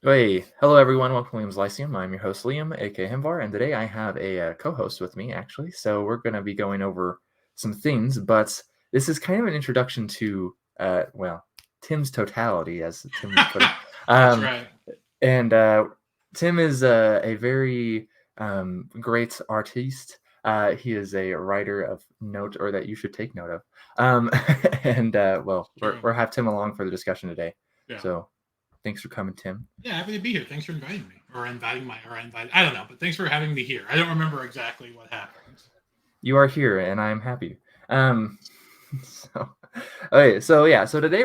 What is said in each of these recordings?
Hey, hello everyone. Welcome to Liam's Lyceum. I'm your host Liam, aka Himvar, and today I have a co-host with me actually. So we're going to be going over some things, but this is kind of an introduction to, Tim's totality, as Tim would put it. That's Um, right. and Tim is a very great artiste. He is a writer of note, or that you should take note of. Um, and True. we'll have Tim along for the discussion today. Yeah. So thanks for coming, Tim. Yeah, happy to be here. Thanks for inviting me. I don't know, but thanks for having me here. I don't remember exactly what happened. You are here, and I'm happy. Um, so, okay, so today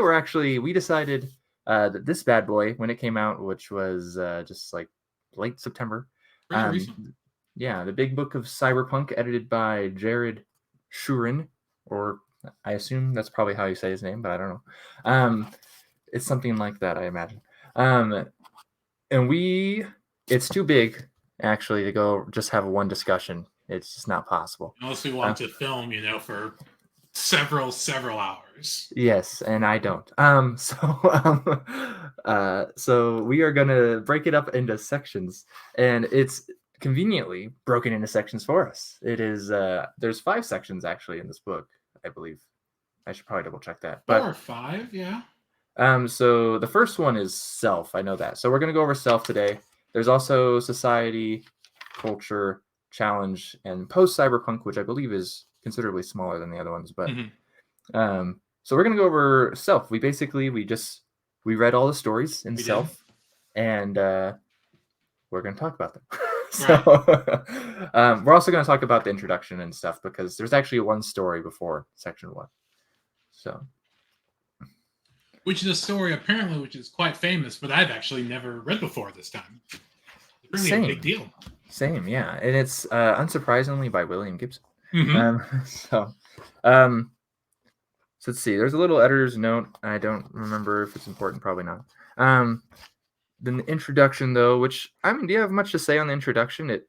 we decided that this bad boy, when it came out, which was just like late September, Pretty um, recent. yeah, the Big Book of Cyberpunk, edited by Jared Shurin, or I assume that's probably how you say his name, but I don't know. It's something like that, I imagine. Um, and it's too big actually to go just have one discussion. It's just not possible. Unless we Uh, want to film, for several hours. yes, and I don't. So we are gonna break it up into sections, and it's conveniently broken into sections for us. It is there's 5 sections actually in this book, I believe. I should probably double check that, Four but or five, yeah. so the first one is self. I know that. So we're gonna go over self today. There's also society, culture, challenge, and post cyberpunk, which I believe is considerably smaller than the other ones. But Mm-hmm. so we're gonna go over self. We read all the stories in We did. self, and we're gonna talk about them. Right. So we're also gonna talk about the introduction and stuff because there's actually one story before section 1. So Which is a story apparently which is quite famous, but I've actually never read before this time. It's really a big same. deal. Same, yeah, and it's unsurprisingly by William Gibson. Mm-hmm. Um, so, um, so let's see. There's a little editor's note. I don't remember if it's important. Probably not. Um, then the introduction, though, which I mean, do you have much to say on the introduction?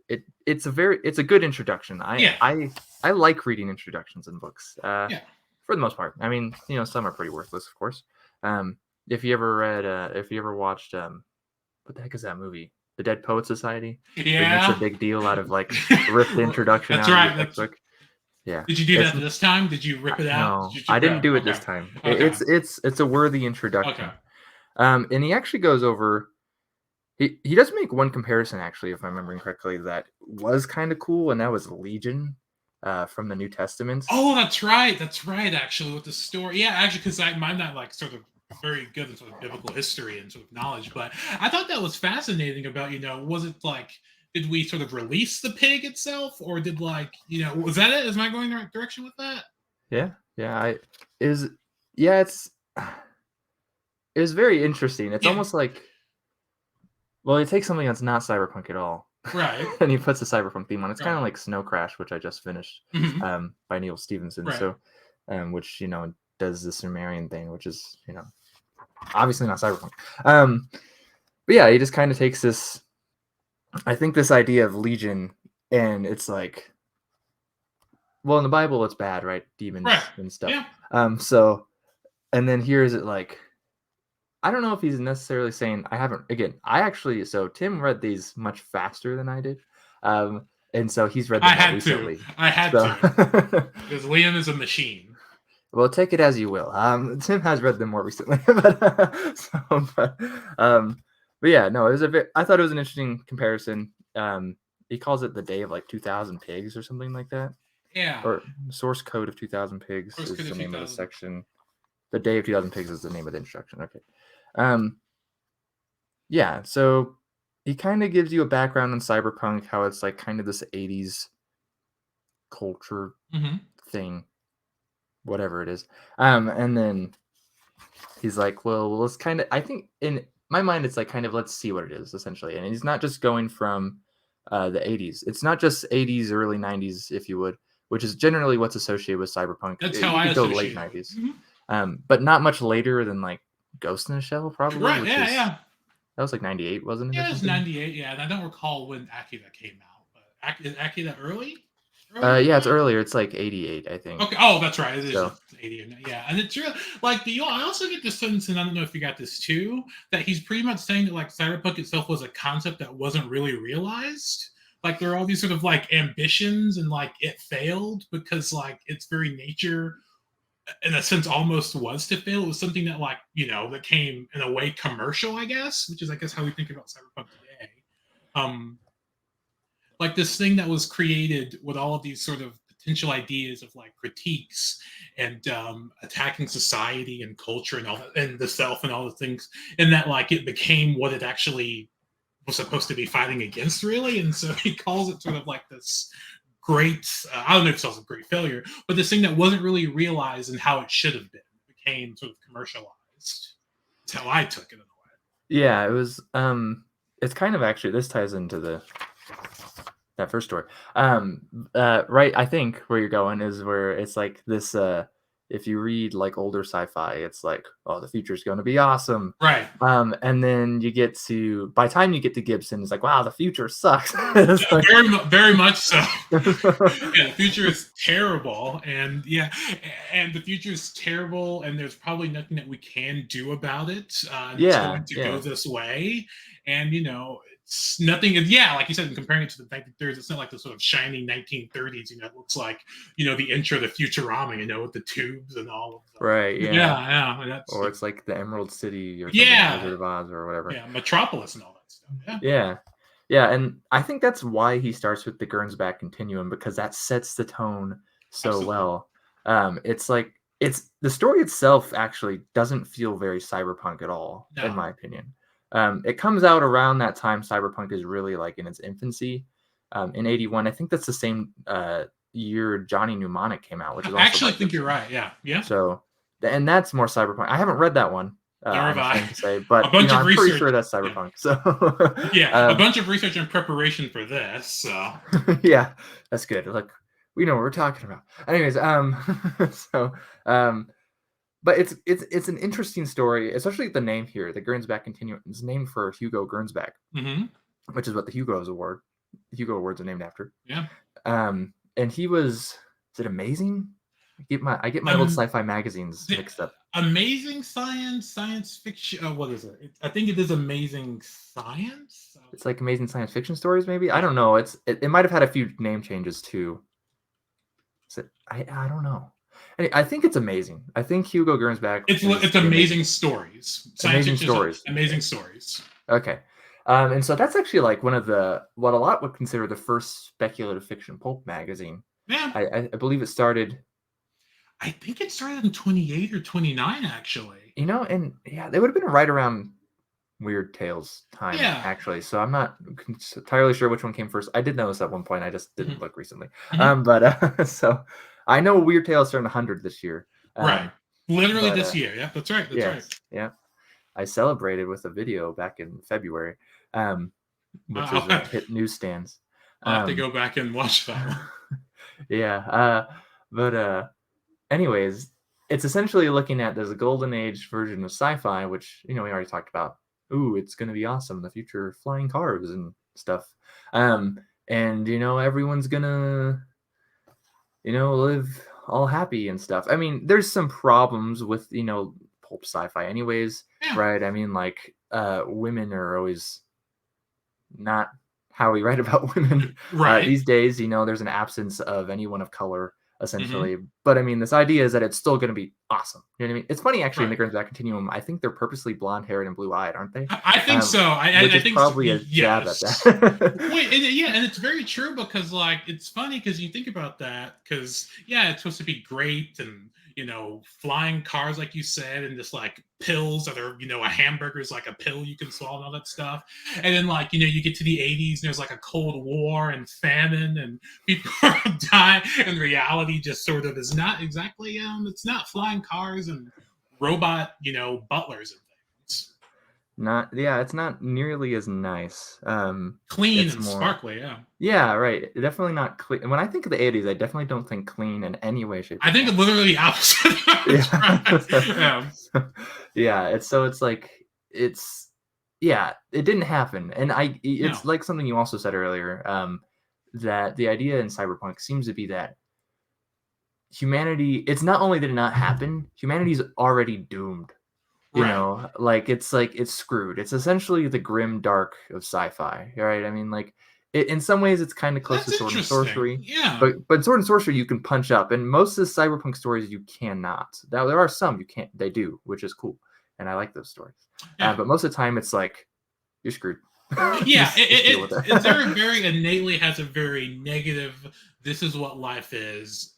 It's a good introduction. I Yeah. I I like reading introductions in books. Yeah. For the most part. I mean, some are pretty worthless, of course. Um, if you ever watched, what the heck is that movie? The Dead Poet Society, where he makes a Yeah. big deal out of like rip the introduction That's out of your right. textbook. Yeah, Did you do it's that this time? Did you rip it out? no, Did you I didn't grab? do it this Okay. time. Okay. It's a worthy Okay. introduction. And he actually goes over. He does make one comparison actually, if I'm remembering correctly, that was kind of cool, and that was Legion, from the New Testament. Oh, that's right. That's right. Actually, with the story, yeah. Actually, because I'm not like sort of very good in sort of biblical history and sort of knowledge, but I thought that was fascinating. About was it like did we sort of release the pig itself, or did was that it? Am I going the right direction with that? Yeah, yeah, I is yeah, it's very interesting. It's Yeah. almost like, well, he takes something that's not cyberpunk at all, Right. and he puts a cyberpunk theme on. It's kind Right. of like Snow Crash, which I just finished, Hmm. by Neil Stephenson. Right. So, which does the Sumerian thing, which is obviously not cyberpunk. Um, but yeah, he just kind of takes this. I think this idea of Legion, and it's like, well, in the Bible, it's bad, right? Right. Demons and stuff. Yeah. So, and then here is it like, I don't know if he's necessarily saying I haven't. Again, I actually, so Tim read these much faster than I did, and so he's read them I more had to. recently. I had So, to because Liam is a machine. well, take it as you will. Tim has read them more recently, but yeah, no, I thought it was an interesting comparison. He calls it the day of like 2,000 pigs or something like that, Yeah. or source code of 2,000 pigs First is kid the of name of the 2000. section. The day of 2,000 pigs is the name of the introduction. Okay. Um, yeah, so he kind of gives you a background on cyberpunk, how it's like kind of this 80s culture Mm-hmm. thing, whatever it is. And then he's like, well, let's kind of, I think in my mind, it's like kind of let's see what it is essentially. And he's not just going from the 80s. It's not just 80s, early 90s, if you would, which is generally what's associated with cyberpunk. That's how You I could go late associate it. 90s, Mm-hmm. but not much later than like Ghost in the Shell, probably, Right. which Yeah. is Yeah. that was like 98, wasn't it, or Yeah. It's something? 98. Yeah. And I don't recall when Akira came out, but is Akira early? Yeah, it's earlier. It's like 88, I think. Okay. Oh, that's right. It is So 80. Yeah, and it's real. Like I also get the sense, and I don't know if you got this too, that he's pretty much saying that like cyberpunk itself was a concept that wasn't really realized. Like there are all these sort of like ambitions, and like it failed because like its very nature, in a sense, almost was to fail. It was something that like that came in a way commercial, I guess, which is I guess how we think about cyberpunk today. Um, like this thing that was created with all of these sort of potential ideas of like critiques and attacking society and culture and all that, and the self and all the things, and that like it became what it actually was supposed to be fighting against, really. And so he calls it sort of like this great, I don't know if it's also a great failure, but this thing that wasn't really realized and how it should have been. It became sort of commercialized. That's how I took it in a way. yeah, it was. It's kind of actually, this ties into that first story. Right. I think where you're going is where it's like this. If you read like older sci-fi, it's like, oh, the future is going to be awesome. Right. And then by the time you get to Gibson, it's like, wow, the future sucks. Like, very much so. Yeah, the future is terrible, and the future is terrible, and there's probably nothing that we can do about it. It's going to go this way, and it's nothing. Yeah, like you said, comparing it to the fact that it's not like the sort of shiny 1930s. It looks like the intro to Futurama. With the tubes and all of them. Right. Yeah. Yeah. Or it's like the Emerald City or something, Wizard of Oz or whatever. Yeah, Metropolis and all that stuff. Yeah, and I think that's why he starts with the Gernsback Continuum, because that sets the tone so Absolutely. Well. It's like the story itself actually doesn't feel very cyberpunk at all, in my opinion. It comes out around that time cyberpunk is really like in its infancy. In 81, I think that's the same year Johnny Mnemonic came out, which is also I actually think you're right. Yeah. So, and that's more cyberpunk. I haven't read that one. To say, but I'm pretty sure that's cyberpunk. Yeah. So a bunch of research in preparation for this. So yeah, that's good. Like we know what we're talking about. Anyways, but it's an interesting story, especially the name here. The Gernsback Continuum is named for Hugo Gernsback, which is what the Hugo Awards are named after. Yeah. And he was. Is it amazing? I get my old sci-fi magazines mixed up. Amazing science fiction. What is it? I think it is Amazing Science. It's like Amazing Science Fiction Stories, maybe. I don't know. It might have had a few name changes too. I don't know. I think it's amazing. I think Hugo Gernsback. It's amazing stories. Amazing stories. Amazing stories. Okay. And so that's actually like one of what a lot would consider the first speculative fiction pulp magazine. Yeah. I believe it started. I think it started in 28 or 29, actually. And yeah, they would have been right around Weird Tales time, actually. So I'm not entirely sure which one came first. I did notice at one point. I just didn't look recently. But so I know Weird Tales turned 100 this year. Right. Literally this year. Yeah, that's right. That's right. Yeah. I celebrated with a video back in February, which is hit newsstands. I'll have to go back and watch that. Yeah. But anyways, it's essentially looking at there's a golden age version of sci-fi, which we already talked about. Ooh, it's gonna be awesome, the future flying cars and stuff. And everyone's gonna live all happy and stuff. I mean, there's some problems with pulp sci-fi anyways, right? I mean, like women are always not how we write about women these days. There's an absence of anyone of color essentially. But I mean, this idea is that it's still going to be awesome. You know what I mean? It's funny actually in the Gernsback Continuum. I think they're purposely blonde-haired and blue-eyed, aren't they? I think so. I think probably a jab at that. Wait, and it's very true because like it's funny because you think about that because it's supposed to be great and flying cars like you said and just like pills that are a hamburger is like a pill you can swallow and all that stuff, and then like you get to the 80s and there's like a Cold War and famine and people are dying, and reality just sort of is not exactly it's not flying cars and robot butlers and things. It's not nearly as nice. Clean and sparkly, Yeah, right. Definitely not clean. When I think of the 80s, I definitely don't think clean in any way, shape. I think it's literally the opposite. It didn't happen. And it's like something you also said earlier. that the idea in Cyberpunk seems to be that humanity, it's not only did it not happen, humanity's already doomed. It's screwed. It's essentially the grim dark of sci-fi, right? I mean, in some ways it's kind of close to Sword and Sorcery. Yeah. But Sword and Sorcery you can punch up, and most of the Cyberpunk stories you cannot. Now there are some you can't, they do, which is cool, and I like those stories. Yeah. But most of the time it's like you're screwed. Yeah, it very innately has a very negative. This is what life is.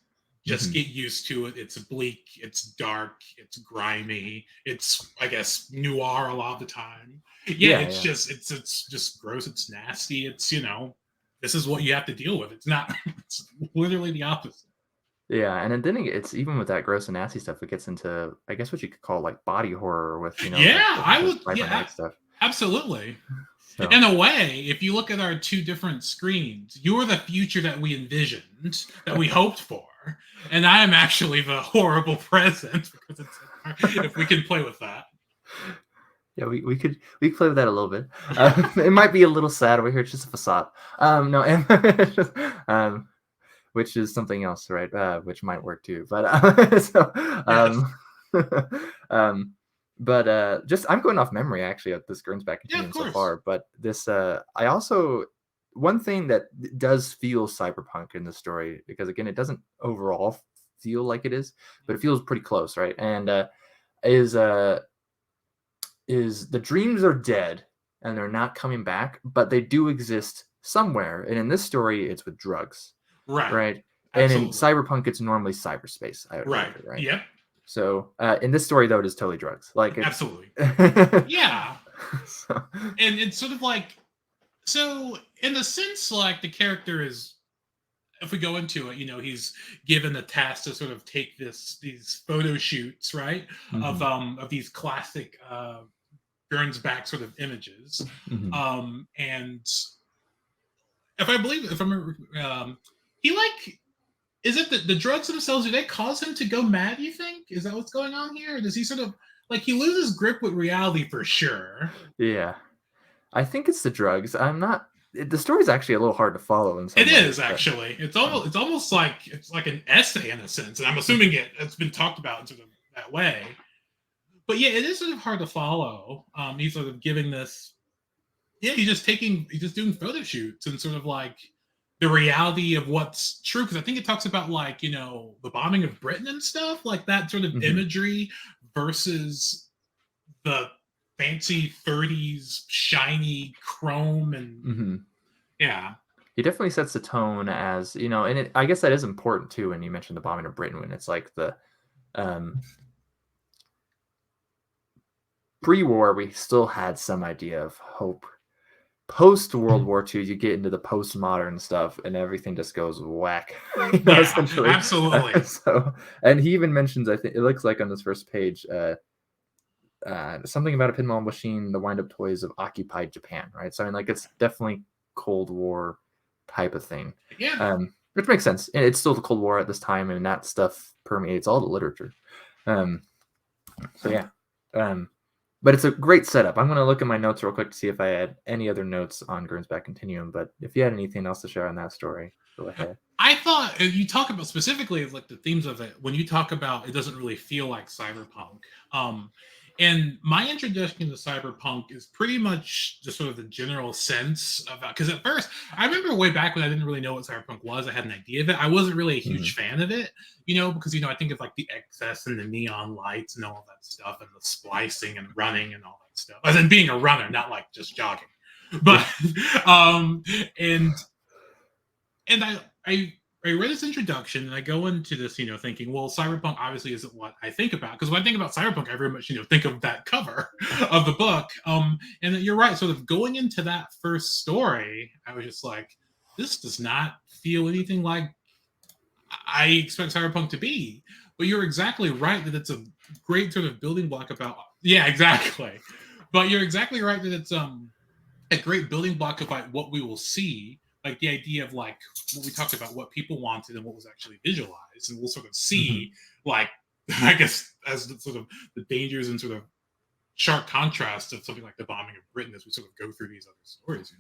Just get used to it. It's bleak. It's dark. It's grimy. It's, I guess, noir a lot of the time. It's just gross. It's nasty. It's, this is what you have to deal with. It's not. It's literally the opposite. Yeah, and then it's even with that gross and nasty stuff, it gets into, I guess, what you could call body horror with, stuff. Absolutely. So. In a way, if you look at our two different screens, you're the future that we envisioned, that we hoped for, and I am actually the horrible present, because if we can play with that. Yeah, we could play with that a little bit. It might be a little sad over here. It's just a facade. Which is something else, right? Which might work too. But just I'm going off memory actually of this Gernsback Continuum so far. But this I also, one thing that does feel cyberpunk in the story, because again it doesn't overall feel like it is, but it feels pretty close, right? And is the dreams are dead and they're not coming back, but they do exist somewhere. And in this story it's with drugs. Right. And in cyberpunk it's normally cyberspace, I would argue, right? Yep. So in this story, though, it is totally drugs. Absolutely. Yeah. And it's sort of like, so in the sense, like the character is, if we go into it, he's given the task to sort of take these photo shoots, right, of these classic Gernsback sort of images, and if I remember, he is it the drugs themselves, do they cause him to go mad, you think? Is that what's going on here? Or does he sort of, he loses grip with reality for sure? Yeah. I think it's the drugs. The story's actually a little hard to follow in some ways. It is, actually. It's almost like it's like an essay in a sense, and I'm assuming it's been talked about in sort of that way. But yeah, it is sort of hard to follow. He's sort of giving this, he's just doing photo shoots and sort of the reality of what's true, because I think it talks about the bombing of Britain and stuff, like that sort of imagery versus the fancy 30s shiny chrome and yeah. He definitely sets the tone as, and I guess that is important too when you mentioned the bombing of Britain, when it's like the pre-war we still had some idea of hope. Post World War II, you get into the postmodern stuff, and everything just goes whack. Essentially, absolutely. And he even mentions, I think it looks like on this first page, something about a pinball machine, the wind-up toys of occupied Japan, right? So I mean, it's definitely Cold War type of thing. Yeah. Which makes sense. And it's still the Cold War at this time, and that stuff permeates all the literature. So yeah. But it's a great setup. I'm going to look at my notes real quick to see if I had any other notes on Gernsback Continuum. But if you had anything else to share on that story, go ahead. I thought you talk about specifically the themes of it. When you talk about it doesn't really feel like cyberpunk. And my introduction to cyberpunk is pretty much just sort of the general sense of, because at first, I remember way back when I didn't really know what cyberpunk was. I had an idea of it. I wasn't really a huge fan of it, because, I think of the excess and the neon lights and all that stuff and the splicing and running and all that stuff. As in being a runner, not just jogging. But, and I read this introduction and I go into this, thinking, well, cyberpunk obviously isn't what I think about. Because when I think about cyberpunk, I very much, think of that cover of the book. And you're right. Sort of going into that first story, I was just like, this does not feel anything like I expect cyberpunk to be. But you're exactly right that it's a great sort of building block about. Yeah, exactly. But you're exactly right that it's a great building block about what we will see. Like the idea of what we talked about, what people wanted and what was actually visualized, and we'll sort of see I guess as sort of the dangers and sort of sharp contrast of something like the bombing of Britain as we sort of go through these other stories,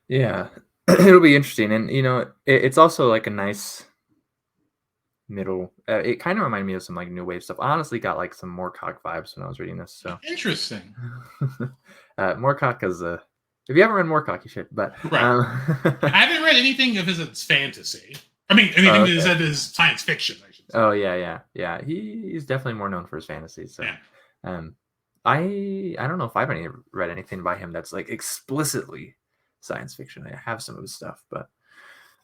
Yeah, it'll be interesting, and it's also like a nice middle. It kind of reminded me of some like new wave stuff. I honestly got like some Moorcock vibes when I was reading this. So Interesting. Moorcock is if you haven't read Moorcock, you should. But Right. I haven't read anything of his that's fantasy. I mean, anything that is science fiction. I should say. Oh yeah. He's definitely more known for his fantasy. So, I don't know if I've read anything by him that's like explicitly science fiction. I have some of his stuff, but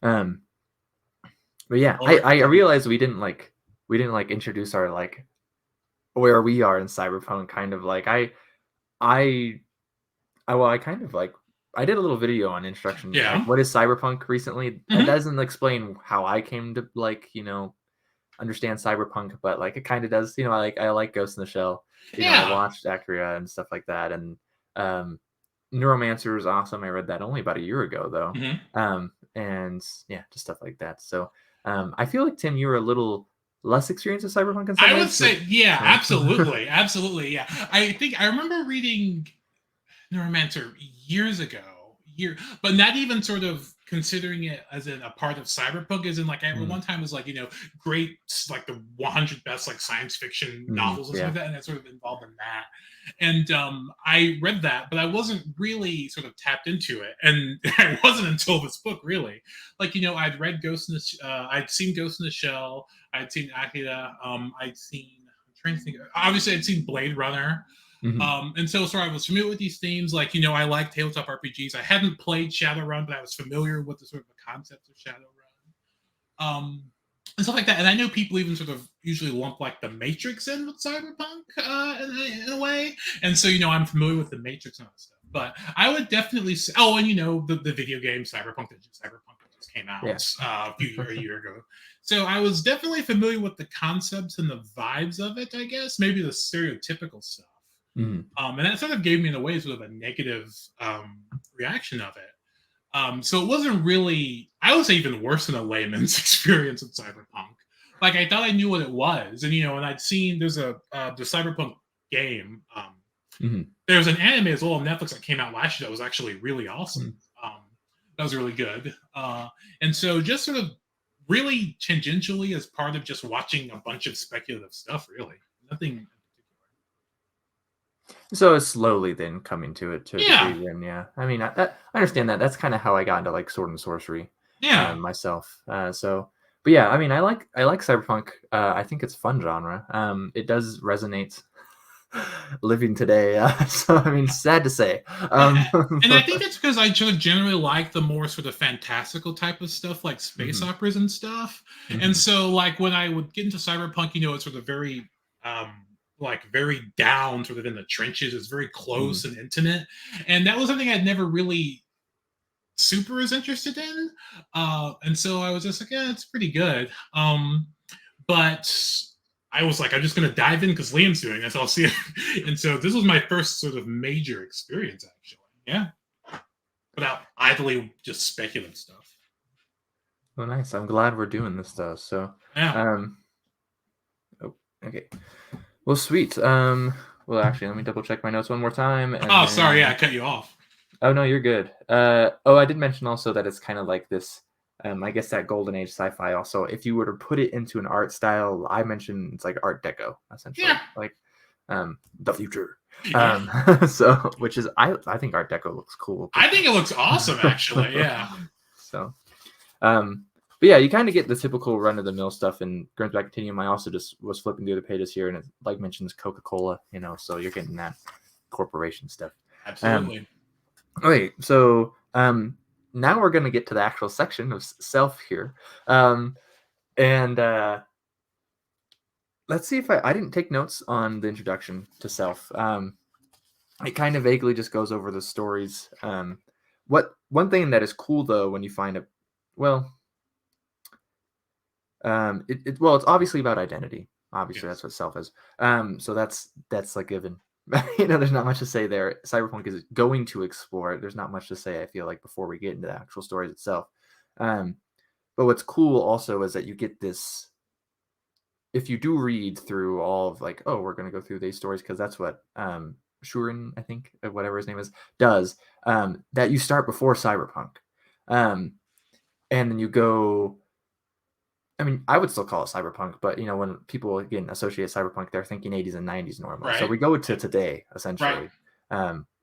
yeah, I realized we didn't like introduce our like where we are in cyberpunk. Kind of like I kind of like I did a little video on introduction. Yeah. Like, what is cyberpunk recently? It doesn't explain how I came to like understand cyberpunk, but like it kind of does. I like Ghost in the Shell. I watched Acura and stuff like that, and Neuromancer is awesome. I read that only about a year ago though. And yeah, just stuff like that. So I feel like, Tim, you were a little less experienced with cyberpunk in some I ways, would say, yeah, absolutely. Yeah. I think I remember reading Neuromancer years ago, but not even sort of considering it as a part of cyberpunk, as in like at one time was like great, like the 100 best like science fiction novels and stuff like that, and it sort of involved in that. And I read that, but I wasn't really sort of tapped into it, and it wasn't until this book really. Like I'd read I'd seen Ghost in the Shell, I'd seen Akira, I'm trying to think. Obviously, I'd seen Blade Runner. And so I was familiar with these themes. Like, I like tabletop RPGs. I hadn't played Shadowrun, but I was familiar with the sort of the concept of Shadowrun. And stuff like that. And I know people even sort of usually lump like the Matrix in with cyberpunk in a way. And so, I'm familiar with the Matrix and all that stuff. But I would definitely say, and the video game Cyberpunk that just came out a year ago. So I was definitely familiar with the concepts and the vibes of it, I guess. Maybe the stereotypical stuff. And that sort of gave me in a way sort of a negative reaction of it. So it wasn't really, I would say, even worse than a layman's experience with cyberpunk. Like I thought I knew what it was, and and I'd seen there's the cyberpunk game. There's an anime as well on Netflix that came out last year that was actually really awesome. That was really good. And so just sort of really tangentially as part of just watching a bunch of speculative stuff, really nothing. So it's slowly then coming to it degree. Yeah. I mean, I understand that. That's kind of how I got into like Sword and Sorcery. Myself. But yeah, I mean, I like cyberpunk. I think it's a fun genre. It does resonate living today. So I mean, sad to say. And I think that's because I generally like the more sort of fantastical type of stuff, like space operas and stuff. And so, like when I would get into cyberpunk, it's sort of very like very down sort of in the trenches. It's very close and intimate. And that was something I'd never really super as interested in. And so I was just like, yeah, it's pretty good. But I was like, I'm just going to dive in because Liam's doing this. I'll see it. And so this was my first sort of major experience, actually. Yeah. Without idly just speculative stuff. Well, nice. I'm glad we're doing this stuff. So, okay. Well, sweet. Well, actually, let me double check my notes one more time. Sorry. I cut you off. Oh, no, you're good. I did mention also that it's kind of like this, I guess that golden age sci-fi also. If you were to put it into an art style, I mentioned it's like Art Deco, essentially. Yeah. Like the future. So, which is, I think Art Deco looks cool. I think it looks awesome, actually. Yeah. So, but yeah, you kind of get the typical run-of-the-mill stuff in Gernsback Continuum. I also just was flipping through the pages here, and it like mentions Coca-Cola, so you're getting that corporation stuff. Absolutely. Okay, so now we're going to get to the actual section of self here. And let's see if I didn't take notes on the introduction to self. It kind of vaguely just goes over the stories. One thing that is cool, though, when you find it, it's obviously about identity. Obviously, yes. That's what self is. So that's like given. There's not much to say there. Cyberpunk is going to explore it. There's not much to say, I feel like, before we get into the actual stories itself. But what's cool also is that you get this. If you do read through all of like, we're going to go through these stories because that's what Shurin, I think, whatever his name is, does. That you start before Cyberpunk. And then you go. I mean, I would still call it cyberpunk, but when people again associate cyberpunk, they're thinking 80s and 90s normally. So Right. we go to today Right. essentially,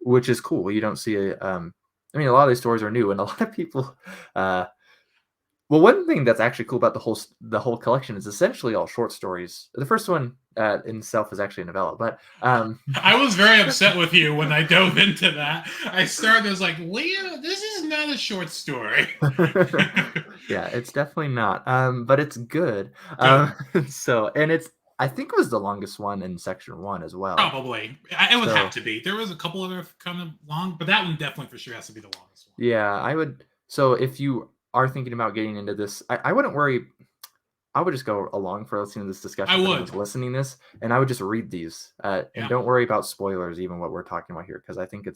which is cool. You don't see I mean, a lot of these stories are new, and a lot of people. Well, one thing that's actually cool about the whole collection is essentially all short stories. The first one in itself is actually a novella, but I was very upset with you when I dove into that. I was like, Leo, this is not a short story. Yeah, it's definitely not. But it's good. Good. So, and I think it was the longest one in section 1 as well. Probably. It would have So, to be. There was a couple other kind of long, but that one definitely for sure has to be the longest one. yeah, I would. So, if you are thinking about getting into this, I wouldn't worry. I would just go along for listening to this discussion. I If would. anyone's listening to this, and I would just read these, and Yeah. don't worry about spoilers, even what we're talking about here, because I think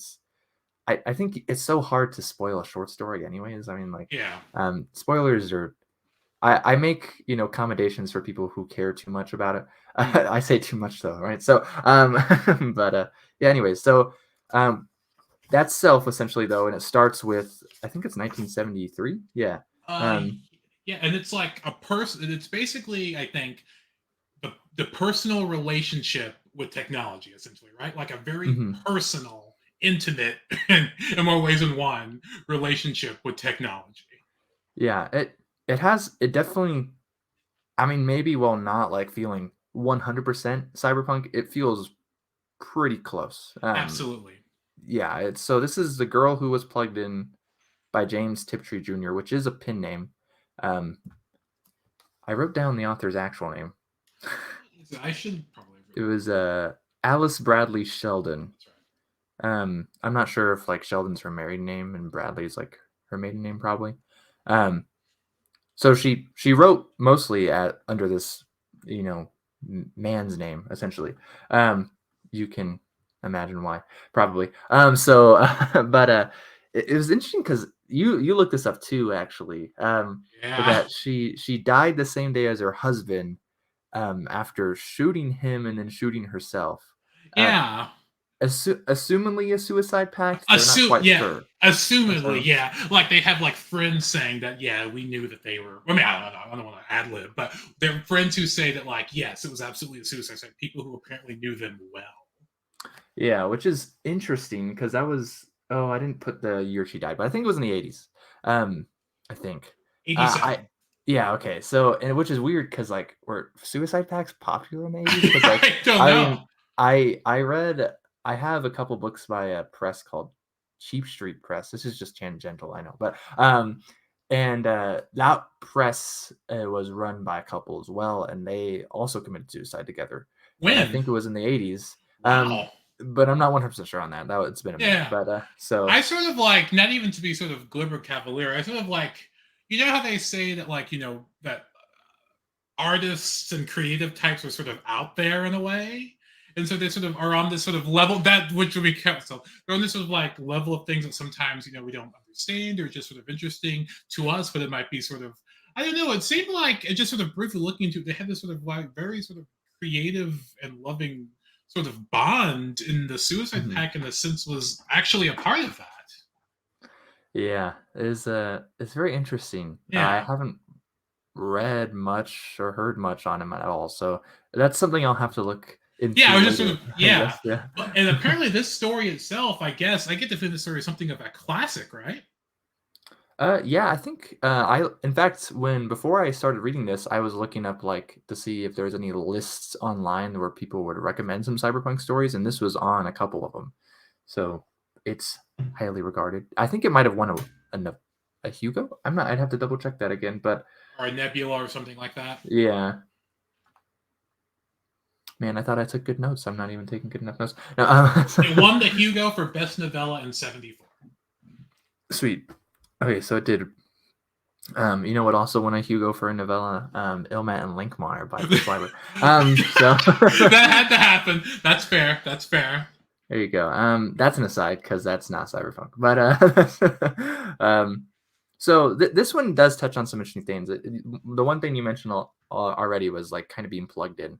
I think it's so hard to spoil a short story, anyways. I mean, like, Yeah. spoilers are. I make accommodations for people who care too much about it. I say too much though, right? So, but yeah. Anyways, so that's Self essentially though, and it starts with I think it's 1973. Yeah. Yeah, and it's like a person. It's basically, I think, the personal relationship with technology, essentially, right? Like a very Mhm. personal, intimate, and in more ways than one, relationship with technology. Yeah. It definitely. I mean, maybe while not like feeling 100% cyberpunk, it feels pretty close. Absolutely. Yeah. So this is the girl who was plugged in by James Tiptree Jr., which is a pen name. Um, I wrote down the author's actual name. I should probably. It was Alice Bradley Sheldon. That's right. I'm not sure if like Sheldon's her married name and Bradley's like her maiden name probably. So she wrote mostly under this man's name essentially. You can imagine why probably. So but it was interesting because you looked this up too actually. Yeah. That she died the same day as her husband after shooting him and then shooting herself. Uh, Yeah. Assumingly a suicide pact. They're not quite Yeah. sure. Assumedly, So yeah. Like they have like friends saying that, yeah, we knew that they were. I mean, I don't know. I don't want to ad lib, but they're friends who say that, like, yes, it was absolutely a suicide. Like people who apparently knew them well. yeah, which is interesting because that was I didn't put the year she died, but I think it was in the 80s. I think. I 87. Yeah, okay. So and which is weird because like were suicide pacts popular in the 80s? Because like I don't I know. mean I have a couple books by a press called Cheap Street Press. This is just tangential, I know, but and that press was run by a couple as well, and they also committed suicide together. And I When? think it was in the 80s. Wow. But I'm not 100% sure on that. It's been a minute. Yeah. But so I sort of like, not even to be sort of glib or cavalier, I sort of like, you know how they say that, like, that artists and creative types are sort of out there in a way? And so they sort of are on this sort of level that which would be kept. So they're on this sort of like level of things that sometimes, we don't understand or just sort of interesting to us, but it might be sort of, I don't know. It seemed like it just sort of briefly looking into it, they had this sort of like very sort of creative and loving sort of bond in the suicide mhm. pact in a sense was actually a part of that. Yeah, it's very interesting. I Yeah. haven't read much or heard much on him at all, so that's something I'll have to look Yeah, I into was just sort later. of, I yeah. guess, yeah. And apparently this story itself, I guess, I get to feel this story is something of a classic, right? Yeah, I think in fact before I started reading this, I was looking up like to see if there's any lists online where people would recommend some cyberpunk stories, and this was on a couple of them. So it's highly regarded. I think it might have won a Hugo. I'm not. I'd have to double check that again, but Or a nebula or something like that. yeah. Man, I thought I took good notes. I'm not even taking good enough notes. No, It won the Hugo for Best Novella in 74. sweet. Okay, so it did. You know what also won a Hugo for a novella? Ilmat and Linkmeyer by Chris Leiber. So That had to happen. That's fair. That's fair. there you go. That's an aside because that's not cyberpunk. But so this one does touch on some interesting things. The one thing you mentioned already was like kind of being plugged in.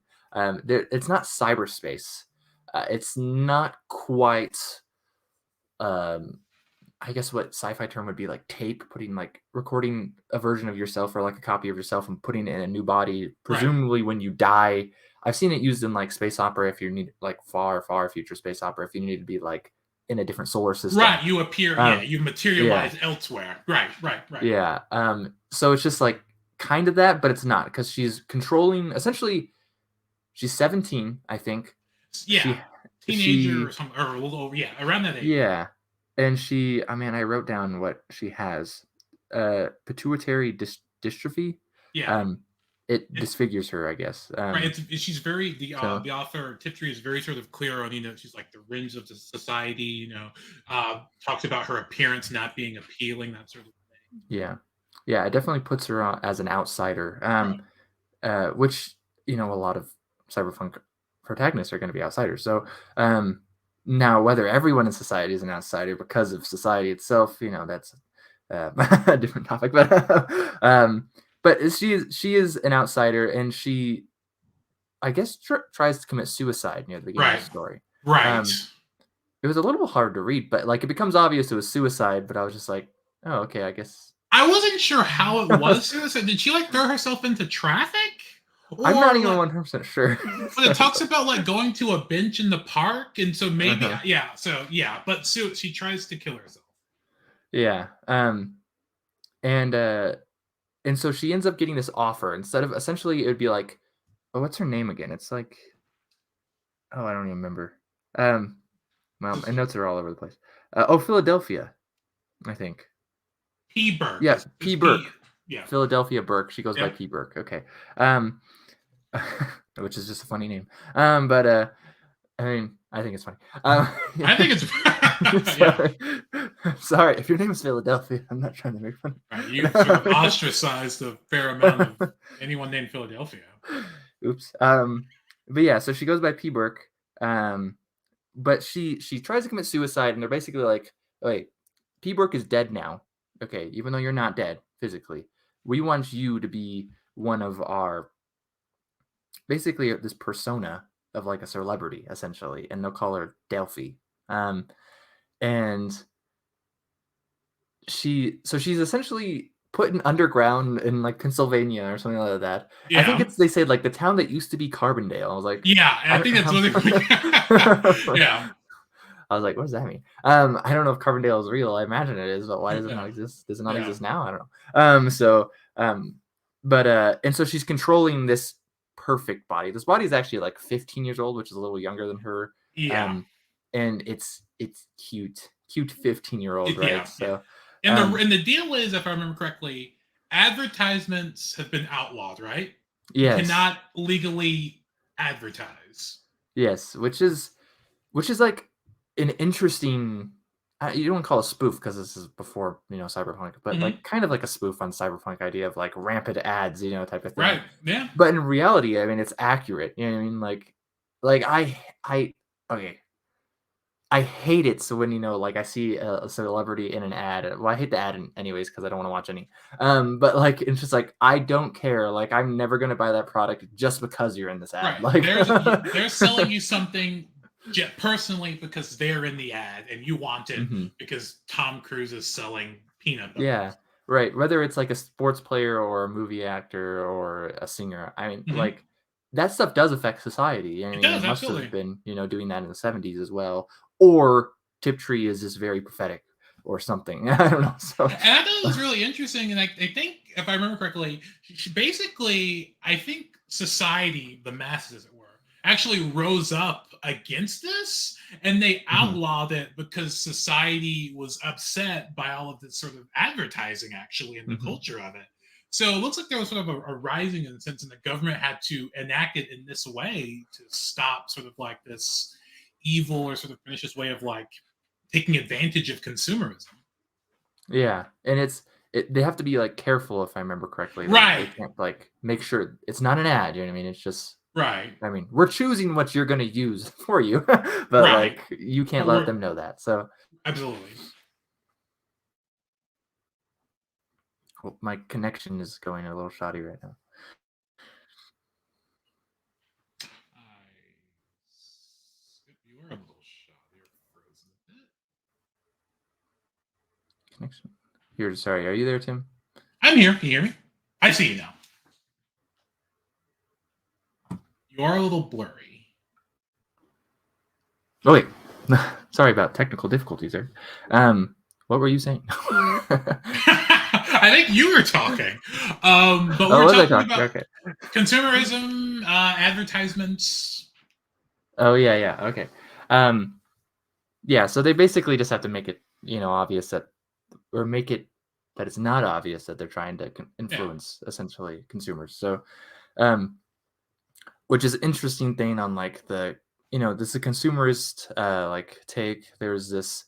It's not cyberspace. It's not quite. Um, I guess what sci-fi term would be like tape, putting like recording a version of yourself or like a copy of yourself and putting it in a new body, Right. presumably when you die. I've seen it used in like space opera if you need like far future space opera if you need to be like in a different solar system. Right. You appear, you materialize Yeah. elsewhere. Right. Yeah. So it's just like kind of that, but it's not because she's controlling essentially she's 17, I think. Yeah. Teenager She or something, or a little over, around that age. Yeah. And she, I mean, I wrote down what she has. Pituitary dystrophy. Yeah. It It, disfigures her, I guess. right. She's very So the author Tiptree is very sort of clear on she's like the rings of the society. Talks about her appearance not being appealing, that sort of thing. yeah, yeah, it definitely puts her as an outsider. Right. Which a lot of cyberpunk protagonists are going to be outsiders. So now whether everyone in society is an outsider because of society itself, that's a different topic. But she is an outsider, and she, I guess, tries to commit suicide near the beginning of Right. the story. Right. It was a little hard to read, but like it becomes obvious it was suicide. But I was just like, oh, okay, I guess. I wasn't sure how it was suicide. Did she like throw herself into traffic? I'm not even Like, 100% sure. but it talks about like going to a bench in the park, and so maybe but she tries to kill herself. Yeah. And so she ends up getting this offer instead of essentially it would be like, oh, what's her name again? It's like, oh, I don't even remember. Well, my notes are all over the place. Philadelphia, I think. P. Burke. Yeah, It's P. Burke. Yeah. Philadelphia Burke. She goes by Yep. P. Burke. Okay. Which is just a funny name. But I mean, I think it's funny. I think it's sorry. Sorry, if your name is Philadelphia, I'm not trying to make fun. Right, you sort of ostracized a fair amount of anyone named Philadelphia. Oops. But yeah, so she goes by P. Burke. But she tries to commit suicide, and they're basically like, "Wait, P. Burke is dead now. Okay, even though you're not dead physically, we want you to be one of our basically this persona of like a celebrity, essentially, and they'll call her Delphi. And she's essentially put in underground in like Pennsylvania or something like that. Yeah. I think they say like the town that used to be Carbondale. I was like, yeah, I think that's really yeah. I was like, what does that mean? I don't know if Carbondale is real. I imagine it is, but why does it not exist? Does it not exist now? I don't know. And so she's controlling this perfect body. This body is actually like 15 years old, which is a little younger than her. Yeah. And it's cute 15-year-old, right? Yeah. So and the deal is, if I remember correctly, advertisements have been outlawed, right? yes. You cannot legally advertise. Yes, which is like an interesting. You don't want to call it a spoof because this is before Cyberpunk, but like kind of like a spoof on Cyberpunk idea of like rampant ads, type of thing. Right. Yeah. But in reality, I mean, it's accurate. You know what I mean? Like okay. I hate it. So when like I see a celebrity in an ad, well, I hate the ad anyways because I don't want to watch any. But like it's just like I don't care. Like I'm never gonna buy that product just because you're in this ad. Right. Like they're selling you something personally because they're in the ad and you want it because Tom Cruise is selling peanut butter. Yeah, right. Whether it's like a sports player or a movie actor or a singer, I mean, like that stuff does affect society. I mean, it must have been doing that in the 70s as well. Or Tiptree is just very prophetic or something. I don't know. So, and I thought it was really interesting, and I think if I remember correctly, basically, I think society, the masses, as it were, actually rose up against this, and they outlawed it because society was upset by all of this sort of advertising, actually, and the culture of it. So it looks like there was sort of a rising in a sense, and the government had to enact it in this way to stop sort of like this evil or sort of pernicious way of like taking advantage of consumerism. Yeah, and they have to be like careful, if I remember correctly. Right. They can't like make sure it's not an ad. You know what I mean? It's just right. I mean, we're choosing what you're going to use for you, but like you can't let them know that. So absolutely. Well, my connection is going a little shoddy right now. You are a little shoddy or frozen a bit. connection. Here, sorry, are you there, Tim? I'm here. Can you hear me? I see you now. You are a little blurry. Oh wait, sorry about technical difficulties there. What were you saying? I think you were talking. But we're talking about okay. consumerism, advertisements. Oh yeah, okay. Yeah, so they basically just have to make it, obvious that, or make it that it's not obvious that they're trying to influence essentially consumers. So, which is an interesting thing on like the, this is a consumerist like take. There's this.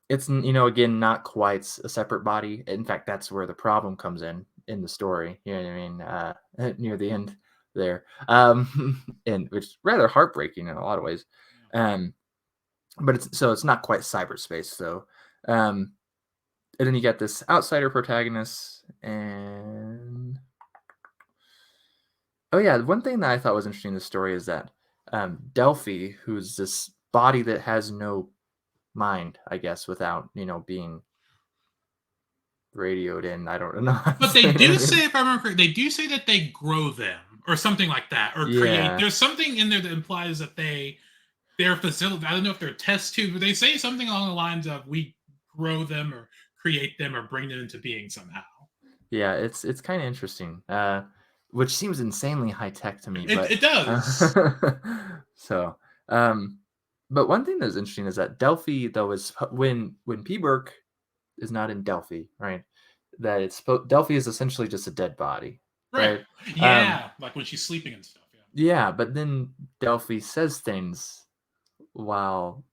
It's again not quite a separate body. In fact, that's where the problem comes in the story. You know what I mean? Near the end there, and which is rather heartbreaking in a lot of ways. But it's not quite cyberspace. So, and then you get this outsider protagonist, and oh yeah, one thing that I thought was interesting in the story is that Delphi, who's this body that has no mind, I guess, without being radioed in. I don't know. But they do say, if I remember correctly, they do say that they grow them or something like that, or create. There's something in there that implies that their facility. I don't know if they're test tubes, but they say something along the lines of we grow them or create them or bring them into being somehow. Yeah, it's kind of interesting. Which seems insanely high tech to me. It does. So, but one thing that's interesting is that Delphi, though, is when P-Burke is not in Delphi, right? That Delphi is essentially just a dead body, right? Yeah, like when she's sleeping and stuff. Yeah, but then Delphi says things while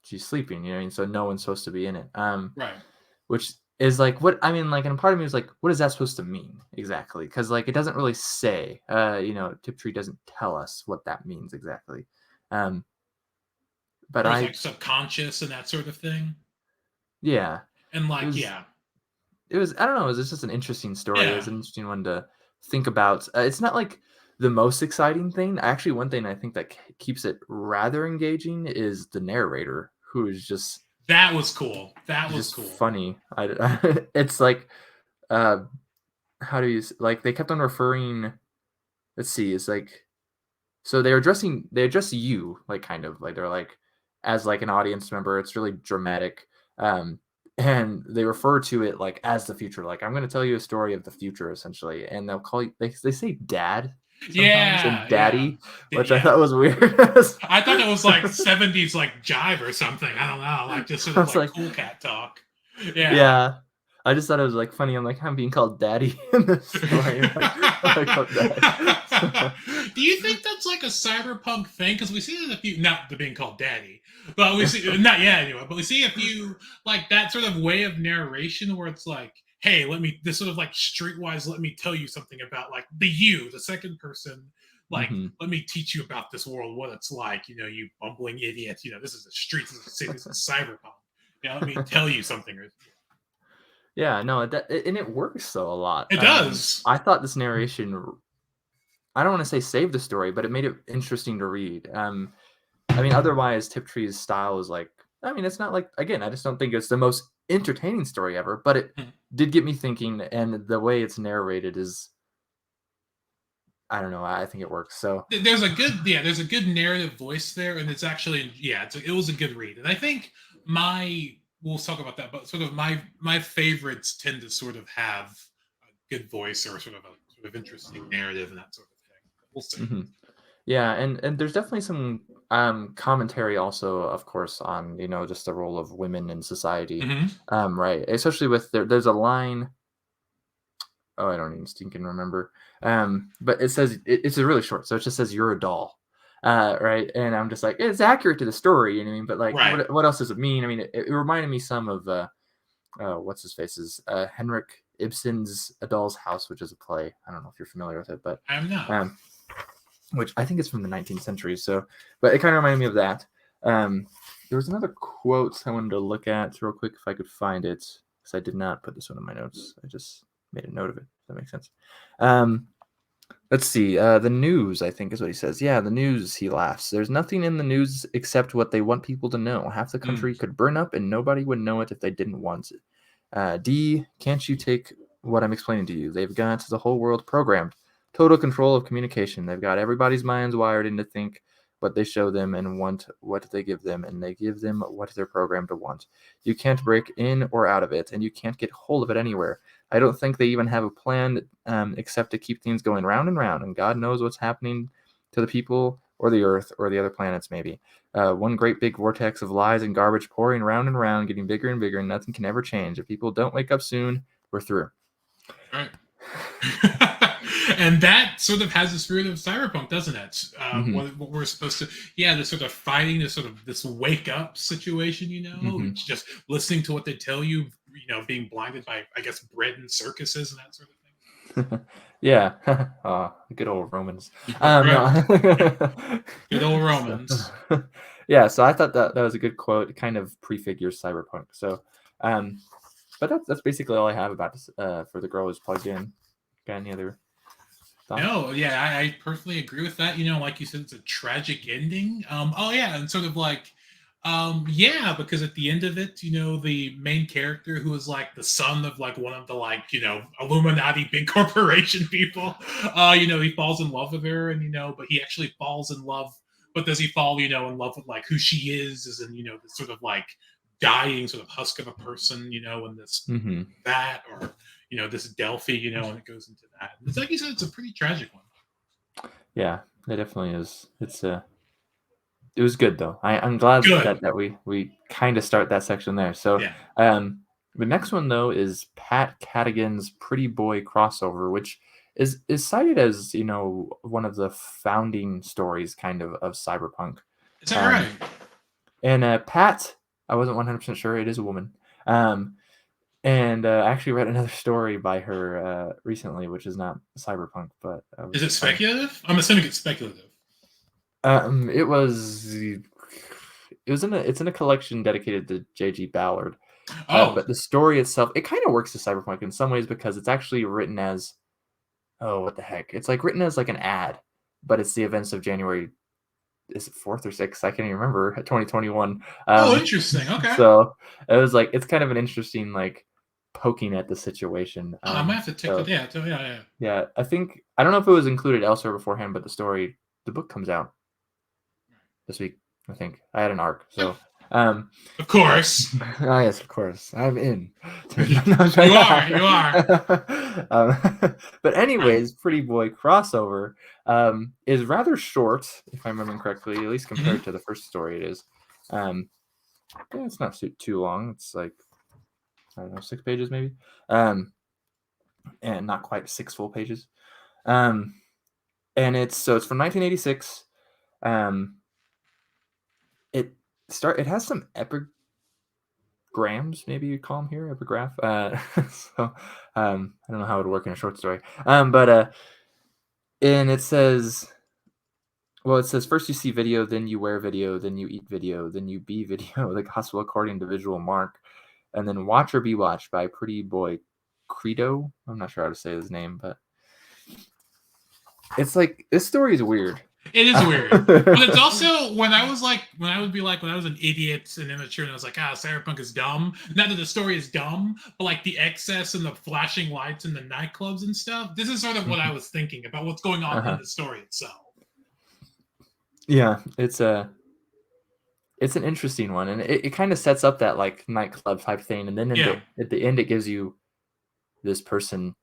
she's sleeping, so no one's supposed to be in it. Right. Which is like what I mean, like, and part of me was like, what is that supposed to mean exactly? Because like it doesn't really say. Tiptree doesn't tell us what that means exactly. But like subconscious and that sort of thing. Yeah. And like it was I don't know, it was just an interesting story. It was an interesting one to think about. It's not like the most exciting thing. Actually, one thing I think that keeps it rather engaging is the narrator, who is just that was cool. That was cool. Funny. It's like, how do you like? They kept on referring. Let's see. It's like, so they address you, like kind of like they're like as like an audience member. It's really dramatic. And they refer to it like as the future. Like, I'm going to tell you a story of the future, essentially. And they'll call you. They say dad. And daddy, which I thought was weird. I thought it was like 70s like jive or something. I don't know, like just sort of like cool cat talk. Yeah. I just thought it was like funny. I'm like, I'm being called daddy in this story. Do you think that's like a cyberpunk thing? Because we see a few, not the being called daddy, but we see not yet anyway. But we see a few like that sort of way of narration where it's like, hey, this sort of like streetwise, let me tell you something about like the second person, like, let me teach you about this world, what it's like, you bumbling idiot, this is a street, this is a city, this is cyberpunk. Let me tell you something. Yeah, no, and it works though a lot. It does. I thought this narration, I don't want to say saved the story, but it made it interesting to read. I mean, otherwise, Tiptree's style is like, I mean, it's not like, again, I just don't think it's the most entertaining story ever, but it did get me thinking, and the way it's narrated is, I don't know, I think it works. So there's a good narrative voice there, and it's actually it was a good read. And I think we'll talk about that, but sort of my favorites tend to sort of have a good voice or sort of interesting narrative and that sort of thing. We'll see. Yeah, and there's definitely some commentary also, of course, on just the role of women in society, right? Especially with there's a line. Oh, I don't even stinking remember. But it says it's a really short, so it just says you're a doll, right? And I'm just like, it's accurate to the story, you know what I mean? But like, what else does it mean? I mean, it reminded me some of what's his face's Henrik Ibsen's A Doll's House, which is a play. I don't know if you're familiar with it, but I'm not. Which I think is from the 19th century. So, but it kind of reminded me of that. There was another quote I wanted to look at real quick if I could find it, because I did not put this one in my notes. I just made a note of it. If that makes sense. Let's see. The news, I think, is what he says. Yeah, the news, he laughs. There's nothing in the news except what they want people to know. Half the country could burn up and nobody would know it if they didn't want it. D, can't you take what I'm explaining to you? They've got the whole world programmed. Total control of communication. They've got everybody's minds wired in to think what they show them and want what they give them, and they give them what they're programmed to want. You can't break in or out of it, and you can't get hold of it anywhere. I don't think they even have a plan except to keep things going round and round, and God knows what's happening to the people or the Earth or the other planets, maybe. One great big vortex of lies and garbage pouring round and round, getting bigger and bigger, and nothing can ever change. If people don't wake up soon, we're through. Right. And that sort of has the spirit of Cyberpunk, doesn't it? What we're supposed to, this sort of fighting, this wake up situation, just listening to what they tell you, being blinded by, I guess, bread and circuses and that sort of thing. Yeah. Good old Romans. Good old Romans. Yeah, so I thought that was a good quote. It kind of prefigures Cyberpunk. So, but that's basically all I have about this, for the girl who's plugged in. Got any other thoughts? No, yeah, I personally agree with that. Like you said, it's a tragic ending. And sort of like, because at the end of it, the main character, who is like the son of like one of the like, Illuminati big corporation people, he falls in love with her, and but he actually falls in love. But does he fall, in love with like who she is in, this sort of like dying sort of husk of a person, and this that, or this Delphi, and it goes into that. It's like you said, it's a pretty tragic one. Yeah, it definitely is. It was good though. I'm glad that we kind of start that section there. So the next one though is Pat Cadigan's Pretty Boy crossover, which is cited as one of the founding stories kind of Cyberpunk. Is that right? And Pat, I wasn't 100% sure. It is a woman. And I actually read another story by her recently, which is not Cyberpunk, but is it speculative? I'm assuming it's speculative. It's in a collection dedicated to J.G. Ballard. But the story itself, it kind of works as Cyberpunk in some ways because it's actually written as, what the heck? It's like written as like an ad, but it's the events of January, is it 4th or 6th? I can't even remember. 2021. Interesting. Okay. So it was like, it's kind of an interesting like poking at the situation. I might have to check it. Yeah. Yeah, I don't know if it was included elsewhere beforehand, but the book comes out this week, I think. I had an arc, so of course. Yes, of course. I'm in. You are. But anyways, Pretty Boy crossover is rather short, if I'm remembering correctly, at least compared to the first story. It is. It's not too long. It's like, I don't know, 6 pages maybe, and not quite 6 full pages. And it's from 1986. It has some epigrams, maybe you'd call them here, epigraph. So I don't know how it would work in a short story. And it says, first you see video, then you wear video, then you eat video, then you be video, the gospel according to visual Mark, and then watch or be watched by Pretty Boy Credo. I'm not sure how to say his name, but it's like, this story is weird. It is weird, but it's also when I was an idiot and immature, and I was like, Cyberpunk is dumb. Not that the story is dumb, but like the excess and the flashing lights and the nightclubs and stuff. This is sort of what I was thinking about what's going on in the story itself. Yeah, it's an interesting one, and it kind of sets up that like nightclub type thing, and then at the end it gives you this person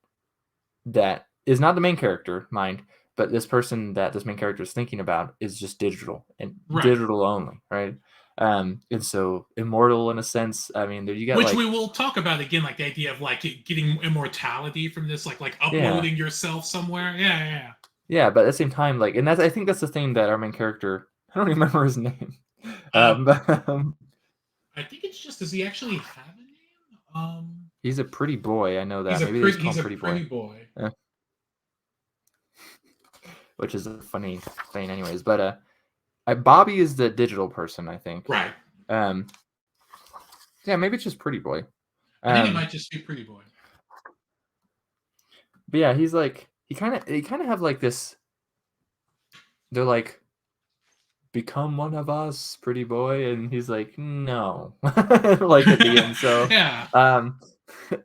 that is not the main character, mind. But this person that this main character is thinking about is just digital and digital only, right? And so immortal in a sense. I mean, you got, which we will talk about again, like the idea of like getting immortality from this, like uploading yourself somewhere. Yeah. Yeah, but at the same time, like, and I think that's the thing that our main character, I don't remember his name. But I think it's just, does he actually have a name? He's a pretty boy. I know that. Maybe he's a pretty boy. Yeah. Which is a funny thing anyways. But Bobby is the digital person, I think. Right. Yeah, maybe it's just Pretty Boy. I think it might just be Pretty Boy. But yeah, he's like, he kind of have like this. They're like, become one of us, pretty boy, and he's like, no, like at the end. So, Yeah.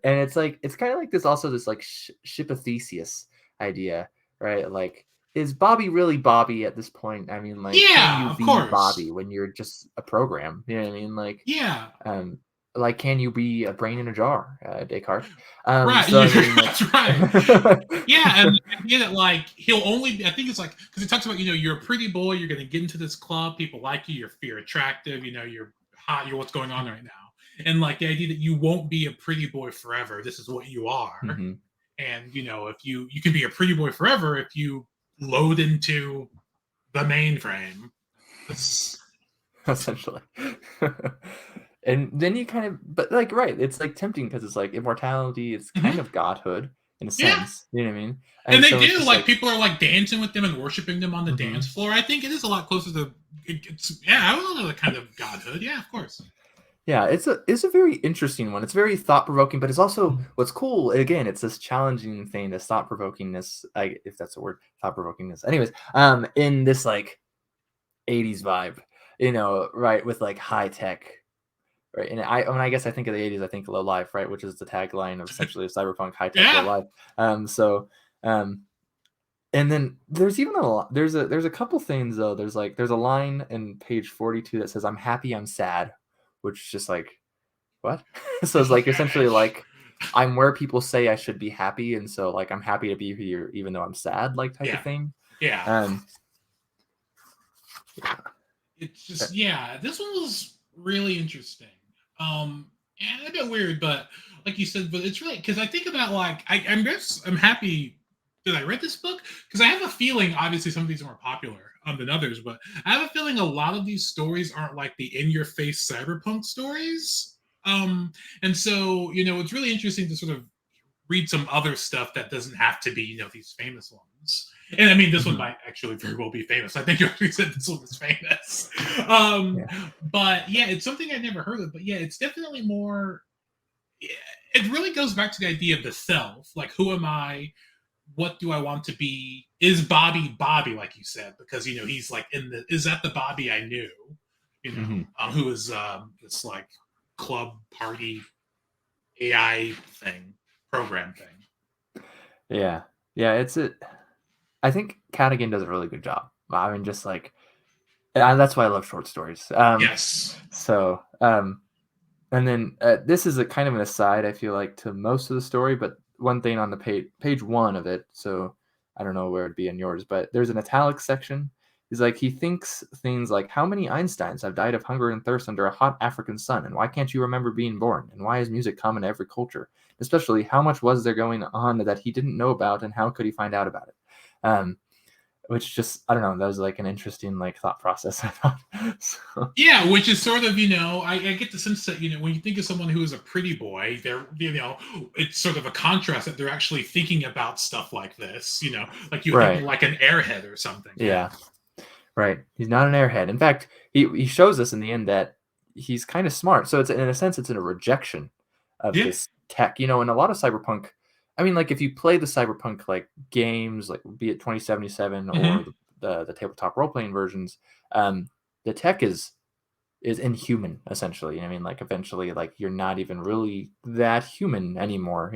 and it's like it's kind of like this also this like ship of Theseus idea, right? Like, is Bobby really Bobby at this point? I mean, like, can Yeah, you of be course. Bobby when you're just a program? You know what I mean? Yeah. Like, can you be a brain in a jar, Descartes? Right. So I mean, like, That's right. Yeah, and the idea that like he'll only I think it's like because it talks about you're a pretty boy, you're going to get into this club, people like you, you're attractive, you're hot, you're what's going on right now, and like the idea that you won't be a pretty boy forever. This is what you are, mhm, and if you can be a pretty boy forever if you load into the mainframe. essentially. And then you kind of, but like, right, it's like tempting because it's like immortality, it's kind Mhm. of godhood in a Yeah, sense, you know what I mean? and And they so it's do just like like, people are like dancing with them and worshiping them on the dance mhm. floor. I think it is a lot closer to yeah, I don't know the kind of godhood. Yeah, of course. Yeah, it's a very interesting one. It's very thought provoking, but it's also what's cool. Again, it's this challenging thing, this thought provokingness, if that's a word, thought provokingness. Anyways, in this like '80s vibe, right, with like high tech, right? And I guess I think of the '80s, I think low life, right, which is the tagline of essentially Cyberpunk, high tech, low Yeah. life. So, um, and then there's even a lot. There's a couple things though. There's a line in page 42 that says, "I'm happy, I'm sad," which is just like what? So it's like essentially like I'm where people say I should be happy, and so like I'm happy to be here even though I'm sad, like type of Yeah. thing. Yeah. Um, It's just yeah, this one was really interesting. And a bit weird, but like you said, but it's really because I think about like I'm happy that I read this book because I have a feeling obviously some of these are more popular than others, but I have a feeling a lot of these stories aren't like the in your face cyberpunk stories. And so it's really interesting to sort of read some other stuff that doesn't have to be these famous ones. And I mean, this one mhm. might actually very well be famous. I think you already said this one was famous. Yeah. But yeah, it's something I'd never heard of. But yeah, it's definitely more. It really goes back to the idea of the self. Like, who am I? What do I want to be? Is Bobby Bobby, like you said? Because he's like is that the Bobby I knew? Mhm. Who is this like club party AI thing, program thing. Yeah. Yeah. I think Cadigan does a really good job. I mean, just like that's why I love short stories. Yes. So and then this is a kind of an aside, I feel like, to most of the story, but one thing on the page one of it, so I don't know where it'd be in yours, but there's an italic section. He's like, he thinks things like, how many Einsteins have died of hunger and thirst under a hot African sun? And why can't you remember being born? And why is music common to every culture? Especially, how much was there going on that he didn't know about, and how could he find out about it? Um, which just, I don't know, that was like an interesting like thought process, I thought. So, Yeah, which is sort of, I get the sense that, when you think of someone who is a pretty boy, they're, it's sort of a contrast that they're actually thinking about stuff like this, like you think of right. like an airhead or something. Yeah. Yeah. Right. He's not an airhead. In fact, he shows us in the end that he's kind of smart. So it's in a sense it's in a rejection of Yeah. this tech. And a lot of cyberpunk, I mean, like if you play the cyberpunk like games, like be it 2077 or Mm-hmm. the tabletop role playing versions, the tech is inhuman essentially. I mean, like eventually, like you're not even really that human anymore.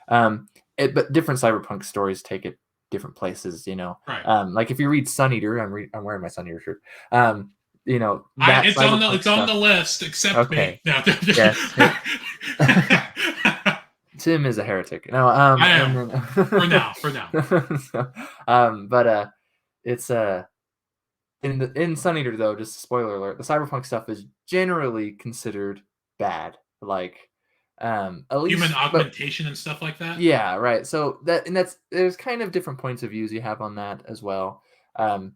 But different cyberpunk stories take it different places. Right. Like if you read Sun Eater, I'm wearing my Sun Eater shirt. That cyberpunk It's on stuff. the list. Accept me. Okay. No. Yes. Tim is a heretic. No. I And am then for now. For now. so, but it's in Sun Eater though, just spoiler alert, the cyberpunk stuff is generally considered bad. Like, at Human least, but augmentation and stuff like that. yeah, right. So there's kind of different points of views you have on that as well, um,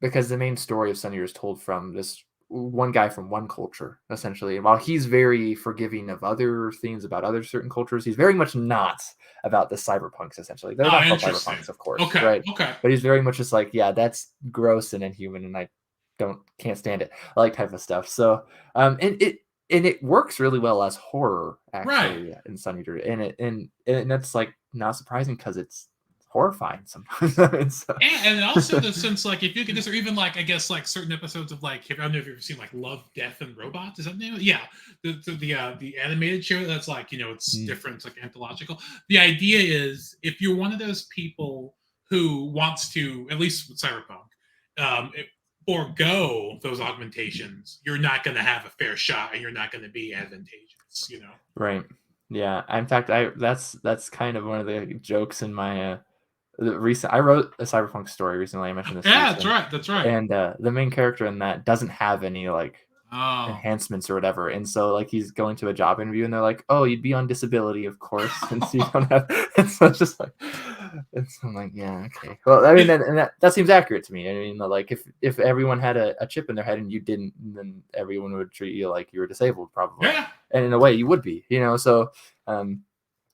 because the main story of Sun Eater is told from this one guy from one culture essentially. And while he's very forgiving of other things about other certain cultures, he's very much not about the cyberpunks. Essentially, they're Oh, not called interesting. cyberpunks, of course, Okay. right? Okay. But he's very much just like, yeah, that's gross and inhuman, and I can't stand it, like type of stuff. So, and it works really well as horror Right. actually in Sun Eater, and that's like not surprising because it's horrifying sometimes. And also the sense, like, if you could just, or even like, I guess, like certain episodes of like, I don't know if you've ever seen like Love, Death, and Robots. Is that the name of it? Yeah, the animated show that's like, it's different, it's like anthological. The idea is, if you're one of those people who wants to, at least with Cyberpunk, forego those augmentations, you're not going to have a fair shot, and you're not going to be advantageous. Right. Yeah. In fact, that's kind of one of the jokes in my I wrote a Cyberpunk story recently. I mentioned this. Yeah, that's right. And the main character in that doesn't have any like enhancements or whatever, and so like he's going to a job interview, and they're like, "Oh, you'd be on disability, of course, since you don't have." And so it's just like, I'm like, yeah, okay. Well, I mean, that seems accurate to me. I mean, like if everyone had a chip in their head and you didn't, then everyone would treat you like you were disabled, probably. Yeah. And in a way, you would be, So,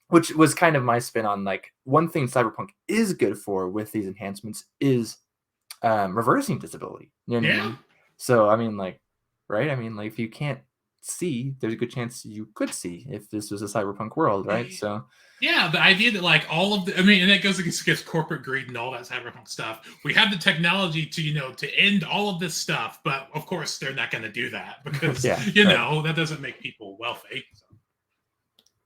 which was kind of my spin on like one thing Cyberpunk is good for with these enhancements is reversing disability. You know what I mean? So I mean, like, right? I mean, like, if you can't see, there's a good chance you could see if this was a cyberpunk world, right? So yeah, the idea that like all of the, I mean, and that goes against corporate greed and all that cyberpunk stuff. We have the technology to end all of this stuff, but of course they're not going to do that because that doesn't make people wealthy. So.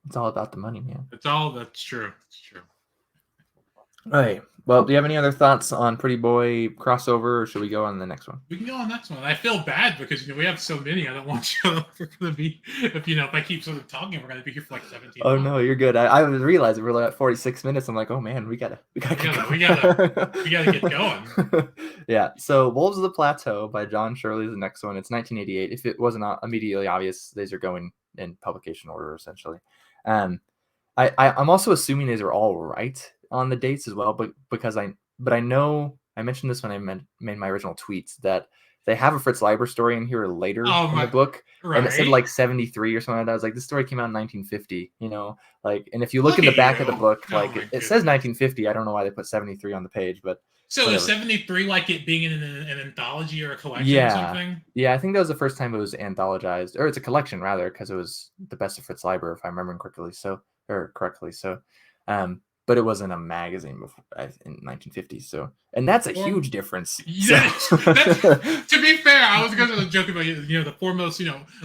It's all about the money, man. That's true. It's true. All right. Well, do you have any other thoughts on Pretty Boy crossover, or should we go on the next one? We can go on the next one. I feel bad because we have so many. I don't want you. We're gonna be if I keep sort of talking, we're gonna be here for like 17. Oh no, you're good. I realized we're like at 46 minutes. I'm like, oh man, we gotta get going. Yeah. So Wolves of the Plateau by John Shirley is the next one. It's 1988. If it wasn't immediately obvious, these are going in publication order essentially. I'm also assuming these are all right on the dates as well, but I know I mentioned this when I made my original tweets that they have a Fritz Leiber story in here later in the book, and it said like 73 or something like that. I was like, this story came out in 1950, like, and if you look in the back of the book, like it says 1950. I don't know why they put 73 on the page, but so is 73 like it being in an anthology or a collection or something? Yeah, I think that was the first time it was anthologized, or it's a collection rather, because it was the best of Fritz Leiber, if I remember correctly. But it wasn't a magazine before in 1950s. So, and that's a huge difference. Yeah, to be fair, I was going to joke about the foremost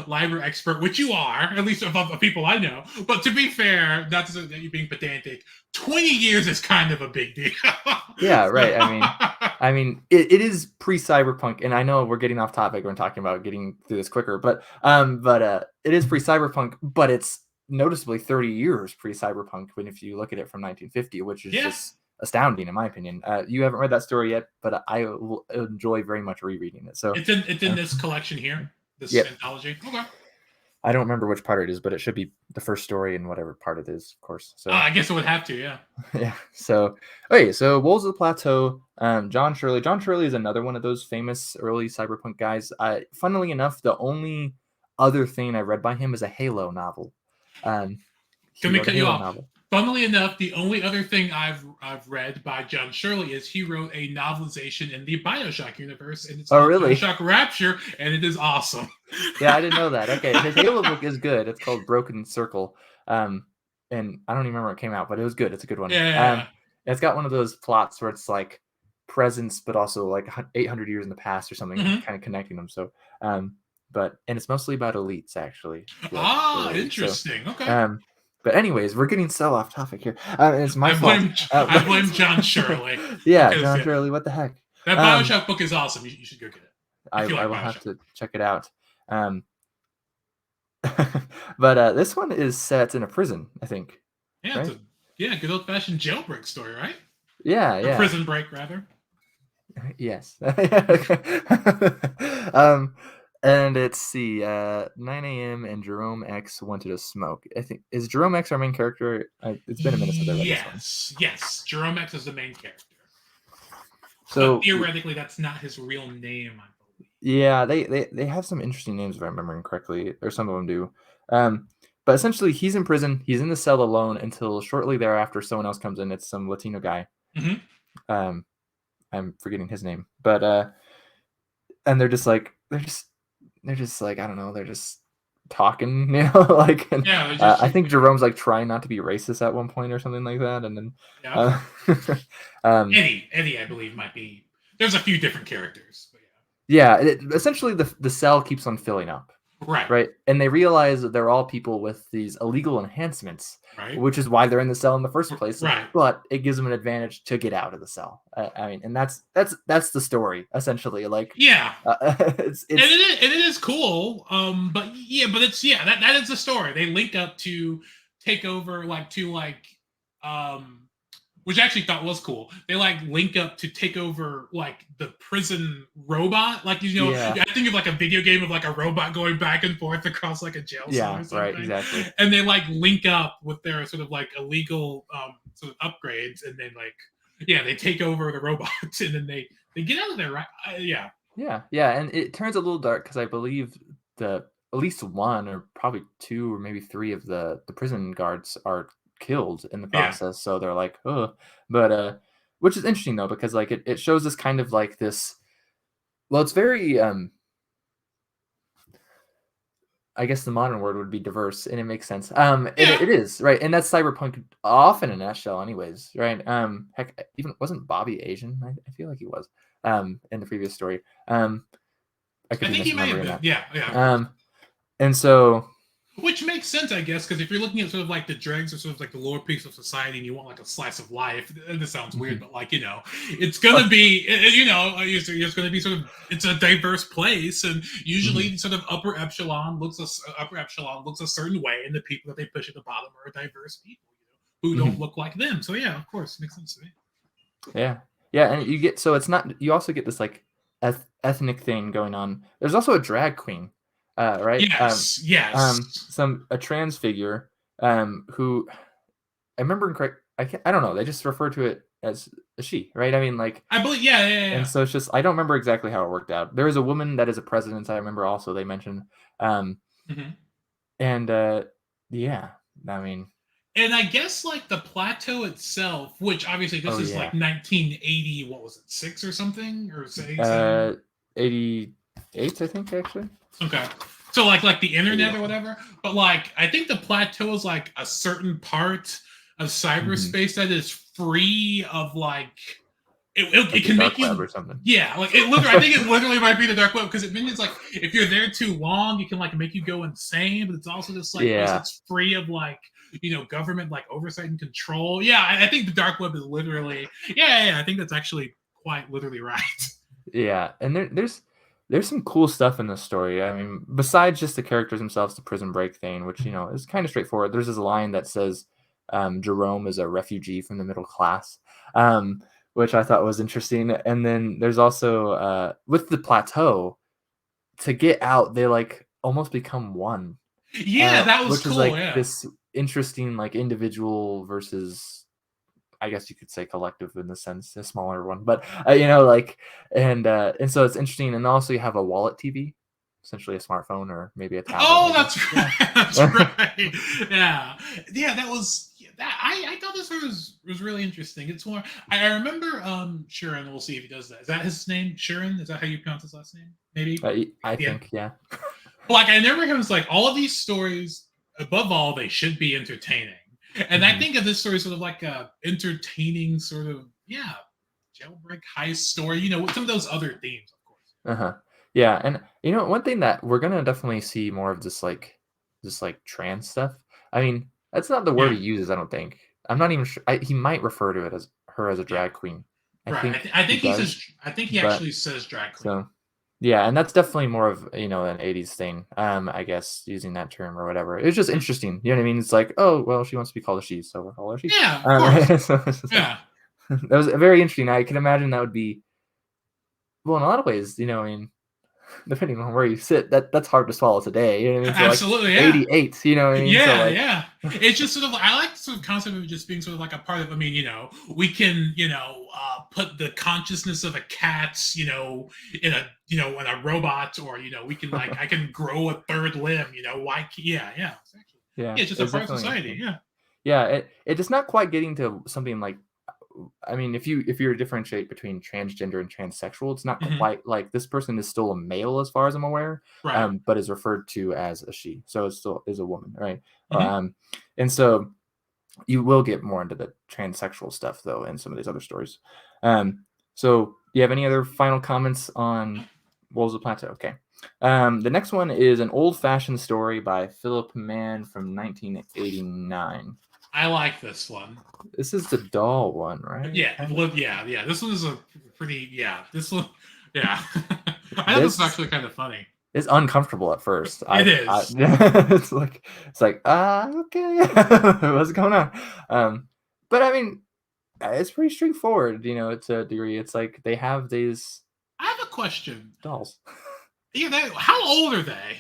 Leiber expert, which you are, at least of people I know. But to be fair, not to say that you're being pedantic, 20 years is kind of a big deal. Yeah, right. I mean, it is pre-cyberpunk, and I know we're getting off topic. We're talking about getting through this quicker, but it is pre-cyberpunk, but it's noticeably 30 years pre-cyberpunk if you look at it from 1950, which is just astounding in my opinion. You haven't read that story yet, but I will enjoy very much rereading it. So it's in this collection here, this anthology. Okay. I don't remember which part it is, but it should be the first story in whatever part it is, of course. So I guess it would have to, yeah. Yeah. So so Wolves of the Plateau, John Shirley. John Shirley is another one of those famous early cyberpunk guys. Funnily enough, the only other thing I read by him is a Halo novel. Can we cut you off? Novel. Funnily enough, the only other thing I've read by John Shirley is he wrote a novelization in the BioShock universe, and it's called BioShock Rapture, and it is awesome. Yeah, I didn't know that. Okay, his Halo book is good. It's called Broken Circle, and I don't even remember when it came out, but it was good. It's a good one. Yeah. It's got one of those plots where it's like presence, but also like 800 years in the past or something, kind of connecting them. So, and it's mostly about elites, actually. Interesting. So, okay. But anyways, we're getting so off topic here. It's my fault. I blame John Shirley. Yeah, John Shirley. What the heck? That BioShock book is awesome. You should go get it. I will have to check it out. But this one is set in a prison, I think. Yeah, right? It's a good old-fashioned jailbreak story, right? Yeah, a prison break, rather. Yes. And it's 9 a.m. and Jerome X wanted to smoke. I think is Jerome X our main character? It's been a minute since I read this one. Yes. Jerome X is the main character. So but theoretically, that's not his real name, I believe. Yeah, they have some interesting names if I'm remembering correctly, or some of them do. But essentially, he's in prison. He's in the cell alone until shortly thereafter someone else comes in. It's some Latino guy. Mm-hmm. I'm forgetting his name, but and they're just like I don't know. They're just talking, like, and, Yeah, they're just I think Jerome's like trying not to be racist at one point or something like that, and then yeah. um, Eddie, I believe might be. There's a few different characters, but yeah, essentially the cell keeps on filling up. yeah. Right. Right. And they realize that they're all people with these illegal enhancements, Right. which is why they're in the cell in the first place. Right. But it gives them an advantage to get out of the cell. I mean, and that's the story essentially. Like, Yeah. it's And it is cool. But yeah, but it's that is the story. They link up to take over which I actually thought was cool. They like link up to take over like the prison robot. Like Yeah. I think of like a video game of like a robot going back and forth across like a jail cell or something. Right, exactly. And they like link up with their sort of like illegal sort of upgrades, and then like they take over the robots, and then they get out of there, right? Yeah. Yeah, and it turns a little dark because I believe at least one or probably two or maybe three of the prison guards are killed in the process. So they're like, oh, but which is interesting though, because like it shows us kind of like this. Well, it's very I guess the modern word would be diverse, and it makes sense. It is right, and that's cyberpunk often in a nutshell, anyways, right? Heck, even wasn't Bobby Asian? I feel like he was. In the previous story. I think he may have been. Yeah. And so, which makes sense, I guess, because if you're looking at sort of like the dregs or sort of like the lower piece of society, and you want like a slice of life, this sounds weird, but like it's gonna be it's gonna be sort of it's a diverse place, and usually sort of upper epsilon looks a certain way, and the people that they push at the bottom are diverse people, who don't look like them. So yeah, of course, makes sense to me. Yeah, and you also get this like ethnic thing going on. There's also a drag queen. Right? Yes. A trans figure, who I remember correct. I don't know. They just refer to it as a she, right? I mean, like I believe, yeah. And so it's just I don't remember exactly how it worked out. There is a woman that is a president. I remember also they mentioned, and yeah, I mean. And I guess like the plateau itself, which obviously this is like 1980, what was it, 6 or something, or 88, I think actually. Okay. So like the internet or whatever, but like I think the plateau is like a certain part of cyberspace that is free of like it can make you or something. Yeah, like it literally. I think it literally might be the dark web, because it means like if you're there too long, it can like make you go insane. But it's also just like it's free of like government like oversight and control. Yeah, I think the dark web is literally. Yeah. I think that's actually quite literally right. Yeah, and there's some cool stuff in this story. I mean, besides just the characters themselves, the prison break thing, which is kind of straightforward. There's this line that says Jerome is a refugee from the middle class, which I thought was interesting. And then there's also with the plateau, to get out, they like almost become one. Yeah, that was cool. Is like this interesting like individual versus, I guess you could say collective in the sense, a smaller one, but like, and so it's interesting. And also you have a wallet TV, essentially a smartphone or maybe a tablet. Oh, that's right. That's right. Yeah. That was that. I thought this was really interesting. It's more. I remember Shurin. We'll see if he does that. Is that his name? Shurin? Is that how you pronounce his last name? Maybe. I think. Yeah. Like I remember him as like all of these stories. Above all, they should be entertaining. And I think of this story sort of like a entertaining sort of jailbreak heist story. With some of those other themes, of course. Yeah, and one thing that we're gonna definitely see more of this like trans stuff. I mean, that's not the word he uses. I don't think. I'm not even sure. He might refer to it as her as a drag queen. I think he says. I think he actually says drag queen. So, yeah, and that's definitely more of an 80s thing. I guess using that term or whatever. It's just interesting. You know what I mean? It's like, oh well, she wants to be called a she, so we'll call her she. Yeah, of course. That was very interesting. I can imagine that would be. Well, in a lot of ways, I mean, depending on where you sit, that's hard to swallow today. You know what I mean? So absolutely, like 88. You know what I mean? Yeah. It's just sort of. I like the sort of concept of just being sort of like a part of. I mean, we can, put the consciousness of a cat, in a robot, or we can like I can grow a third limb. Why? Yeah. It's just a part of society. Yeah. Yeah. It is not quite getting to something like I mean, if you were to differentiate between transgender and transsexual, it's not Mhm. quite like this person is still a male as far as I'm aware, Right. but is referred to as a she, so it still is a woman, right? Mhm. And so you will get more into the transsexual stuff though in some of these other stories. So do you have any other final comments on Wolves of Plateau? Okay. The next one is an old-fashioned story by Phillip Mann from 1989. I like this one. This is the doll one, right? Yeah, yeah. This one is a pretty, yeah. This one, yeah. I thought this was This actually kind of funny. is uncomfortable at first. It I is. it's like okay, what's going on? But I mean, it's pretty straightforward, to a degree. It's like they have these I have a question. dolls. Yeah, how old are they?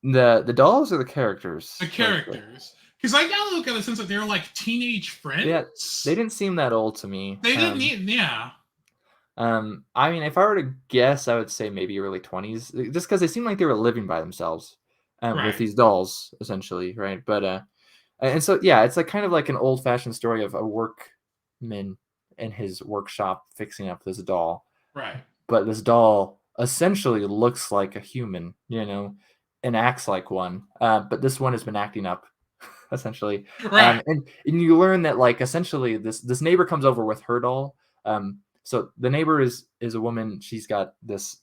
The dolls are the characters. The characters. Because I now look at it since like they're like teenage Yeah, friends. they didn't seem that old to me. They didn't need, yeah. I mean, if I were to guess, I would say maybe early 20s, just because they seem like they were living by themselves, with Right. these dolls, essentially, right? But and so yeah, it's like kind of like an old-fashioned story of a workman in his workshop fixing up this doll. Right. But this doll essentially looks like a human, and acts like one. But this one has been acting up, essentially. Right. And you learn that like essentially this neighbor comes over with her doll. So the neighbor is a woman. She's got this,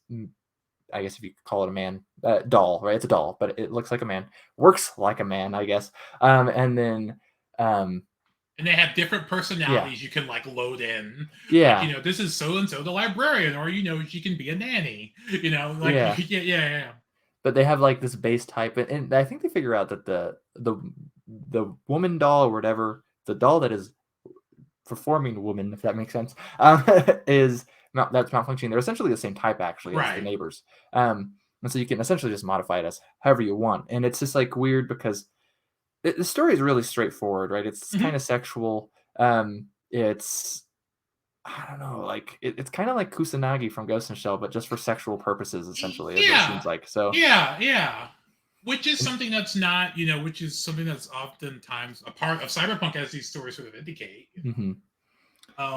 I guess if you could call it a man, doll, right? It's a doll, but it looks like a man, works like a man, I guess. And then And they have different yeah, personalities you can like load in. Like, yeah, this is so and so the librarian, or she can be a nanny. Like yeah. yeah. But they have like this base type, and I think they figure out that the woman doll or whatever, the doll that is performing woman, if that makes sense, is that's malfunctioning. They're essentially the same type actually as the Right. neighbors, and so you can essentially just modify it as however you want. And it's just like weird because the story is really straightforward, right? It's Mhm. kind of sexual. It's I don't know, like it's kind of like Kusanagi from Ghost in the Shell, but just for sexual purposes, essentially, is what it seems Yeah. like. So. Yeah. Which is something that's not, which is something that's oftentimes a part of cyberpunk, as these stories sort of indicate. Mhm.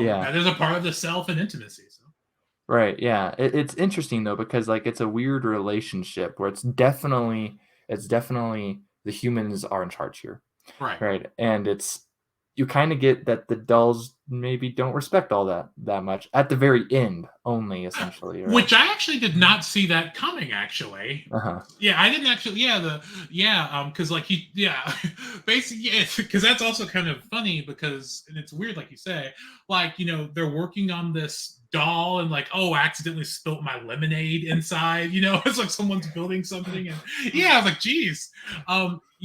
Yeah. That is a part of the self and intimacy. So. Right. Yeah. It's interesting though because like it's a weird relationship where it's definitely the humans are in charge here, Right. right? And you kind of get that the dolls maybe don't respect all that much at the very end only, essentially, right? Which I actually did not see that coming. Actually, Uh huh. yeah, I didn't actually. Because like basically, yeah, because that's also kind of funny because, and it's weird, like you say, like they're working on this doll and like, oh, I accidentally spilt my lemonade inside. It's like someone's building something, and yeah, I was like, geez,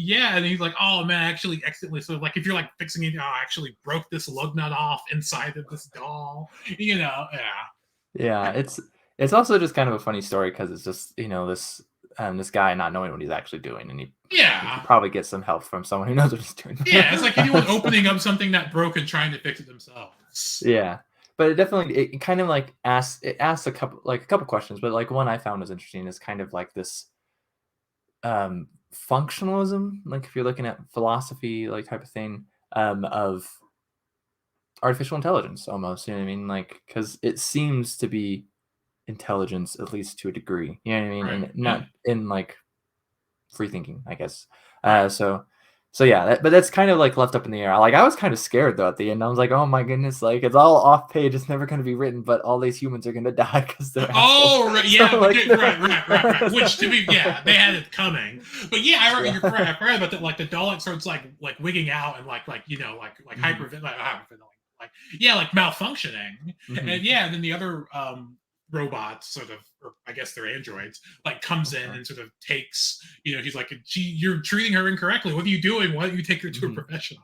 yeah, and he's like, oh man, I actually accidentally, so like if you're like fixing it, oh, I actually broke this lug nut off inside of this doll. Yeah. Yeah. It's also just kind of a funny story because it's just this guy not knowing what he's actually doing, and he could Yeah. probably get some help from someone who knows what he's doing. Yeah, it's like anyone So- opening up something that broke and trying to fix it themselves. Yeah, but it kind of like asks a couple questions, but like one I found was interesting is kind of like this functionalism, like if you're looking at philosophy, like type of thing, of artificial intelligence almost, you know what I mean? Like because it seems to be intelligence at least to a degree, you know what I mean? Right. And Yeah. not in like free thinking, I guess. Right. So yeah, but that's kind of like left up in the air. Like I was kind of scared though at the end. I was like, oh my goodness, like it's all off page. It's never going to be written, but all these humans are going to die because they're assholes. Oh, right, So, yeah, like, right. Which to be, yeah, they had it coming. But yeah, yeah. you're correct. I forgot about that. Like the Dalek starts like wigging out and like Mhm. hyperventilating, like yeah, like malfunctioning, Mhm. and yeah, and then the other robots sort of, or I guess they're androids, like comes in and sort of takes, he's like, gee, you're treating her incorrectly. What are you doing? Why don't you take her to a Mhm. professional?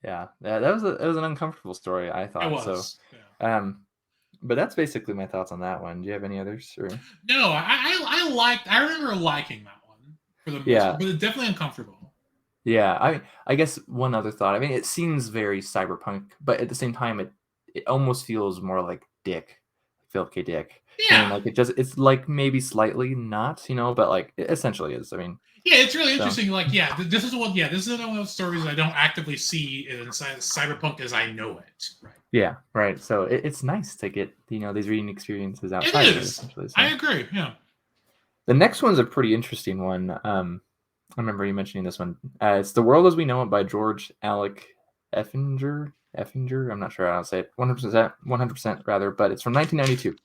Yeah, Yeah, that was an uncomfortable story, I it thought. So, was. Yeah. um, but that's basically my thoughts on that one. Do you have any others? Or No, I remember liking that one for the most yeah, part, but it's definitely uncomfortable. yeah. I guess one other thought. I mean, it seems very cyberpunk, but at the same time, it almost feels more like Dick. Philip K. Dick. Yeah. Like it's like maybe slightly not, but like it essentially is. I mean, yeah, it's really interesting. Like, this is one. Yeah, this is one of those stories I don't actively see in Cyberpunk as I know it. Right. Yeah, right. So it's nice to get these reading experiences It outside of it, is. essentially. So. I agree. Yeah. The next one's a pretty interesting one. I remember you mentioning this one. It's The World as We Know It by George Alec Effinger. I'm not sure how to say it. 100% rather, but it's from 1992.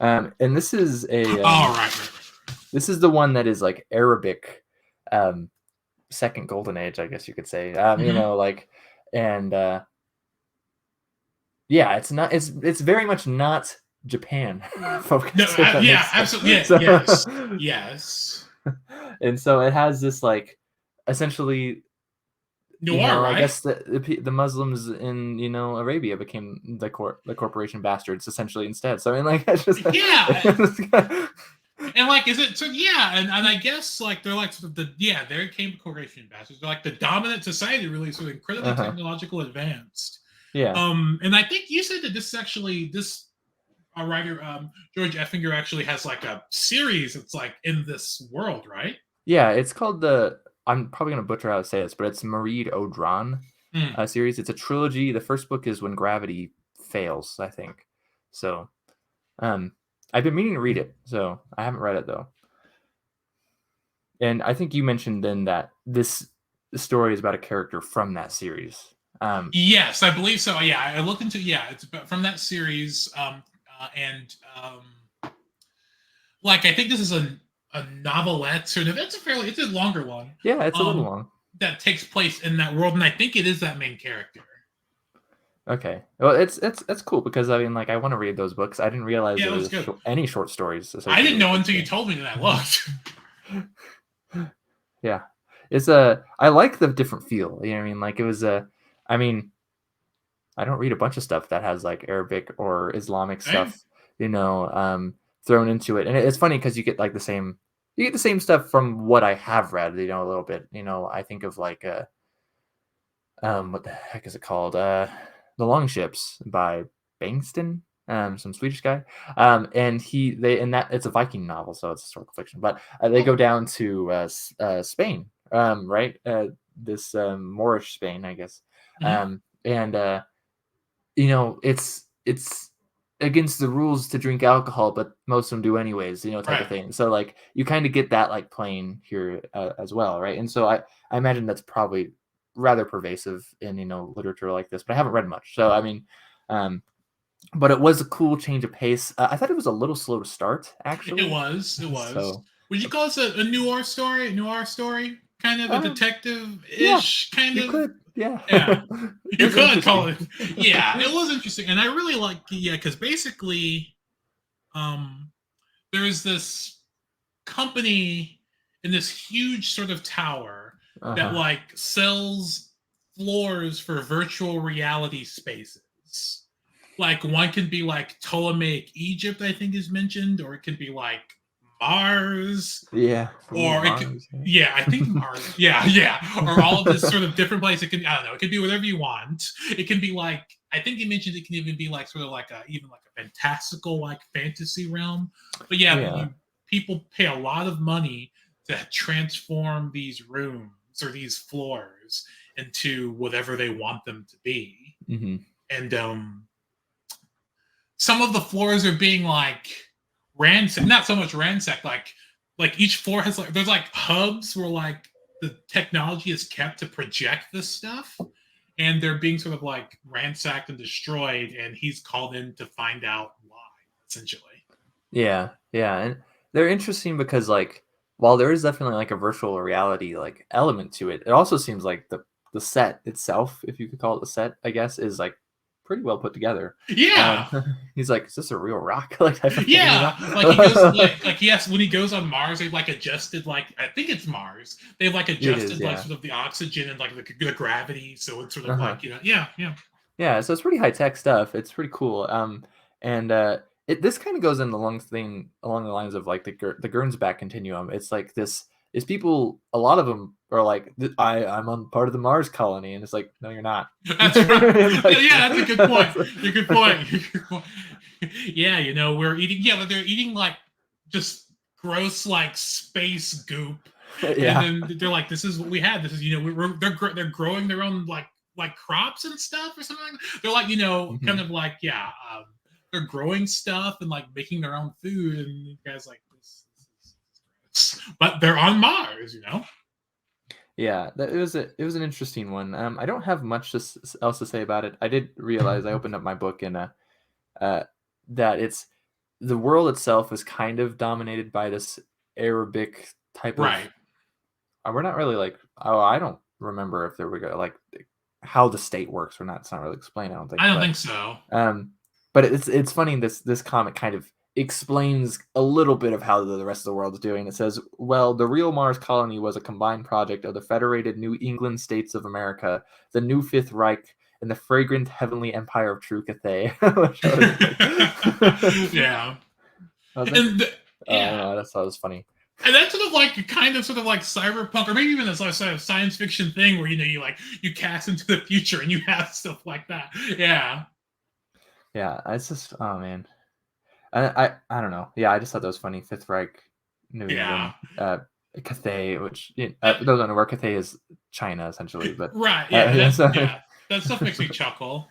And this is right. This is the one that is like Arabic, second golden age, I guess you could say. Yeah, it's not. It's very much not Japan focused. No, yeah, absolutely. Yeah, so, yes. And so it has this like, essentially, noir, right? I guess the Muslims in Arabia became the corporation bastards essentially instead. So I mean, like, it's just and like, is it so? Yeah, and I guess like they're like sort of there came corporation bastards. They're like the dominant society, really sort of incredibly technological advanced. Yeah. And I think you said that this writer George Effinger actually has like a series that's like in this world, right? Yeah, it's called I'm probably gonna butcher how to say this, but it's Marid Odran series. It's a trilogy. The first book is When Gravity Fails, I think. So, I've been meaning to read it, so I haven't read it though. And I think you mentioned then that this story is about a character from that series. Yes, I believe so. Yeah, I looked into it's from that series, like I think this is a novelette sort of. It's a longer one. Yeah, it's a little long. That takes place in that world, and I think it is that main character. Okay, well, it's cool because I mean, like, I want to read those books. I didn't realize there was any short stories. I didn't know until you told me that I looked. Yeah, I like the different feel. You know what I mean? Like, it was I mean, I don't read a bunch of stuff that has like Arabic or Islamic stuff, thrown into it, and it's funny because you get like the same stuff from what I have read, a little bit. I think of like what the heck is it called? The Longships by Bangston, some Swedish guy, and it's a Viking novel, so it's historical fiction. But they go down to Spain, right? This Moorish Spain, I guess, and it's against the rules to drink alcohol, but most of them do anyways, type of thing. So like you kind of get that like playing here as well, right? And so I imagine that's probably rather pervasive in literature like this, but I haven't read much. So I mean, but it was a cool change of pace. I thought it was a little slow to start, actually. It was. So, would you call this a noir story? Kind of a detective-ish kind of. Could. Yeah. You could call it. Yeah, it was interesting, and I really like because basically, there's this company in this huge sort of tower that like sells floors for virtual reality spaces. Like one can be like Ptolemaic Egypt, I think is mentioned, or it can be like Mars. Yeah. Or Mars, I think Mars. Yeah. Or all of this sort of different place. It can, I don't know, it can be whatever you want. It can be like, I think you mentioned it can even be like sort of like even like a fantastical like fantasy realm. But people pay a lot of money to transform these rooms or these floors into whatever they want them to be. And some of the floors are being like ransacked, not so much ransacked, like each floor has like, there's like hubs where like the technology is kept to project this stuff, and they're being sort of like ransacked and destroyed, and he's called in to find out why, essentially. Yeah, and they're interesting because like while there is definitely like a virtual reality like element to it, it also seems like the set itself, if you could call it a set, I guess, is like pretty well put together. Yeah. He's like, is this a real rock? Like, like he goes like yes, when he goes on Mars, they've like adjusted, like I think it's Mars. They've like adjusted like sort of the oxygen and like the gravity, so it's sort of like yeah. So it's pretty high tech stuff. It's pretty cool. And this kind of goes in along the lines of like the Gernsback continuum. It's like this is people, a lot of them are like, I'm on part of the Mars colony, and it's like, no, you're not. That's right. Like, yeah, that's a good point. You're good point. Yeah, you know, we're eating. Yeah, but they're eating like just gross like space goop, yeah. and then they're like, "This is what we had. This is, you know, they're growing their own like crops and stuff or something. They're like, you know, kind of like, yeah, they're growing stuff and like making their own food, and you guys like this is gross. But they're on Mars, you know. Yeah, it was an interesting one. I don't have much else to say about it. I did realize I opened up my book and that it's the world itself is kind of dominated by this Arabic type of. Right. We're not really like, I don't remember if there were like how the state works or not. It's not really explained. I don't think. I don't think so. But it's funny. This comic kind of explains a little bit of how the rest of the world is doing. It says, well, the real Mars colony was a combined project of the Federated New England States of America, the New Fifth Reich, and the fragrant heavenly empire of True Cathay. Yeah. Yeah, that's that was funny. And that's sort of like kind of cyberpunk, or maybe even a sort of science fiction thing where, you know, you cast into the future and you have stuff like that. Yeah. Yeah, it's just, oh man. I don't know. Yeah, I just thought that was funny. Fifth Reich, New England, Cathay, which those don't know where Cathay is, China essentially. But right, yeah, that stuff makes me chuckle.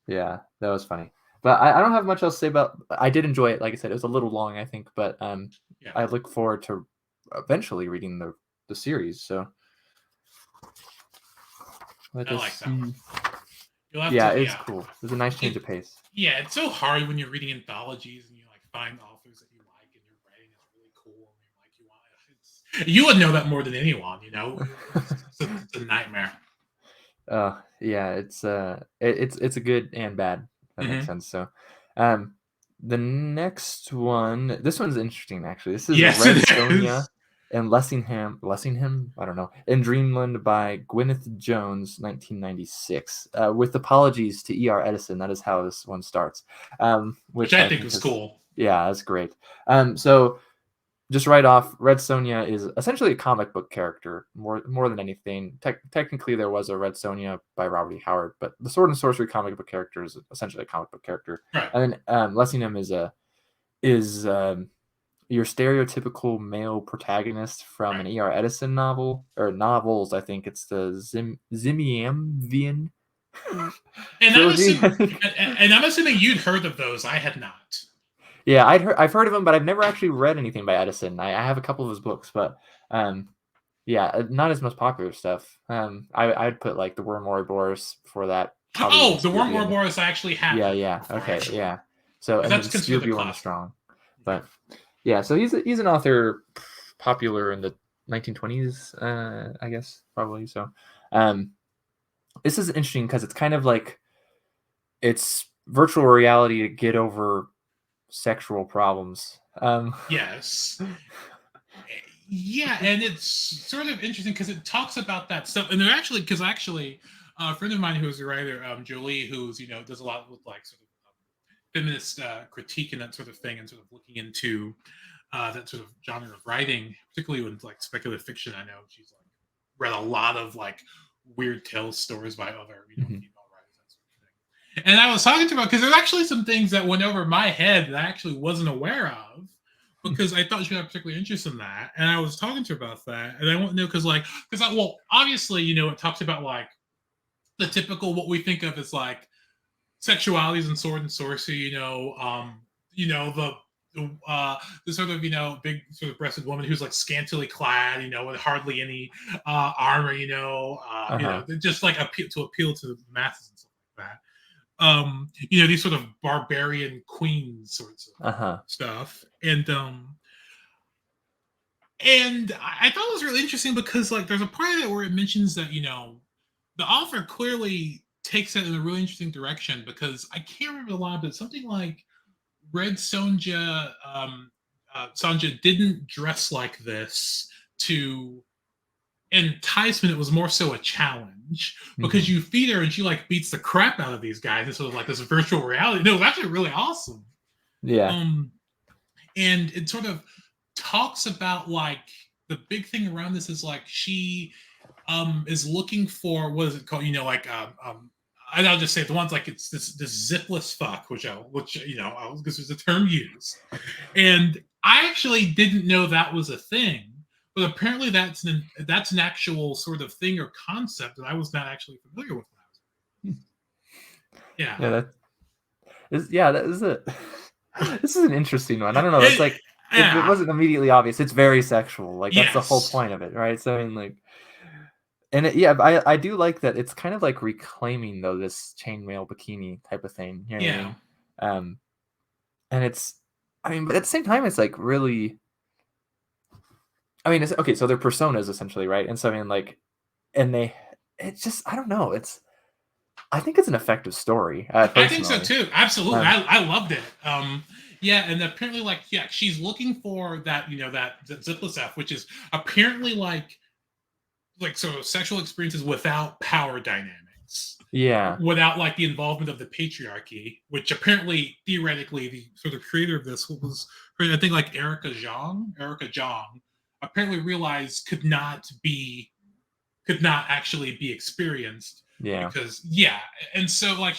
Yeah, that was funny. But I don't have much else to say about. I did enjoy it. Like I said, it was a little long, I think, but I look forward to eventually reading the series. So I like that one. It's cool. It's a nice change of pace. Yeah, it's so hard when you're reading anthologies and you like find authors that you like and your writing is really cool and you would know that more than anyone, you know. It's a nightmare. Yeah, it's a good and bad. That makes sense. So, the next one, this one's interesting actually. This is Red Sonja and Lessingham, I don't know, in Dreamland by Gwyneth Jones, 1996. With apologies to E.R. Edison, that is how this one starts. Which I think was cool. Yeah, that's great. So just right off, Red Sonja is essentially a comic book character more than anything. Technically, there was a Red Sonja by Robert E. Howard, but the Sword and Sorcery comic book character is essentially a comic book character. Right. And then Lessingham is your stereotypical male protagonist from an E.R. Edison novel, or novels. I think it's the Zimiamvian. And I'm assuming you'd heard of those. I had not. Yeah, I've heard of him, but I've never actually read anything by Edison. I have a couple of his books, but yeah, not his most popular stuff. I'd put like the Worm Ouroboros before that. The Worm Ouroboros I actually have. Yeah. Okay, yeah. So and that's considered the one strong, but yeah. So he's an author popular in the 1920s, I guess probably. So this is interesting because it's kind of like it's virtual reality to get over sexual problems. Yes. Yeah, and it's sort of interesting because it talks about that stuff, and they're actually a friend of mine who's a writer, Jolie, who's does a lot with like sort of feminist critique and that sort of thing, and sort of looking into that sort of genre of writing, particularly with like speculative fiction. I know she's like read a lot of like weird tale stories by other female writers, that sort of thing. And I was talking to her because there's actually some things that went over my head that I actually wasn't aware of, because I thought she had a particular interest in that. And I was talking to her about that. And I want to know because obviously, it talks about like the typical, what we think of as like sexualities in sword and sorcery, the sort of, big sort of breasted woman who's like scantily clad, with hardly any armor, just like appeal to the masses and stuff like that. These sort of barbarian queen sorts of stuff. And I thought it was really interesting because like there's a part of it where it mentions that, the author clearly takes it in a really interesting direction, because I can't remember the line, but something like Red Sonja Sonja didn't dress like this to enticement. It was more so a challenge, because you feed her and she like beats the crap out of these guys. It's sort of like this virtual reality. No, it was actually really awesome. Yeah. And it sort of talks about like the big thing around this is like she is looking for, what is it called? And I'll just say the ones like it's this zipless fuck, which because there's a term used, and I actually didn't know that was a thing, but apparently that's an actual sort of thing or concept that I was not actually familiar with. Yeah. That is it. This is an interesting one. I don't know. It's like it wasn't immediately obvious. It's very sexual. Like that's the whole point of it, right? So I mean, like, and I do like that. It's kind of like reclaiming though this chainmail bikini type of thing. You know what I mean? And it's, I mean, but at the same time, it's like really. I mean, it's okay. So they're personas essentially, right? And so I mean, like, it's just I don't know. I think it's an effective story. I think so too. Absolutely, I loved it. And apparently, like, she's looking for that, that zipless F, which is apparently like sort of sexual experiences without power dynamics. Yeah. Without like the involvement of the patriarchy, which apparently theoretically the sort of creator of this was, I think, like Erica Jong, apparently realized could not actually be experienced. Yeah. Because and so like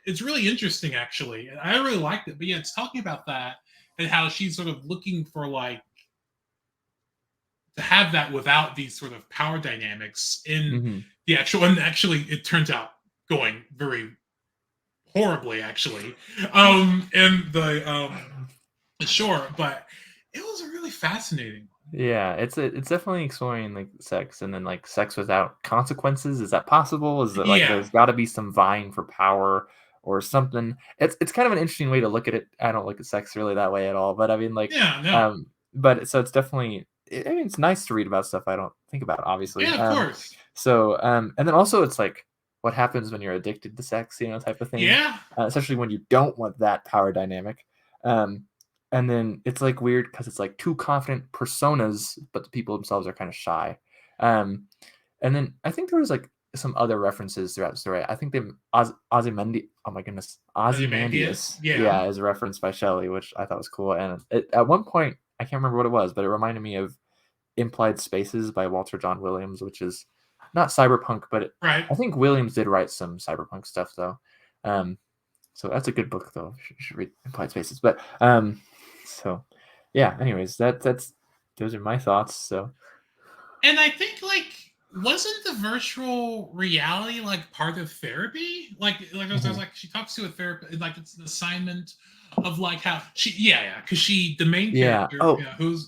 it's really interesting actually, and I really liked it. But it's talking about that and how she's sort of looking for like to have that without these sort of power dynamics in the actual, and actually it turns out going very horribly actually. And the sure, but it was a really fascinating one. Yeah, it's definitely exploring like sex, and then like sex without consequences. Is that possible? Is it like there's got to be some vying for power or something? It's kind of an interesting way to look at it. I don't look at sex really that way at all, but I mean like but so it's definitely, I mean, it's nice to read about stuff I don't think about, obviously. Yeah, of course. So and then also it's like what happens when you're addicted to sex, type of thing. Yeah. Especially when you don't want that power dynamic. And then it's like weird because it's like two confident personas, but the people themselves are kind of shy. And then I think there was like some other references throughout the story. I think Ozymandias. Oh my goodness, Ozymandias. Yeah, is referenced by Shelley, which I thought was cool. And at one point, I can't remember what it was, but it reminded me of Implied Spaces by Walter John Williams, which is not cyberpunk, but I think Williams did write some cyberpunk stuff though. So that's a good book though. You should read Implied Spaces. But so yeah, anyways, that's those are my thoughts. So, and I think like, wasn't the virtual reality like part of therapy? Like I was like, she talks to a therapist, like it's an assignment of like how she because the main character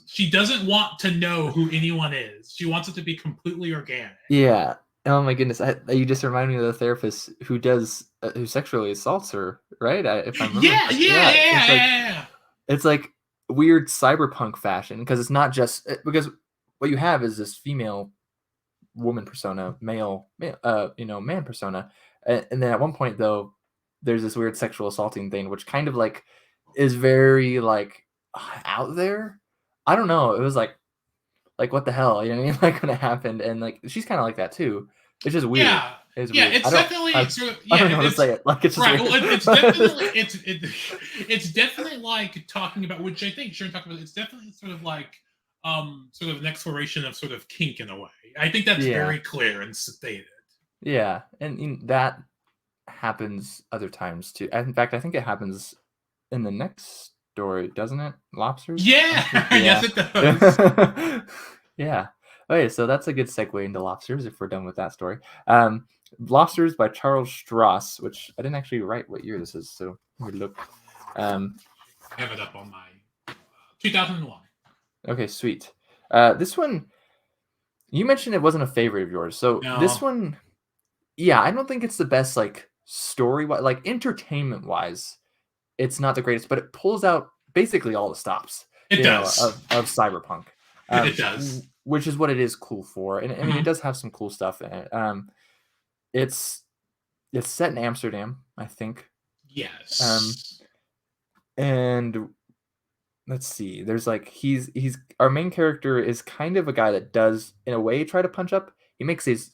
she doesn't want to know who anyone is. She wants it to be completely organic. Yeah. Oh my goodness! You just remind me of the therapist who sexually assaults her, right? If I remember. Yeah. It's like weird cyberpunk fashion, because it's not just because what you have is this female woman persona, male man persona, and then at one point though, there's this weird sexual assaulting thing, which kind of like is very like out there. I don't know. It was like what the hell, you know what I mean? Like when it happened, and like she's kind of like that too. It's just weird. Yeah, it's weird. It's definitely. I don't know how to say it. Like it's just right. Weird. Well, it's definitely it's definitely like talking about, which I think Sharon talked about. It's definitely sort of like sort of an exploration of sort of kink in a way. I think that's very clear and stated. Yeah, and that happens other times too. In fact, I think it happens in the next story, doesn't it? Lobsters? Yeah. Yes, it does. Yeah. Okay, so that's a good segue into Lobsters if we're done with that story. Lobsters by Charles Stross, which I didn't actually write what year this is, so let me look. I have it up on my 2001. Okay, sweet. This one, you mentioned it wasn't a favorite of yours, so this one, I don't think it's the best like story, like entertainment wise. It's not the greatest, but it pulls out basically all the stops. It does of cyberpunk. It does, which is what it is cool for, and I mean it does have some cool stuff in it. It's set in Amsterdam, I think. Yes. And let's see. There's like he's our main character is kind of a guy that does in a way try to punch up. He makes these.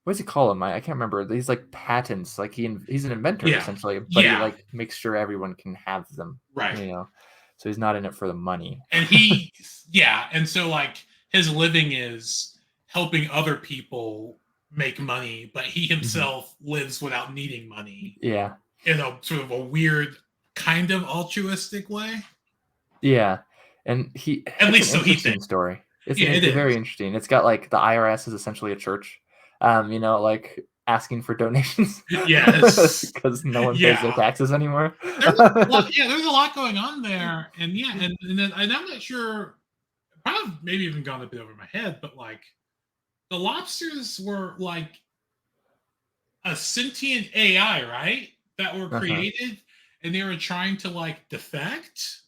What does he call them? I can't remember. These like patents. Like he's an inventor essentially, but he like makes sure everyone can have them. Right. so he's not in it for the money. And and so like his living is helping other people make money, but he himself lives without needing money. Yeah. In a sort of a weird kind of altruistic way. Yeah. And at least an so he thinks. Story. It's is very interesting. It's got like the IRS is essentially a church, like asking for donations. Yes. Because no one pays their taxes anymore. There's a lot going on there. And then I'm not sure, probably maybe even gone a bit over my head, but like the lobsters were like a sentient AI, right? That were created and they were trying to like defect.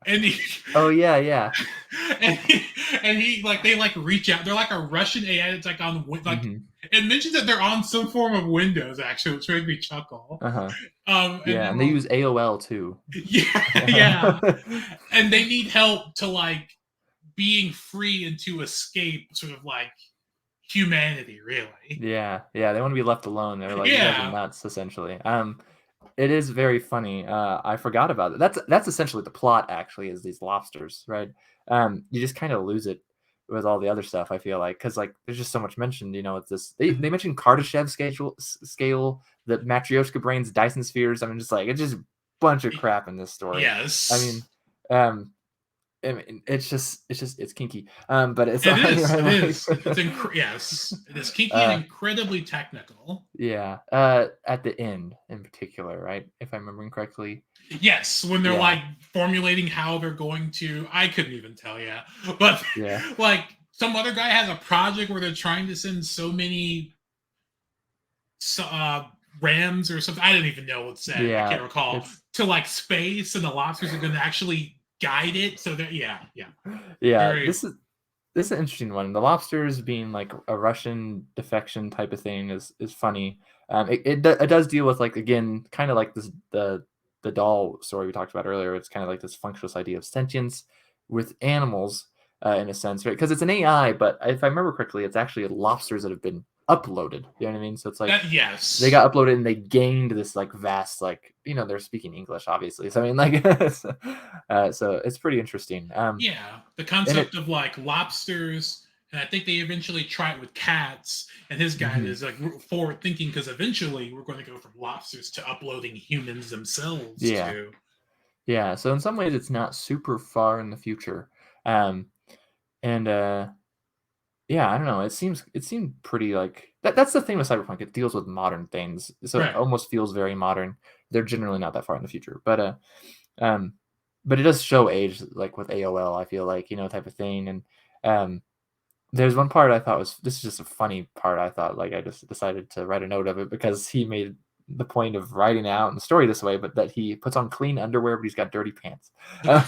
And oh yeah. and he like they like reach out. They're like a Russian AI that's like on like it mentions that they're on some form of Windows actually, which made me chuckle. And they use AOL too. Yeah. And they need help to like being free and to escape sort of like humanity, really. Yeah, they want to be left alone. They're like, you guys are nuts, essentially. It is very funny. I forgot about it. That's essentially the plot. Actually, is these lobsters, right? You just kind of lose it with all the other stuff. I feel like because like there's just so much mentioned. It's this. They mentioned Kardashev scale, the Matryoshka brains, Dyson spheres. I mean, just like it's just a bunch of crap in this story. Yes. I mean, it's kinky. But it's it is. Yes, it is kinky and incredibly technical. Yeah. At the end in particular, right? If I'm remembering correctly. Yes, when they're like formulating how they're going to, I couldn't even tell you. But like some other guy has a project where they're trying to send so many rams or something. I didn't even know what said. I can't recall. To like space, and the lobsters are going to actually guide it. So that this is an interesting one. The lobsters being like a Russian defection type of thing is funny. It does deal with like, again, kind of like this the doll story we talked about earlier. It's kind of like this functionalist idea of sentience with animals in a sense, right? Because it's an AI, but if I remember correctly, it's actually lobsters that have been uploaded. You know what I mean? So it's like they got uploaded and they gained this like vast, like, they're speaking English, obviously. So I mean, like, so it's pretty interesting. The concept of like lobsters, and I think they eventually try it with cats. And his guy is like forward thinking because eventually we're going to go from lobsters to uploading humans themselves. Too. Yeah. So in some ways, it's not super far in the future. Yeah, I don't know. It seemed pretty like that's the thing with Cyberpunk. It deals with modern things, so it almost feels very modern. They're generally not that far in the future, but it does show age, like with AOL. I feel like type of thing. And there's one part I thought this is just a funny part. I thought like I just decided to write a note of it because he made the point of writing out in the story this way, but that he puts on clean underwear, but he's got dirty pants. I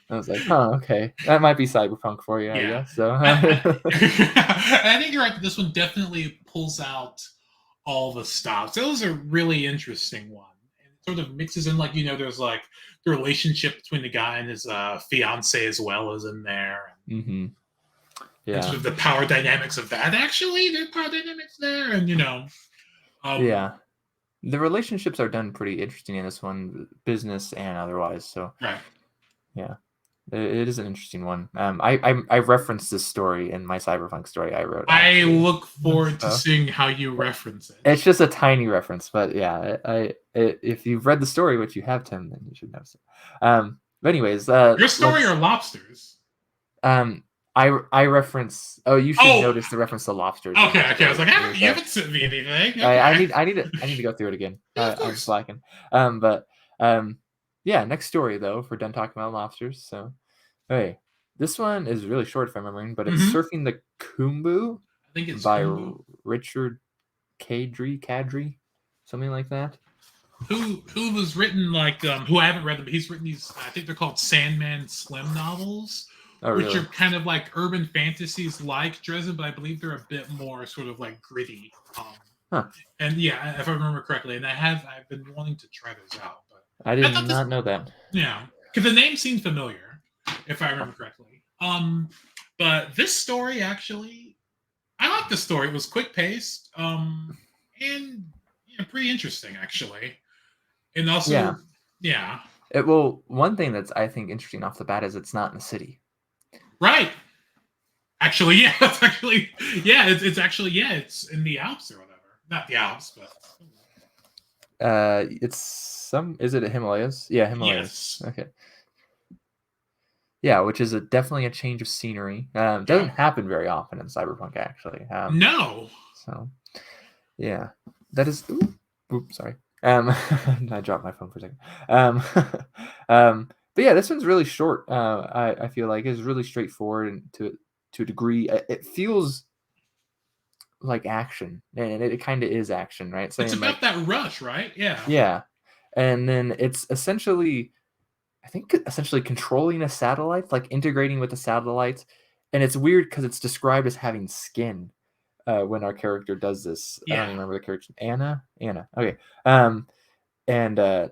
was like, okay. That might be Cyberpunk for you, I guess. So I think you're right. This one definitely pulls out all the stops. It was a really interesting one. And it sort of mixes in like, there's like the relationship between the guy and his fiance as well as in there. And sort of the power dynamics of that. Actually, there's power dynamics there. And, the relationships are done pretty interesting in this one, business and otherwise. So yeah, it is an interesting one. I referenced this story in my Cyberpunk story I wrote. I look forward to seeing how you reference it. It's just a tiny reference, but yeah, if you've read the story, which you have, Tim, then you should know. But anyways, your story or lobsters? I reference. Oh, you should notice the reference to lobsters. Okay. I was like, you haven't sent me anything. Okay. I need to go through it again. I'm slacking. Yeah. Next story though, if we're done talking about lobsters. So, hey, this one is really short if I'm remembering, but it's Surfing the Khumbu. I think it's by Khumbu. Richard Kadrey, something like that. Who was written like who I haven't read them, but he's written these. I think they're called Sandman Slim novels. Which are kind of like urban fantasies like Dresden, but I believe they're a bit more sort of like gritty. And yeah, if I remember correctly, and I've been wanting to try those out. But I did not know that. Yeah, because the name seemed familiar, if I remember correctly. But this story actually, I like the story. It was quick paced, and pretty interesting actually. And also, Yeah. One thing that's I think interesting off the bat is it's not in the city. Right. Actually, yeah, it's actually it's actually it's in the Alps or whatever. Not the Alps, but Is it Himalayas? Yeah, Himalayas. yes. Okay. Yeah, which is definitely a change of scenery. Doesn't Yep. happen very often in Cyberpunk, actually. No. So, yeah, that is. Oops, sorry. I dropped my phone for a second. But yeah, this one's really short. I feel like it's really straightforward and to a degree. It feels like action, and it kind of is action, right? It's Saying about like, that rush, right? Yeah. yeah, and then it's essentially I think essentially controlling a satellite, like integrating with the satellites. And it's weird because it's described as having skin when our character does this. I don't Yeah. even remember the character. Anna? Anna. Okay. And so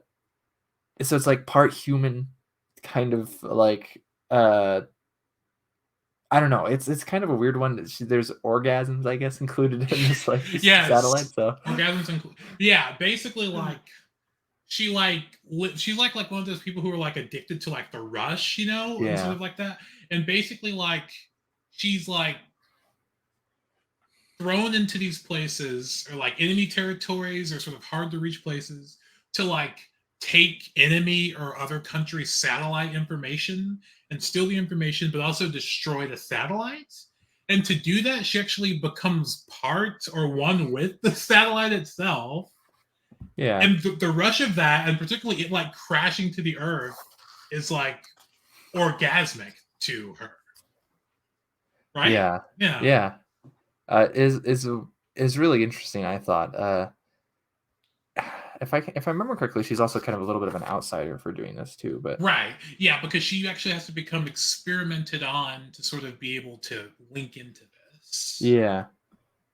it's like part human, kind of like I don't know. It's kind of a weird one. There's orgasms, I guess, included in this like satellite. Yes. So Orgasms include. Yeah, basically like she's like one of those people who are like addicted to like the rush, and sort yeah, of like that. And basically like she's like thrown into these places or like enemy territories or sort of hard to reach places to like take enemy or other countries' satellite information and steal the information, but also destroy the satellites. And to do that, she actually becomes part or one with the satellite itself. yeah, And the rush of that, and particularly it like crashing to the earth, is like orgasmic to her. Right? yeah, Yeah. yeah. Is really interesting. I thought. If I remember correctly, she's also kind of a little bit of an outsider for doing this too. But Right. Yeah, because she actually has to become experimented on to sort of be able to link into this. yeah,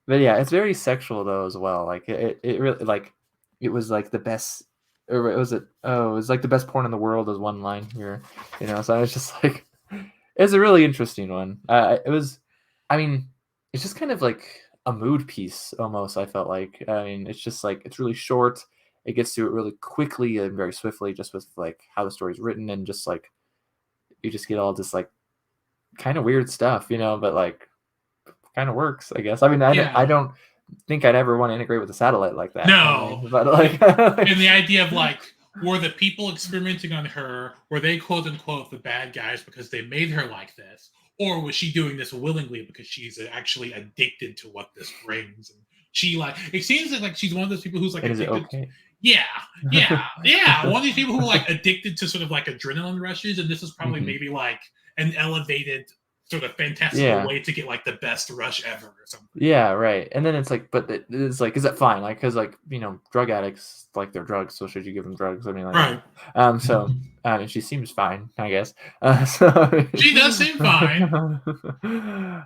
it's very sexual though as well. Like it really like it was like the best. Or was it? Oh, it was like the best porn in the world is one line here. So I was just like, it's a really interesting one. It was, I mean, it's just kind of like a mood piece almost. I felt like. I mean, it's just like it's really short. It gets to it really quickly and very swiftly, just with like how the story's written and just like you just get all this like kind of weird stuff, but like kind of works, I guess. I mean, I Yeah. don't think I'd ever want to integrate with a satellite like that. No. But like, And the idea of like, were the people experimenting on her, were they quote unquote the bad guys because they made her like this? Or was she doing this willingly because she's actually addicted to what this brings? And she like, it seems like she's one of those people who's like and is it addicted. okay? Yeah, yeah. One of these people who are like addicted to sort of like adrenaline rushes, and this is probably Mhm. maybe like an elevated sort of fantastical Yeah. way to get like the best rush ever or something. Yeah, right. And then it's like, but it's like, is that fine? Like, because like drug addicts like their drugs, so should you give them drugs? I mean, like, Right. so and she seems fine, I guess. So She does seem fine.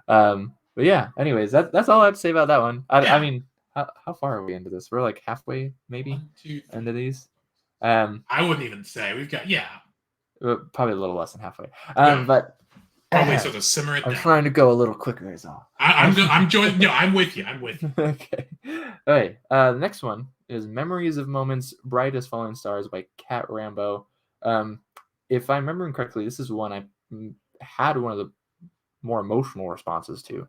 but yeah. Anyways, that's all I have to say about that one. I Yeah. mean, how far are we into this? We're like halfway, maybe, 1, 2, 3. into these. I wouldn't even say we've got Probably a little less than halfway. Yeah. But Probably sort of simmer it I'm down. trying to go a little quicker, is all. I'm joining. No, I'm with you. I'm with you. Okay. All right. The next one is Memories of Moments, Bright as Falling Stars by Cat Rambo. If I'm remembering correctly, this is one I had one of the more emotional responses to.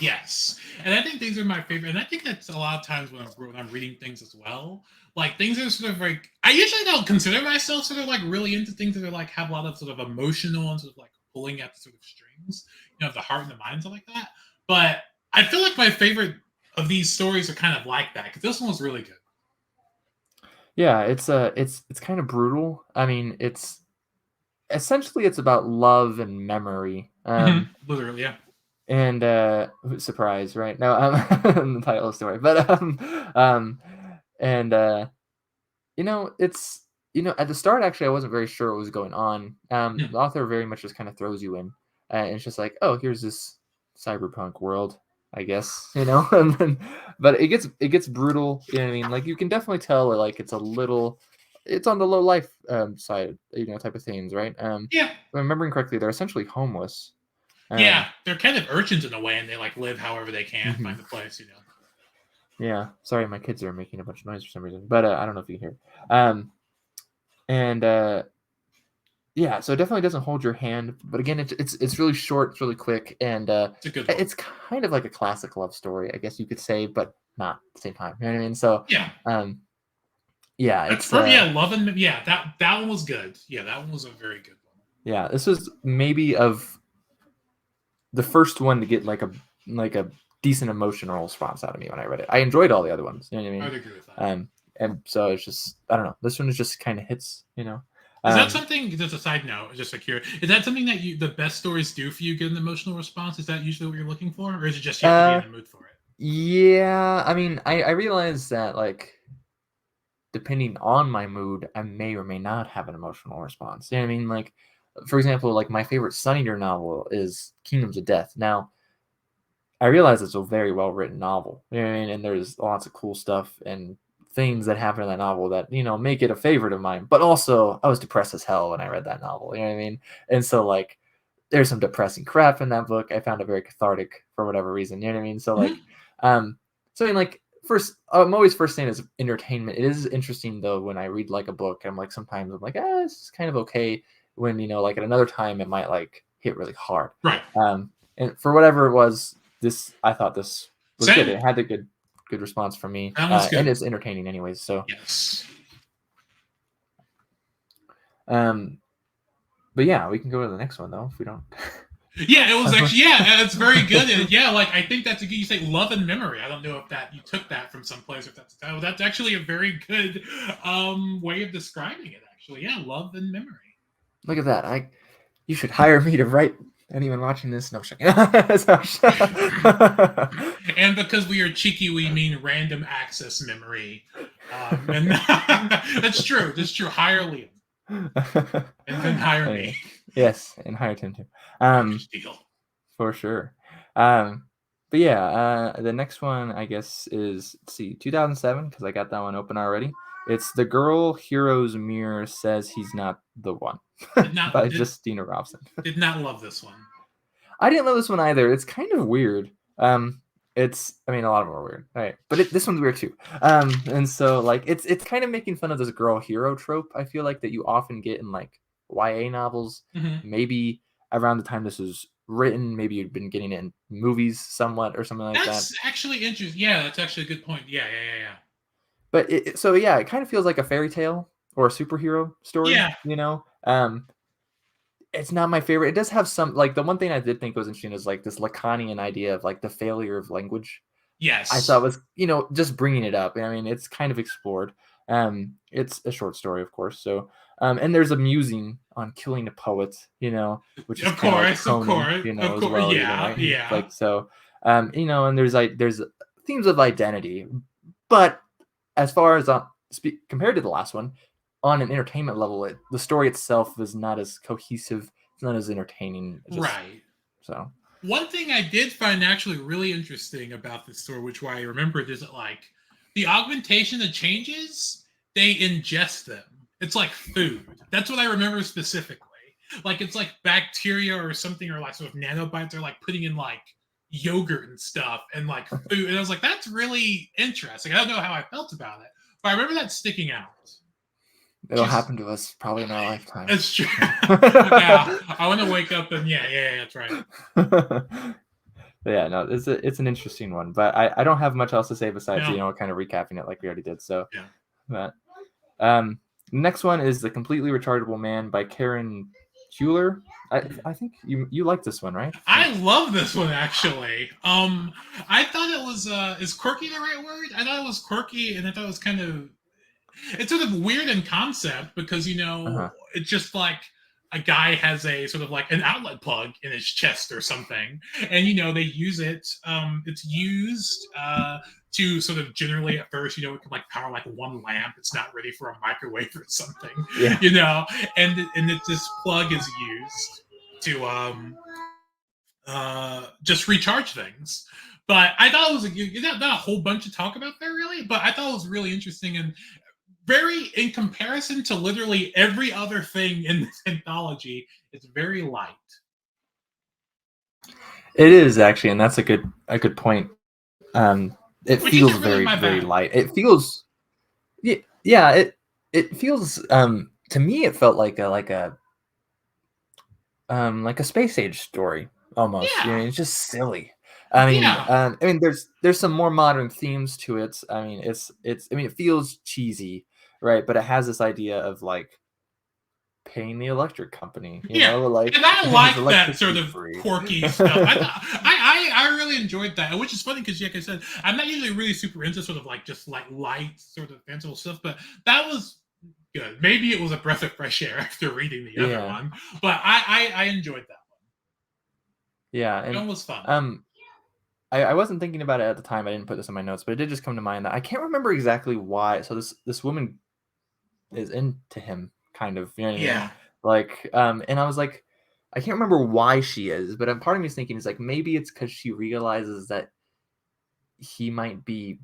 Yes, and I think these are my favorite. And I think that's a lot of times when I'm reading things as well. Like things are sort of like I usually don't consider myself sort of like really into things that are like have a lot of sort of emotional and sort of like pulling at the sort of strings, of the heart and the mind and stuff like that. But I feel like my favorite of these stories are kind of like that because this one was really good. Yeah, it's kind of brutal. I mean, it's essentially it's about love and memory. Literally, yeah. And surprise, right? No, the title of the story, but and it's at the start actually I wasn't very sure what was going on. The author very much just kind of throws you in, and it's just like, oh, here's this cyberpunk world, I guess, and then, but it gets brutal. You know what I mean? Like you can definitely tell like it's on the low life side, type of things, right? Yeah. If I'm remembering correctly, they're essentially homeless. Yeah, they're kind of urchins in a way, and they like live however they can, find a place. Yeah, sorry, my kids are making a bunch of noise for some reason, but I don't know if you can hear. And yeah, so it definitely doesn't hold your hand, but again, it's really short, it's really quick, and It's a good one. it's kind of like a classic love story, I guess you could say, but not at the same time. You know what I mean? So Yeah. yeah, That's it's perfect. Yeah, Love and yeah, that one was good. Yeah, that one was a very good one. yeah, this was maybe of the first one to get like a decent emotional response out of me when I read it. I enjoyed all the other ones. You know what I mean? I would agree with that. And so it's just I don't know. This one is just kind of hits. You know. Is that something? Just a side note, just like here, is that something that the best stories do for you get an emotional response? Is that usually what you're looking for, or is it just you have to be in the mood for it? Yeah, I mean, I realize that like depending on my mood, I may or may not have an emotional response. You know what I mean? Like, for example, like my favorite Sunnier novel is Kingdoms of Death. Now, I realize it's a very well written novel. You know what I mean? And there's lots of cool stuff and things that happen in that novel that, you know, make it a favorite of mine. But also I was depressed as hell when I read that novel. You know what I mean? And so like there's some depressing crap in that book. I found it very cathartic for whatever reason. You know what I mean? So like so I mean like first I'm always first saying is entertainment. It is interesting though when I read like a book, I'm like sometimes I'm like, this is kind of okay. When, you know, like at another time it might like hit really hard. Right. And for whatever it was, I thought this was Same. good. It had a good response from me, That was good. and it's entertaining anyways. So yes. But yeah, we can go to the next one though if we don't. Yeah, it was actually it's very good. And yeah, like I think that's a good. You say Love and Memory. I don't know if that you took that from someplace. If that's actually a very good way of describing it. Actually, yeah, Love and Memory. Look at that! You should hire me to write. Anyone watching this? No, and because we are cheeky, we mean random access memory. And that's true. That's true. Hire Liam. And then hire me. Yes, and hire Tim too. For sure. But yeah, the next one I guess is 2007 because I got that one open already. It's The Girl Hero's Mirror Says He's Not the One by Justina Robson. Did not love this one. I didn't love this one either. It's kind of weird. I mean, a lot of them are weird, right? But this one's weird too. And so like it's kind of making fun of this girl hero trope. I feel like that you often get in like YA novels. Maybe around the time this was written, maybe you'd been getting it in movies somewhat or something like that. That's actually interesting. Yeah, that's actually a good point. Yeah. But it kind of feels like a fairy tale or a superhero story. Yeah. You know. It's not my favorite. It does have some like the one thing I did think was interesting is like this Lacanian idea of like the failure of language. Yes. I thought was, you know, just bringing it up. I mean, it's kind of explored. It's a short story, of course. So, and there's a musing on killing a poet, you know, which is of course, you know, as well. Yeah, you know, right? Like so, you know, and there's themes of identity, but as far as compared to the last one, on an entertainment level, the story itself is not as cohesive. It's not as entertaining. Right. So one thing I did find actually really interesting about this story, which why I remembered, is that like the augmentation that changes, they ingest them. It's like food. That's what I remember specifically. Like it's like bacteria or something, or like sort of nanobites are like putting in like yogurt and stuff and like food. And I was like, that's really interesting. I don't know how I felt about it, but I remember that sticking out. It'll happen to us probably in our lifetime. That's true. Yeah, I want to wake up and that's right. Yeah, no, it's an interesting one, but I don't have much else to say besides you know kind of recapping it like we already did. So yeah. But next one is The Completely Rechargeable Man by Karen Heuler. I think you like this one, right? I love this one actually. I thought it was is quirky the right word? I thought it was quirky, and I thought it was kind of it's sort of weird in concept because you know it's just like a guy has a sort of like an outlet plug in his chest or something, and you know they use it. It's used to sort of generally at first, you know, it can like power like one lamp. It's not ready for a microwave or something, you know, and this plug is used to just recharge things. But I thought it was not a whole bunch to talk about there really, but I thought it was really interesting and very, in comparison to literally every other thing in this anthology, it's very light. It is actually, and that's a good point. it Which feels isn't really very, my very bag. light. It feels, yeah, it feels, to me, it felt like a space age story almost. Yeah. It's just silly. Yeah. I mean, there's some more modern themes to it. I mean, it feels cheesy, right? But it has this idea of like paying the electric company, Yeah. like And I is like that sort electricity of free? quirky stuff. I really enjoyed that, which is funny because, like I said, I'm not usually really super into sort of like just like light sort of fanciful stuff, but that was good. Maybe it was a breath of fresh air after reading the other Yeah, one, but I enjoyed that one. yeah, That and one was fun. I wasn't thinking about it at the time. I didn't put this in my notes, but it did just come to mind that I can't remember exactly why. So this woman is into him, kind of. You know what I mean? Yeah. Like, and I was like, I can't remember why she is, but part of me is thinking is like maybe it's because she realizes that he might be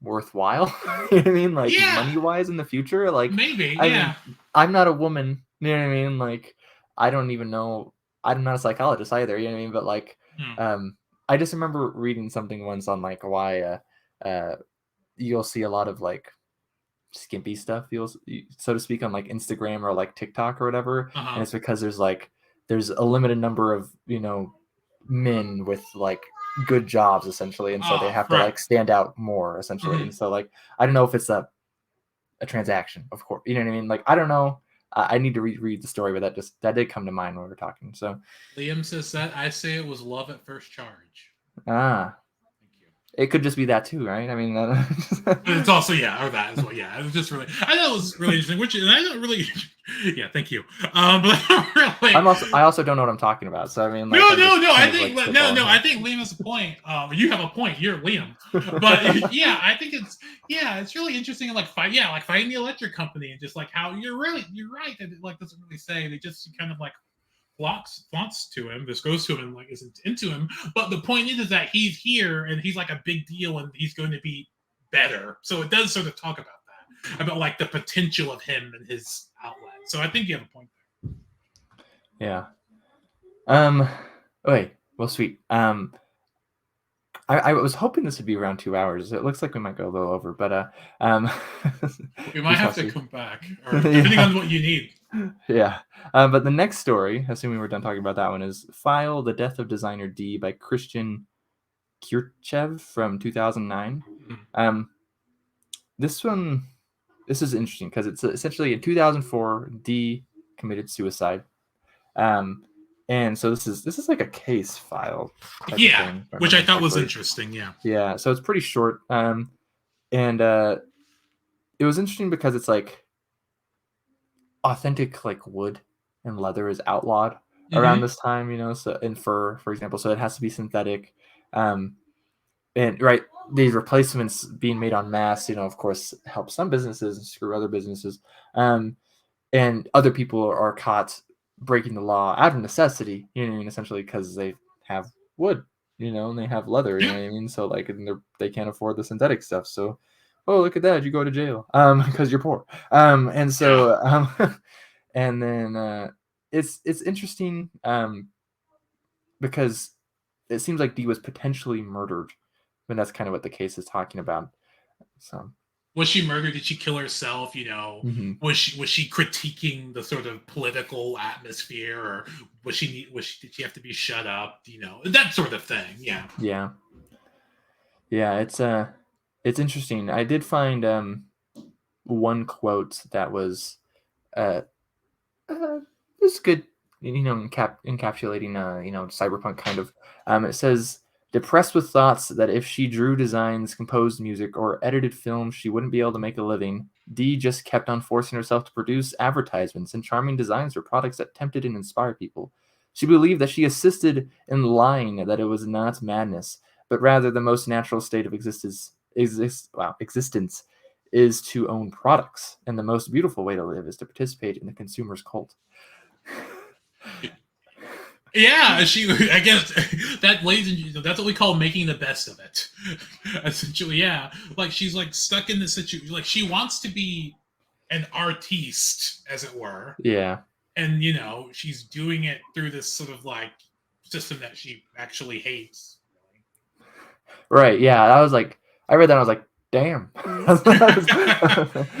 worthwhile. You know what I mean? Like Yeah. money wise in the future. Like, Maybe. I Yeah. mean, I'm not a woman. You know what I mean? Like, I don't even know. I'm not a psychologist either. You know what I mean? But like, Hmm. I just remember reading something once on like why you'll see a lot of like skimpy stuff, feels so to speak, on like Instagram or like TikTok or whatever, Uh and huh. it's because there's a limited number of men with like good jobs essentially, and so they Oh, have to right. like stand out more essentially, Hmm. and so like I don't know if it's a transaction, of course, you know what I mean? Like I don't know. I need to read the story, but that did come to mind when we were talking. So Liam says that I say it was love at first charge. ah, Thank you. it could just be that too, right? I mean, But it's also or that as well. Yeah, it was just really. I thought it was really interesting. Which and I don't really. Yeah, thank you. But really. I also don't know what I'm talking about, so I mean, like No, I'm no, just no. kind I of like think no. spitballing I think Liam has a point. You have a point. You're Liam. But yeah, I think it's really interesting. And like like fighting the electric company and just like how you're right that it like doesn't really say. They just kind of like flaunts to him, just goes to him and like isn't into him. But the point is that he's here and he's like a big deal and he's going to be better. So it does sort of talk about that, about like the potential of him and his outlet. So I think you have a point Yeah. Um. Wait. Well, sweet. I was hoping this would be around 2 hours. It looks like we might go a little over, but um, there. We might we shall have to see. come back, or depending on what you need. Yeah. But the next story, assuming we're done talking about that one, is "File: The Death of Designer D" by Christian Kirchev from 2009. Mhm. Um, this is interesting because it's essentially in 2004, D committed suicide. Um, and so this is like a case file type of Yeah, thing, if I which I remember thought was correctly. interesting. Yeah. Yeah, so it's pretty short. And it was interesting because it's like authentic like wood and leather is outlawed around Hmm. this time, so and fur, for example, so it has to be synthetic. Um, and right, these replacements being made en masse, of course, help some businesses and screw other businesses. And other people are caught breaking the law out of necessity, you know what I mean, essentially because they have wood, and they have leather, you know Yeah. what I mean, so like and they can't afford the synthetic stuff, so oh look at that, you go to jail because you're poor, and Yeah. so and then it's interesting because it seems like D was potentially murdered, and that's kind of what the case is talking about. So Was she murdered? Did she kill herself? mhm. Was she critiquing the sort of political atmosphere, or did she have to be shut up? That sort of thing. Yeah. Yeah, yeah, it's interesting. I did find one quote that was uh, uh was good, encapsulating cyberpunk kind of. It says, depressed with thoughts that if she drew designs, composed music, or edited films, she wouldn't be able to make a living. Dee just kept on forcing herself to produce advertisements and charming designs for products that tempted and inspired people. She believed that she assisted in lying, that it was not madness, but rather the most natural state of existence is to own products, and the most beautiful way to live is to participate in the consumer's cult. Yeah, I guess that, ladies and gentlemen, that's what we call making the best of it. Essentially, yeah. Like she's like stuck in the situation. Like she wants to be an artiste, as it were, Yeah, and she's doing it through this sort of like system that she actually hates. Really. Right. Yeah. I was like, I read that. And I was like, damn.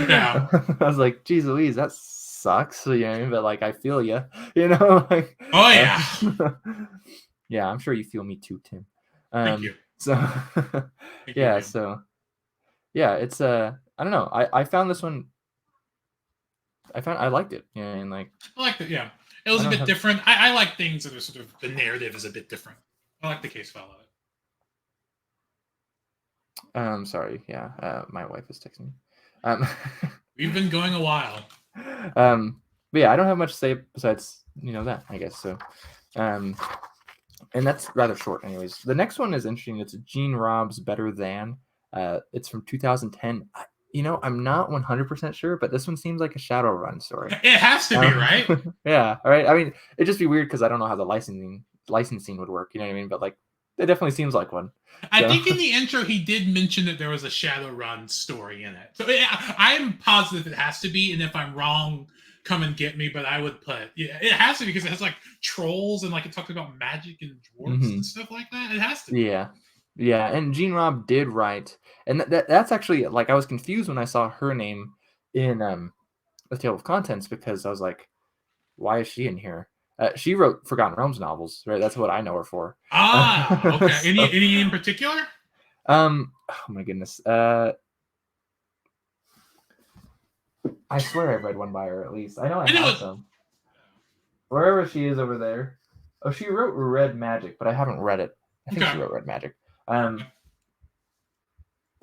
Yeah. I was like, geez Louise, that sucks. You know what I mean? But like, I feel you. You know. Like, Oh yeah. yeah, I'm sure you feel me too, Tim. Thank you. So Thank you, yeah. man. So yeah, it's I don't know. I found this one. I liked it. You know, and like I like that. Yeah, it was a bit different. I like things that are sort of the narrative is a bit different. I like the case file of it. Sorry. Yeah. My wife is texting me. We've been going a while. But yeah, I don't have much to say besides that, I guess. So, and that's rather short, anyways. The next one is interesting. It's Gene Rob's Better Than. It's from 2010. I'm not 100% sure, but this one seems like a Shadowrun story. It has to be, right? Yeah. All right. I mean, it'd just be weird because I don't know how the licensing would work. You know what I mean? But like, it definitely seems like one. I think in the intro he did mention that there was a Shadowrun story in it. So I'm positive it has to be, and if I'm wrong, come and get me. But I would put it has to be because it has like trolls and like it talks about magic and dwarves and stuff like that. It has to be. Yeah, and Gene Robb did write, and that's actually like I was confused when I saw her name in the table of contents because I was like, why is she in here? She wrote Forgotten Realms novels, right? That's what I know her for. Okay. So, any in particular? Oh my goodness. I swear I've read one by her at least. I know I have some. Wherever she is over there. Oh, she wrote Red Magic, but I haven't read it. I think she wrote Red Magic.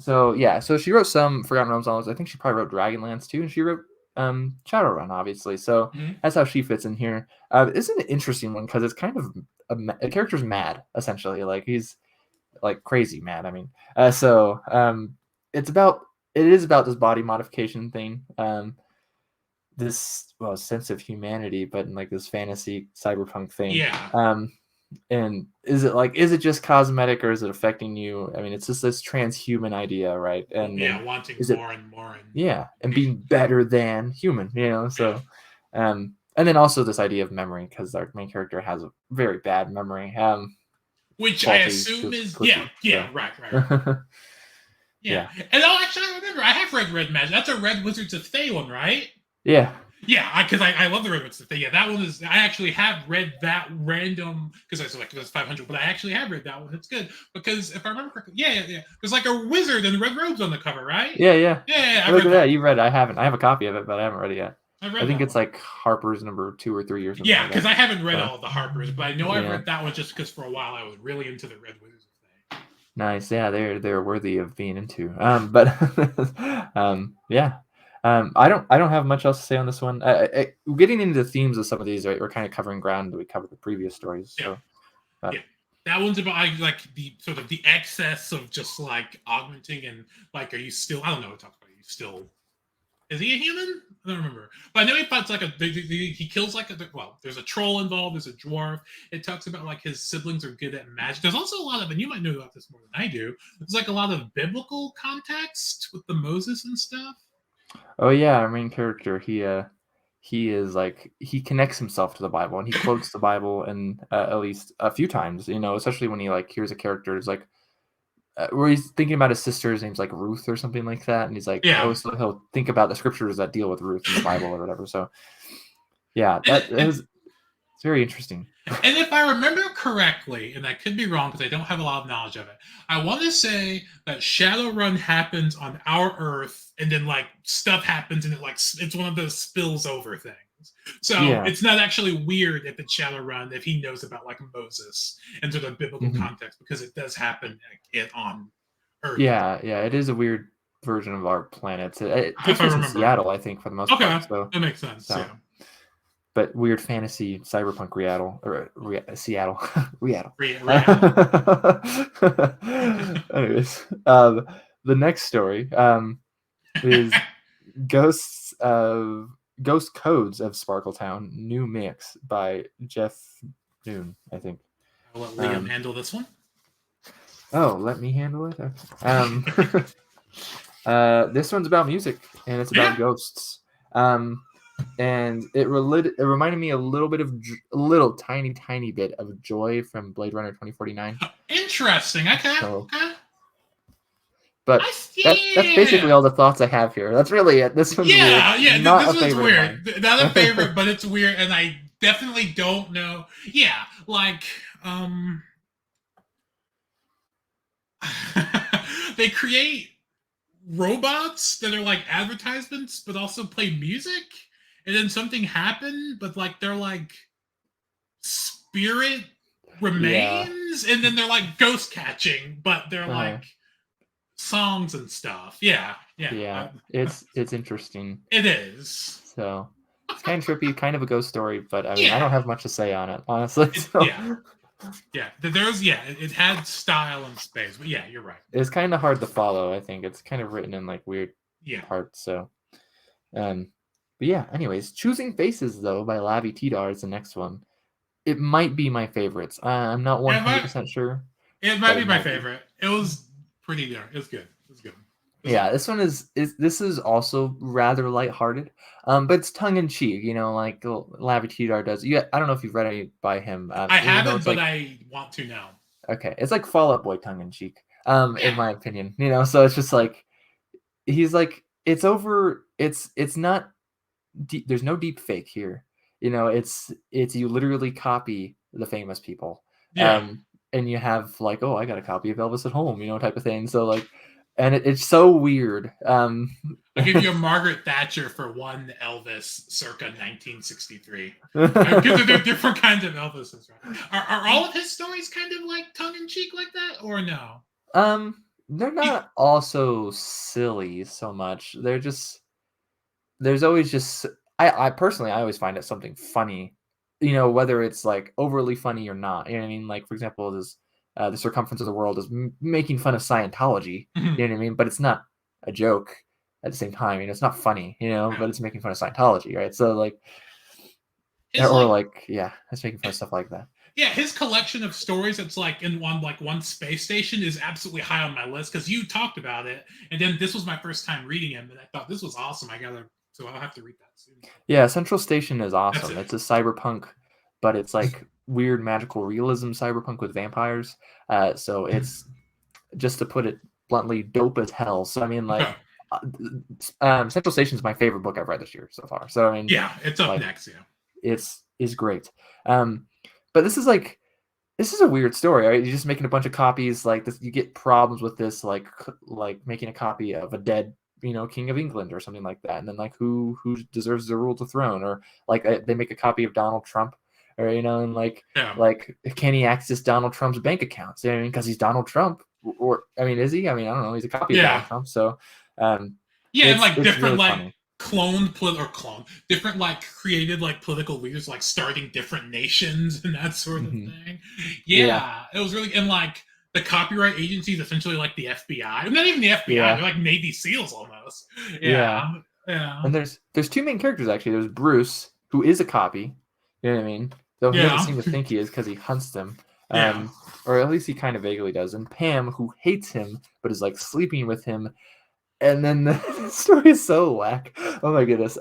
So yeah, so she wrote some Forgotten Realms novels. I think she probably wrote Dragonlance too, and she wrote Shadowrun, obviously. So that's how she fits in here. It's an interesting one because it's kind of a character's mad, essentially. Like he's like crazy mad. I mean, it is about this body modification thing. This sense of humanity, but in like this fantasy cyberpunk thing. Yeah. And is it just cosmetic or is it affecting you? I mean, it's just this transhuman idea, right? And wanting more and more. And being better than human, So, and then also this idea of memory because our main character has a very bad memory. Which I assume is right. Yeah. And actually, I remember I have read Red Magic. That's a Red Wizards of Thay one, right? Yeah. Yeah, because I love the Red Wizards of Thay. Yeah, that one is. I actually have read that random because I selected it as 500, but I actually have read that one. It's good because if I remember correctly, yeah. There's like a wizard in red robes on the cover, right? Yeah. Look at that. You read it. I haven't. I have a copy of it, but I haven't read it yet. I think it's like Harper's number 2 or 3 or something. Yeah, because I haven't read all of the Harpers, but I know I've read that one just because for a while I was really into the Red Wizards of Thay. Nice, yeah, they're worthy of being into. But yeah. I don't have much else to say on this one. Getting into the themes of some of these, right? We're kind of covering ground that we covered the previous stories. So, that one's about like the sort of the excess of just like augmenting and like, are you still? I don't know what to talk about. Are you still? Is he a human? I don't remember. But I know he fights like he kills like there's a troll involved. There's a dwarf. It talks about like his siblings are good at magic. There's also a lot of, and you might know about this more than I do. There's like a lot of biblical context with the Moses and stuff. Oh yeah, our main character, he is like he connects himself to the Bible and he quotes the Bible and at least a few times, especially when he like hears a character is like where he's thinking about his sister, his name's like Ruth or something like that, and he's like, so he'll think about the scriptures that deal with Ruth in the Bible or whatever. So yeah, it's very interesting. And if I remember correctly, and I could be wrong because I don't have a lot of knowledge of it, I want to say that Shadowrun happens on our Earth, and then like stuff happens, and it's one of those spills over things. So it's not actually weird if it's Shadowrun if he knows about like Moses and sort of biblical context because it does happen on Earth. Yeah, it is a weird version of our planet. It takes place in Seattle, I think, for the most part. So that makes sense. Yeah. But weird fantasy cyberpunk Seattle. Anyways, the next story is Ghost Codes of Sparkletown, New Mix by Jeff Noon, I think. I'll let Liam handle this one. Oh, let me handle it? Okay. This one's about music, and it's about ghosts. And it reminded me a little tiny bit of Joy from Blade Runner 2049. Interesting. Okay. But that's basically all the thoughts I have here. That's really it. This one's weird. Not this a one's favorite weird. of mine. Not a favorite, but it's weird, and I definitely don't know. Yeah, like they create robots that are like advertisements, but also play music, and then something happened, but like they're like spirit remains, and then they're like ghost catching, but they're like songs and stuff. Yeah. It's interesting. It is. So it's kind of trippy, kind of a ghost story, but I mean, I don't have much to say on it, honestly. So. It had style and space, but yeah, you're right. It's kind of hard to follow. I think it's kind of written in like weird parts. So, but yeah. Anyways, Choosing Faces though by Lavi Tidar is the next one. It might be my favorites. I'm not 100% sure. It might be my favorite. It was pretty good. It was good. Yeah, this one is also rather lighthearted, but it's tongue in cheek. You know, like Lavi Tidar does. I don't know if you've read any by him. I haven't, but I want to now. Okay, it's like Fall Out Boy tongue in cheek, in my opinion. You know, so it's just like he's like it's over. It's not. Deep, there's no deep fake here. You know, it's you literally copy the famous people. And you have like, oh, I got a copy of Elvis at home, you know, type of thing. So like, and it's so weird. I'll give you a Margaret Thatcher for one Elvis circa 1963. Because they're different kinds of Elvises, right? Are all of his stories kind of like tongue-in-cheek like that, or no? They're not also silly so much. They're just, there's always just, I personally, I always find it something funny, you know, whether it's like overly funny or not. You know what I mean? Like, for example, this the circumference of the world is making fun of Scientology. You know what I mean? But it's not a joke at the same time. You know, it's not funny, you know, but it's making fun of Scientology, right? So like, it's making fun of stuff like that. Yeah, his collection of stories that's like in one space station is absolutely high on my list because you talked about it, and then this was my first time reading him, and I thought this was awesome. So I'll have to read that soon. Yeah, Central Station is awesome. It's a cyberpunk, but it's like weird magical realism cyberpunk with vampires. So it's, just to put it bluntly, dope as hell. So I mean, like, Central Station is my favorite book I've read this year so far. So I mean, yeah, it's up next. Yeah, it's great. But this is a weird story, right? You're just making a bunch of copies like this. You get problems with this, like making a copy of a dead, you know, King of England or something like that, and then like who deserves to rule the throne, or like they make a copy of Donald Trump, or you know, and like can he access Donald Trump's bank accounts? You know what I mean? Because he's Donald Trump, or I mean, is he? I mean, I don't know. He's a copy of Donald Trump, so and like different really like funny. Different like created like political leaders like starting different nations and that sort of thing. Yeah, it was really, and like the copyright agency is essentially like the FBI. Not even the FBI, they're like Navy SEALs almost. Yeah. And there's two main characters actually. There's Bruce, who is a copy. You know what I mean? Though he doesn't seem to think he is because he hunts them. Or at least he kind of vaguely does. And Pam, who hates him but is like sleeping with him. And then the story is so whack. Oh my goodness.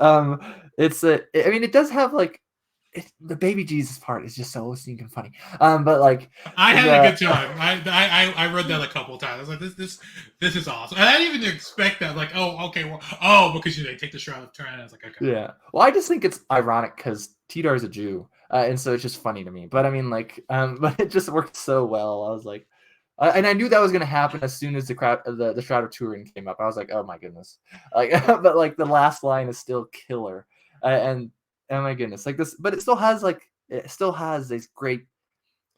It does have like the baby Jesus part is just so stinking funny. But like I had a good time. I read that a couple of times. I was like, this is awesome. And I didn't even expect that. Like, oh, okay, well, because they take the Shroud of Turin. I was like, okay. Yeah. Well, I just think it's ironic because Tidar is a Jew, and so it's just funny to me. But I mean, like, but it just worked so well. I was like. And I knew that was going to happen as soon as the Shroud of Turin came up. I was like, oh my goodness. Like, but like the last line is still killer. And oh my goodness, like this, but it still has these great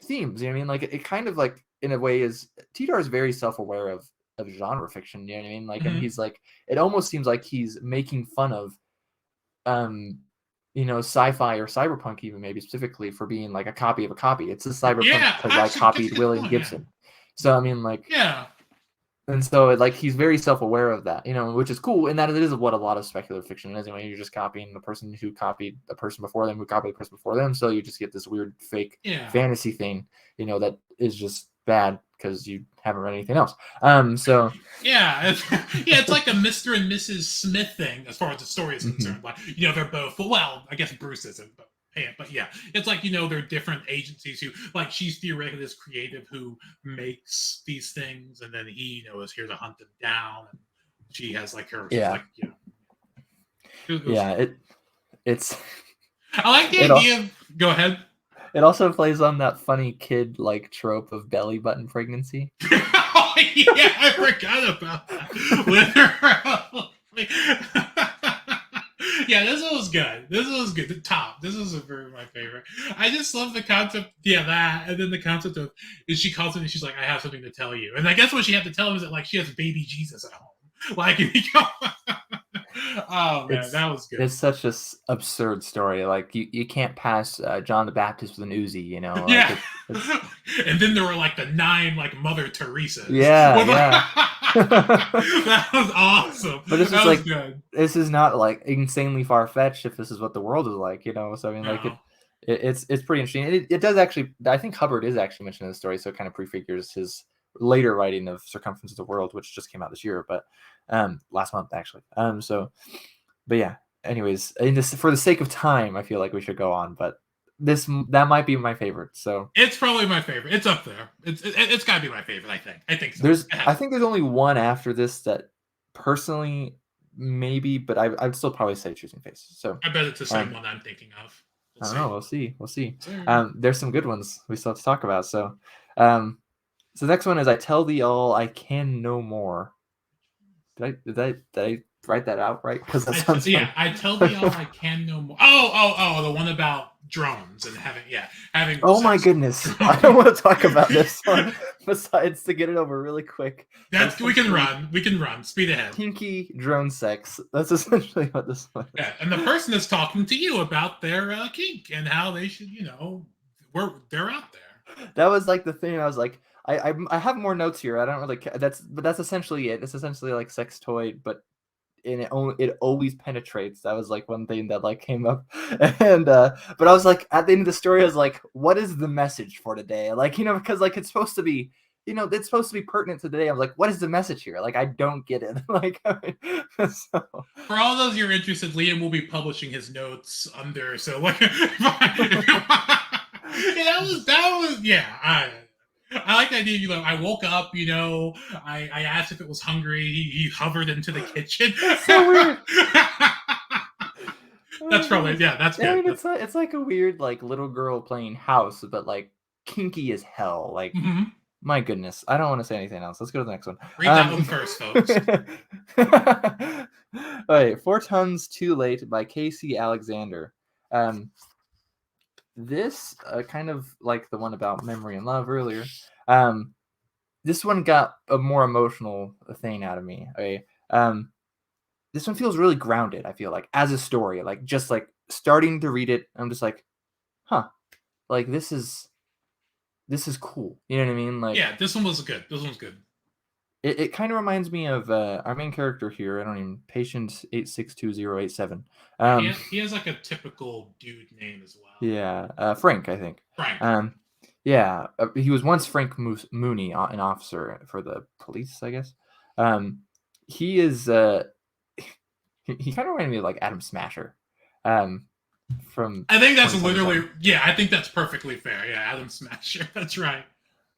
themes. You know what I mean? Like it kind of like in a way Tidar is very self-aware of genre fiction. You know what I mean? Like, and he's like, it almost seems like he's making fun of, you know, sci-fi or cyberpunk even maybe specifically for being like a copy of a copy. It's a cyberpunk because I copied William Gibson. So I mean, like, and so like he's very self-aware of that, you know, which is cool, and that it is what a lot of speculative fiction is. Anyway, you're just copying the person who copied the person before them, who copied the person before them. So you just get this weird fake fantasy thing, you know, that is just bad because you haven't read anything else. So it's like a Mr. and Mrs. Smith thing as far as the story is concerned. Like, you know, they're both I guess Bruce isn't, but But yeah, it's like, there are different agencies who, like, she's theoretically this creative who makes these things, and then he, is here to hunt them down. And she has like her, Yeah. like, It's. I like the idea of. Go ahead. It also plays on that funny kid like trope of belly button pregnancy. Oh yeah, I forgot about that. Literally. Yeah, this one was good. The top. This was my favorite. I just love the concept. Yeah, that, and then the concept of is she calls him and she's like, "I have something to tell you," and I guess what she had to tell him is that like she has baby Jesus at home. Like, oh man, that was good. It's such an absurd story. Like you can't pass John the Baptist with an Uzi, Like, yeah. And then there were like the 9 like Mother Teresas. Yeah, yeah. That was awesome. But this is like good. This is not like insanely far fetched if this is what the world is like, So I mean, like it's pretty interesting. It does actually. I think Hubbard is actually mentioned in the story, so it kind of prefigures his later writing of Circumference of the World, which just came out this year, but last month actually. But yeah. Anyways, for the sake of time, I feel like we should go on, but that might be my favorite. So it's probably my favorite. It's up there. It's got to be my favorite. I think so. I think there's only one after this that personally maybe, but I'd still probably say Choosing Faces. So I bet it's the same one I'm thinking of. I don't know. We'll see. There's some good ones we still have to talk about. So, so the next one is I Tell Thee All I Can No More. Did I write that out right? Because that sounds I Tell Thee All I Can No More. Oh, the one about drones and having. Oh my goodness! I don't want to talk about this one. Besides, to get it over really quick. We can run. Speed ahead. Kinky drone sex. That's essentially what this one is. Yeah, and the person is talking to you about their kink and how they should, they're out there. That was like the thing. I was like, I have more notes here. I don't really. That's essentially it. It's essentially like sex toy, but it always penetrates. That was like one thing that like came up, and but I was like at the end of the story, I was like, what is the message for today? Like, because like it's supposed to be, it's supposed to be pertinent to today. I was like, what is the message here? Like, I don't get it. Like, so. For all those you're interested, Liam will be publishing his notes under. So like, I like the idea. I woke up. I asked if it was hungry. He hovered into the kitchen. That's so weird. That's probably that's good. I mean, it's like a weird like little girl playing house, but like kinky as hell. Like, my goodness, I don't want to say anything else. Let's go to the next one. Read that one first, folks. All right, 4 Tons Too Late by Casey Alexander. This kind of like the one about memory and love earlier. This one got a more emotional thing out of me. Okay. This one feels really grounded. I feel like as a story, like just like starting to read it, I'm just like, huh, like this is cool. You know what I mean? Like, yeah, this one was good. This one's good. It kind of reminds me of our main character here. I don't even Patient 862087. He has like a typical dude name as well. Yeah, Frank, I think. Frank. Yeah, he was once Frank Mooney, an officer for the police, I guess. He is he kind of reminded me of like Adam Smasher. From I think that's literally I think that's perfectly fair. Yeah, Adam Smasher. That's right.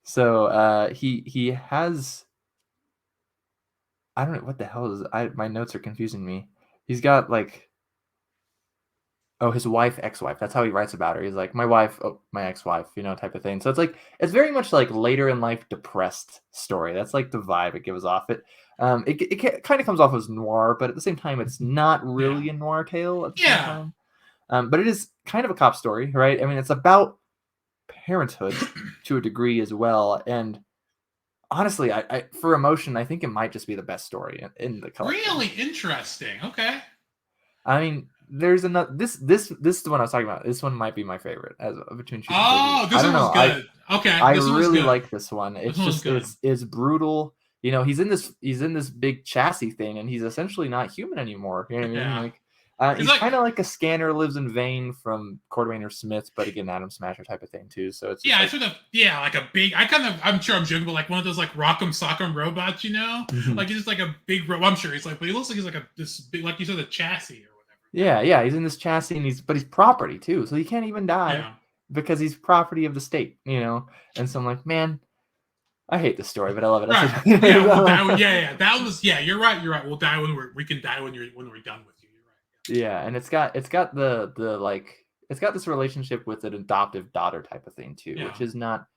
So he has. I don't know what the hell is. My notes are confusing me. He's got like. Oh, his wife, ex-wife. That's how he writes about her. He's like, my wife, my ex-wife, type of thing. So it's like it's very much like later in life depressed story. That's like the vibe it gives off. It kind of comes off as noir, but at the same time, it's not really a noir tale at the same time. But it is kind of a cop story, right? I mean, it's about parenthood to a degree as well, and. Honestly, I for emotion, I think it might just be the best story in the collection. Really interesting. Okay. I mean, there's another. This is the one I was talking about. This one might be my favorite between. This one was good. Okay. I really like this one. It's it's brutal. He's in this big chassis thing, and he's essentially not human anymore. You know what I mean? Like. He's kind of like a scanner lives in vain from Cordwainer or Smith, but again, Adam Smasher type of thing too. So it's like a big. I'm sure I'm joking, but like one of those like Rock'em Sock'em robots, Like he's just like a big. I'm sure he's like, but he looks like he's like this big, like you said, a chassis or whatever. Yeah, he's in this chassis, and he's property too, so he can't even die Yeah. because he's property of the state, And so I'm like, man, I hate this story, but I love it. Right. Yeah. We'll die. That was. Yeah. You're right. You're right. We'll die we can die when we're done with you. You're right. Yeah, and it's got the like it's got this relationship with an adoptive daughter type of thing too, Yeah. which is not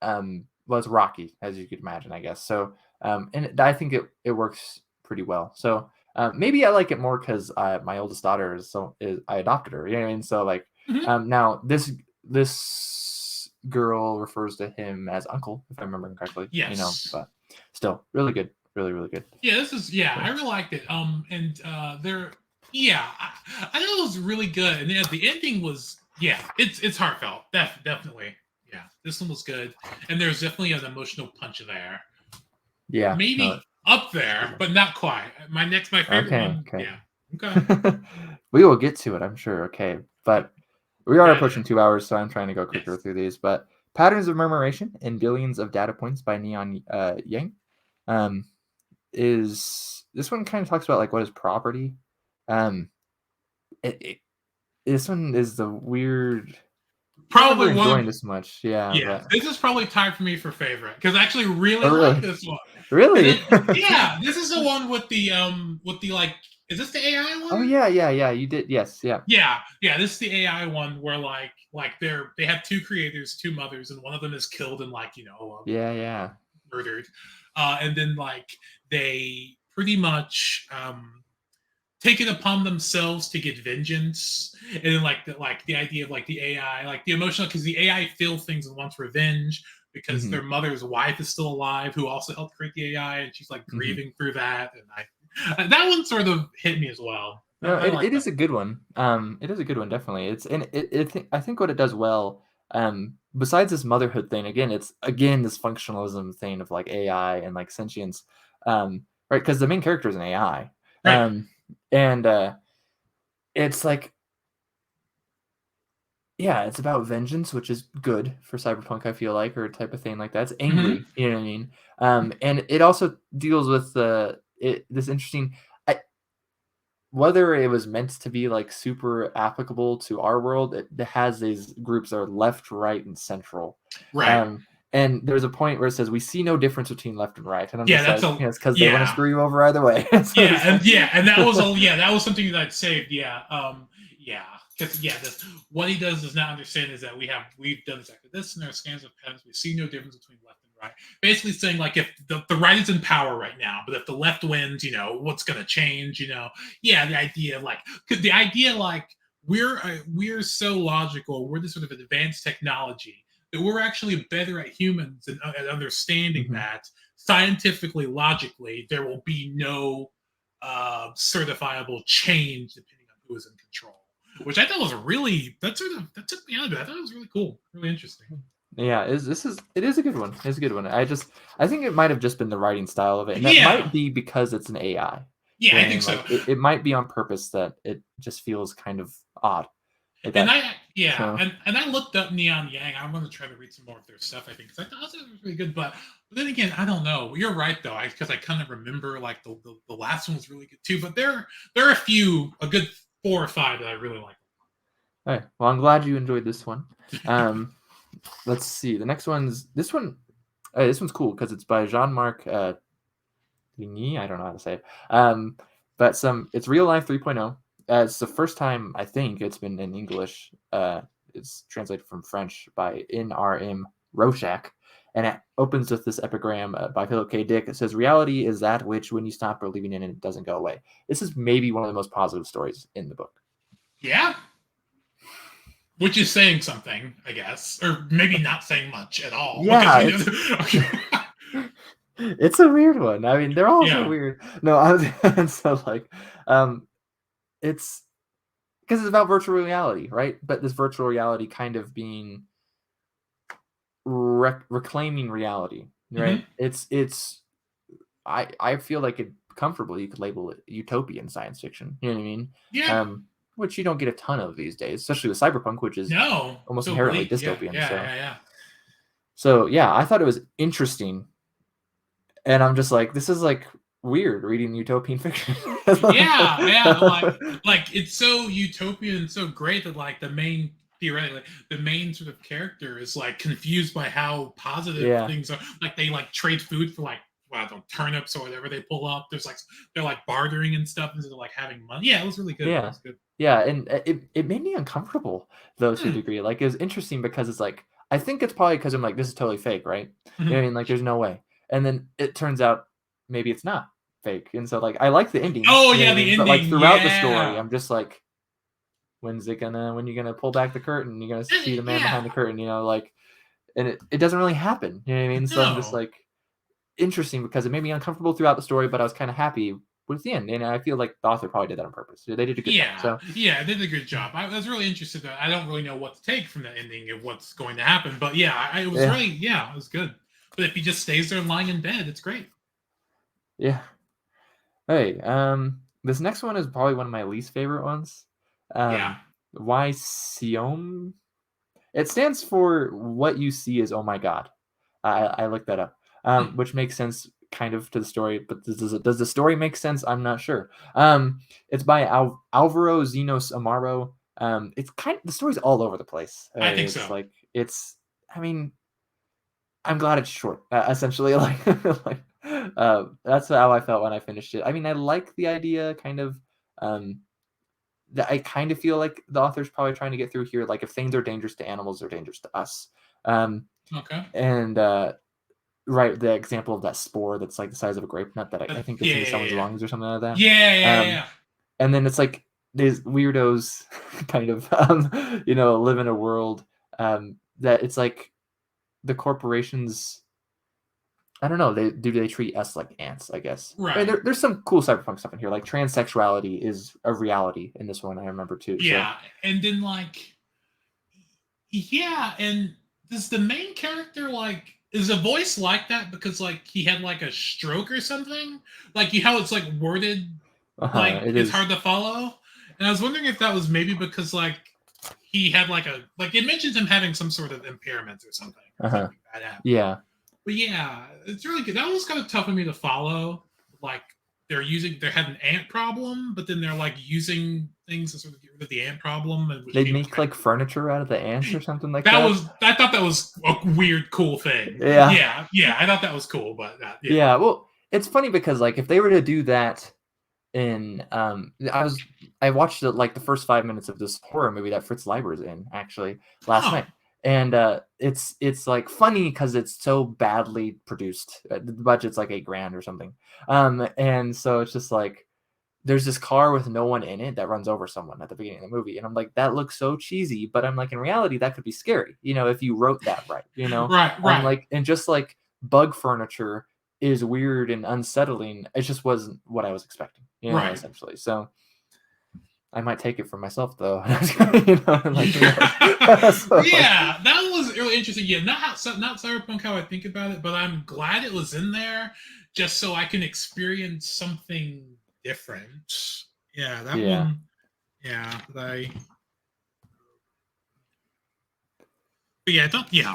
well, it's rocky, as you could imagine, I guess. So and I think it works pretty well. So maybe I like it more because my oldest daughter is I adopted her. You know what I mean? So like now this girl refers to him as uncle, if I remember correctly. Yes. But still really good, really good. Yeah, I really liked it. And there, yeah, I thought it was really good, and the ending was, it's heartfelt, definitely. Yeah, this one was good, and there's definitely an emotional punch there. Yeah, maybe up there, but not quite. My favorite one. Okay. Yeah. Okay. We will get to it, I'm sure. Okay, but we are approaching 2 hours, so I'm trying to go quicker through these. But Patterns of Murmuration and Billions of Data Points by Neon Yang. Is this one kind of talks about like what is property. This one is the weird. Probably enjoying this much. Yeah. This is probably tied for me for favorite because I actually really like this one. Really? Yeah, this is the one with the like. Is this the AI one? Oh yeah. You did, yes, yeah. Yeah. This is the AI one where like they have two creators, two mothers, and one of them is killed and like murdered, and then like they pretty much take it upon themselves to get vengeance, and then the idea of like the AI, like the emotional, because the AI feels things and wants revenge because their mother's wife is still alive, who also helped create the AI, and she's like grieving through that, and that one sort of hit me as well. No, it is a good one. It is a good one, definitely. I think what it does well, besides this motherhood thing, it's this functionalism thing of like AI and like sentience, right? Because the main character is an AI, right. And it's like, it's about vengeance, which is good for Cyberpunk, I feel like, or type of thing like that. It's angry, you know what I mean? And it also deals with this interesting, whether it was meant to be like super applicable to our world, it has these groups that are left, right, and central. Right. And there's a point where it says we see no difference between left and right, and I'm just like, it's because they want to screw you over either way. And that was that was something that I'd saved. Because what he does not understand is that we've done exactly this in our scans of patterns. We see no difference between left and right. Basically saying like if the right is in power right now, but if the left wins, what's going to change? The idea of like we're so logical. We're this sort of advanced technology that we're actually better at humans and at understanding that scientifically, logically, there will be no certifiable change depending on who is in control. Which I thought was that took me out of it. I thought it was really cool, really interesting. Yeah, it is a good one. It's a good one. I think it might have just been the writing style of it, and that might be because it's an AI. Yeah, I think so. It might be on purpose that it just feels kind of odd. And I looked up Neon Yang. I'm going to try to read some more of their stuff. I think because I thought it was really good, but then again, I don't know. You're right though, because I kind of remember like the last one was really good too. But there are a good 4 or 5 that I really like. All right. Well, I'm glad you enjoyed this one. Let's see. The next one's this one. This one's cool because it's by Jean-Marc Ligny. I don't know how to say it. But it's RealLife 3.0. It's the first time I think it's been in English. It's translated from French by N.L.M. Roshak, and it opens with this epigram by Phillip K. Dick. It says, "Reality is that which, when you stop believing in it, doesn't go away." This is maybe one of the most positive stories in the book. Yeah. Which is saying something, I guess, or maybe not saying much at all. Yeah, it's a weird one. I mean, they're all so weird. No, so like, it's because it's about virtual reality, right? But this virtual reality kind of being reclaiming reality, right? I feel like it comfortably you could label it utopian science fiction. You know what I mean? Yeah. Which you don't get a ton of these days, especially with Cyberpunk, which is almost inherently dystopian. So I thought it was interesting, and I'm just like, this is like weird reading utopian fiction. Yeah, like it's so utopian and so great that like theoretically the main sort of character is like confused by how positive Yeah. things are. Like they like trade food for like turnips or whatever they pull up. There's like they're like bartering and stuff instead of like having money. Yeah, it was really good. It Yeah. was good. Yeah, and it made me uncomfortable though to a Hmm. degree. Like it was interesting because it's like I think it's probably because I'm like, this is totally fake, right? You know what I mean? Like there's no way. And then it turns out maybe it's not fake. And so like I like the ending. Oh You know yeah, what I the mean? But like ending. throughout the story, Yeah. I'm just like, when you gonna pull back the curtain? You're gonna see the man behind Yeah. the curtain, you know, like, and it doesn't really happen. You know what I mean? So I'm just No. like, interesting because it made me uncomfortable throughout the story, but I was kind of happy with the end. And I feel like the author probably did that on purpose. They did a good job. So Yeah, they did a good job. I was really interested. I don't really know what to take from the ending of what's going to happen, but yeah, it was really it was good. But if he just stays there lying in bed, it's great. Yeah. Hey, this next one is probably one of my least favorite ones. Yeah. Why Siom? It stands for what you see is oh my god. I looked that up, which makes sense kind of to the story, but does the story make sense? I'm not sure. It's by Alvaro Zenos Amaro. It's the story's all over the place. I think It's so. like I mean, I'm glad it's short. Essentially, like that's how I felt when I finished it. I mean, I like the idea, kind of. That I kind of feel like the author's probably trying to get through here. Like if things are dangerous to animals, they're dangerous to us. Okay. And right, the example of that spore that's like the size of a grape nut that I think gets into someone's lungs or something like that. Yeah. And then it's like these weirdos kind of live in a world that it's like the corporations. I don't know. They treat us like ants, I guess. Right. I mean, there's some cool cyberpunk stuff in here. Like transsexuality is a reality in this one. I remember too. Yeah, and then and does the main character is a voice like that because like he had like a stroke or something? Like how it's like worded like It it's is. hard to follow. And I was wondering if that was maybe because like he had it mentions him having some sort of impairment or something. Something bad happened. Yeah. But yeah, it's really good. That was kind of tough for me to follow. Like they're had an ant problem, but then they're like using things to sort of get rid of the ant problem. And They'd make like furniture out of the ants or something like that. I thought that was a weird, cool thing. Yeah. I thought that was cool, but yeah. Well, it's funny because like if they were to do that in I watched like the first 5 minutes of this horror movie that Fritz Leiber's in actually last night. And it's like funny because it's so badly produced. The budget's like $8,000 or something. And so it's just like there's this car with no one in it that runs over someone at the beginning of the movie, and I'm like, that looks so cheesy. But I'm like, in reality, that could be scary, if you wrote that right, right. I'm like, and just like bug furniture is weird and unsettling. It just wasn't what I was expecting, essentially. So I might take it for myself though. Like, so, yeah, that was really interesting. Yeah, not Cyberpunk how I think about it, but I'm glad it was in there just so I can experience something different. Yeah, that one. Yeah, but yeah,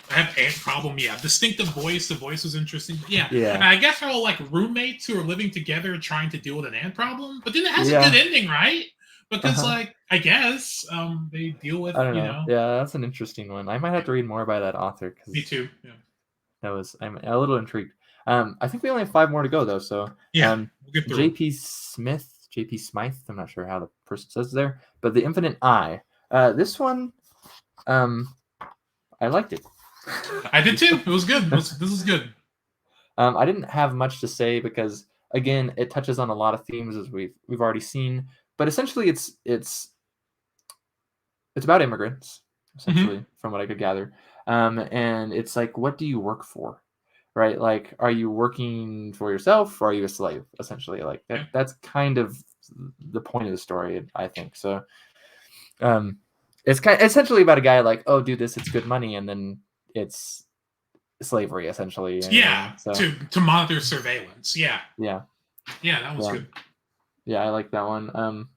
I have ant problem. Yeah, distinctive voice. The voice was interesting. But yeah. I guess they're all like roommates who are living together trying to deal with an ant problem. But then it has a good ending, right? Because like I guess they deal with. I don't know. Yeah, that's an interesting one. I might have to read more by that author. Me too. Yeah. I'm a little intrigued. I think we only have 5 more to go though. So we'll get through. JP Smythe. I'm not sure how the person says there, but the Infinite Eye. This one, I liked it. I did too. It was good. This is good. I didn't have much to say because again, it touches on a lot of themes as we've already seen. But essentially, it's about immigrants, essentially, from what I could gather. And it's like, what do you work for, right? Like, are you working for yourself, or are you a slave? Essentially, like that's kind of the point of the story, I think. So, it's essentially about a guy like, oh, do this, it's good money, and then it's slavery, essentially. So to monitor surveillance. Yeah, that was good. Yeah, I like that one.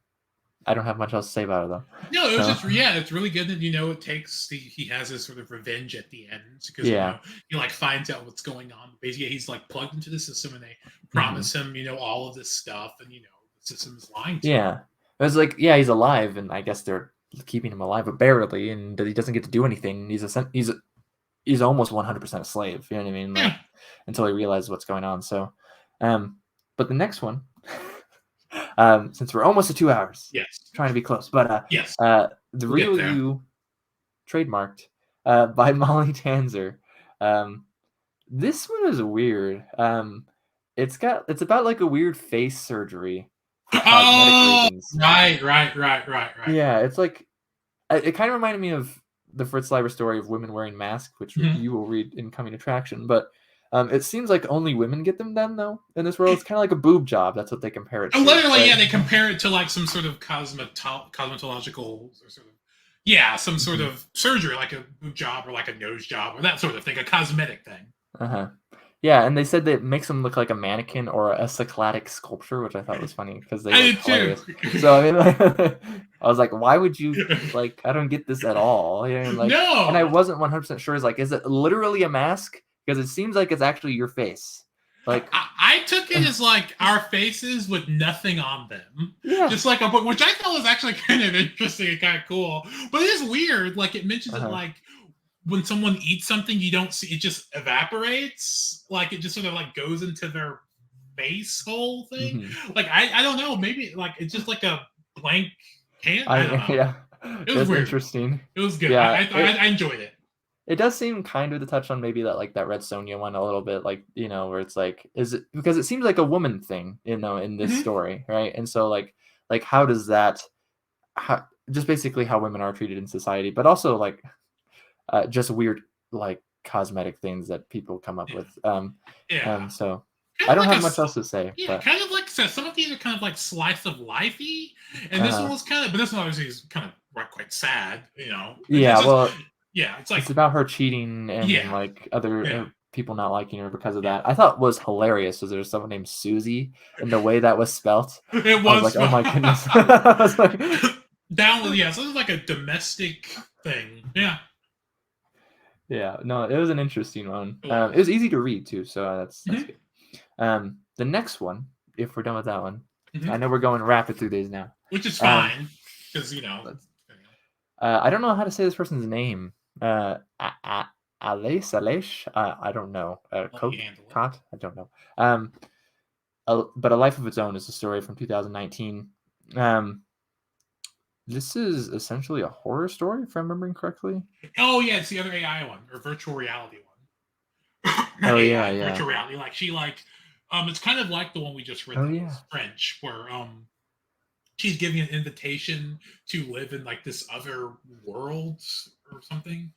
I don't have much else to say about it though. No, it was just it's really good that it takes he has his sort of revenge at the end because he like finds out what's going on. Basically, he's like plugged into the system, and they promise him all of this stuff, and the system is lying to him. Yeah, it was like he's alive, and I guess they're keeping him alive, but barely, and he doesn't get to do anything. He's almost 100% a slave. You know what I mean? Like until he realizes what's going on. So, but the next one. Since we're almost at 2 hours, trying to be close, but the Real You, trademarked by Molly Tanzer. This one is weird. It's about like a weird face surgery for cosmetic reasons. Right. Yeah, it's like it kind of reminded me of the Fritz Leiber story of women wearing masks, which you will read in coming attraction, but. It seems like only women get them done, though, in this world. It's kind of like a boob job. That's what they compare it to. Literally, they compare it to like some sort of cosmetological sort of, some sort of surgery, like a boob job or like a nose job or that sort of thing, a cosmetic thing. Yeah, and they said that it makes them look like a mannequin or a Cycladic sculpture, which I thought was funny because they look hilarious. So I mean, I was like, why would you like? I don't get this at all. No. And I wasn't 100% sure. Is it literally a mask? Because it seems like it's actually your face. Like I took it as like our faces with nothing on them. Yeah. Just like which I thought was actually kind of interesting and kind of cool. But it is weird. Like it mentions it like when someone eats something, you don't see it just evaporates. Like it just sort of like goes into their face whole thing. Like I don't know. Maybe like it's just like a blank can. I don't know. Yeah. It was weird. Interesting. It was good. Yeah, I enjoyed it. It does seem kind of to touch on maybe that like that Red Sonja one a little bit, like where it's like, is it because it seems like a woman thing, in this story, right? And so like how does that, just basically how women are treated in society, but also like just weird like cosmetic things that people come up with. So I don't have much else to say. Yeah, kind of like some of these are kind of like slice of lifey, and this one was but this one obviously is kind of quite sad, Yeah, it's like it's about her cheating and like other people not liking her because of that. I thought was hilarious was there's someone named Susie and the way that was spelt. It was like, oh my goodness. I was like, that was so this is like a domestic thing. Yeah, no, it was an interesting one. It was easy to read too, so that's good. The next one, if we're done with that one, I know we're going rapid through these now, which is fine because I don't know how to say this person's name. Aleš. I don't know. Kot. I don't know. But A Life of Its Own is a story from 2019. This is essentially a horror story, if I'm remembering correctly. Oh yeah, it's the other AI one or virtual reality one. Virtual reality. Like she it's kind of like the one we just read. French, where she's giving an invitation to live in like this other world or something.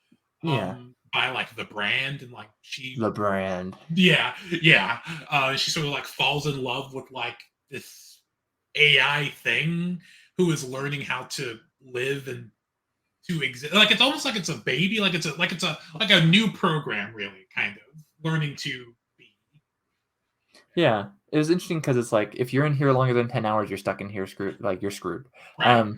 By like the brand and like the brand. She sort of like falls in love with like this AI thing who is learning how to live and to exist. Like it's almost like it's a baby. Like it's a new program, really, kind of learning to be. Yeah, it was interesting because it's like if you're in here longer than 10 hours, you're stuck in here screwed. Like you're screwed. Right.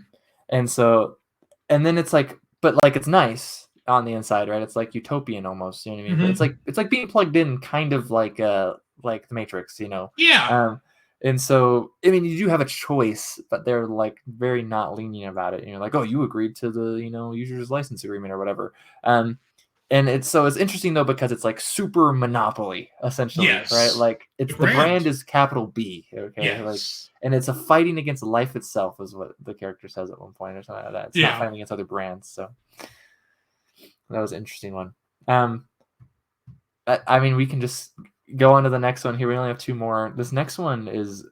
And then it's like, but like it's nice on the inside, right? It's like utopian almost. You know what I mean? But it's like being plugged in, kind of like the Matrix. Yeah. And so I mean, you do have a choice, but they're like very not lenient about it. And you're like, oh, you agreed to the user's license agreement or whatever. And it's interesting though because it's like super monopoly essentially, right? Like it's the brand is capital B, okay? Yes. Like, and it's a fighting against life itself, is what the character says at one point or something like that. It's not fighting against other brands, so that was an interesting one. I mean, we can just go on to the next one here. We only have 2 more. This next one is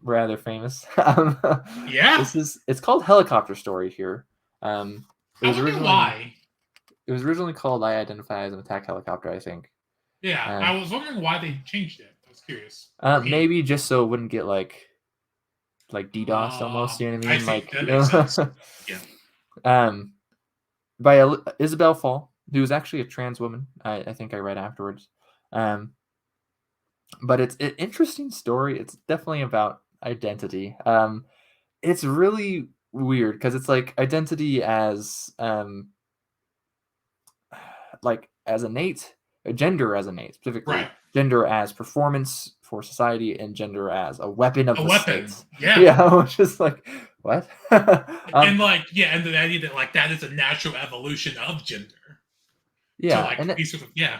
rather famous. It's called Helicopter Story here. I wonder why. It was originally called I Identify as an Attack Helicopter, I think. Yeah, I was wondering why they changed it. I was curious. Maybe just so it wouldn't get like DDoS almost, you know what I mean? That makes sense. Yeah. By Isabel Fall, who was actually a trans woman. I think I read afterwards. But it's an interesting story. It's definitely about identity. It's really weird because it's like identity as like as innate, gender as innate, specifically Right. gender as performance for society, and gender as a weapon of A the weapon. state. Yeah. Yeah, which is like what? And like, yeah, and the idea that like that is a natural evolution of gender. To Yeah, like be sort of, yeah.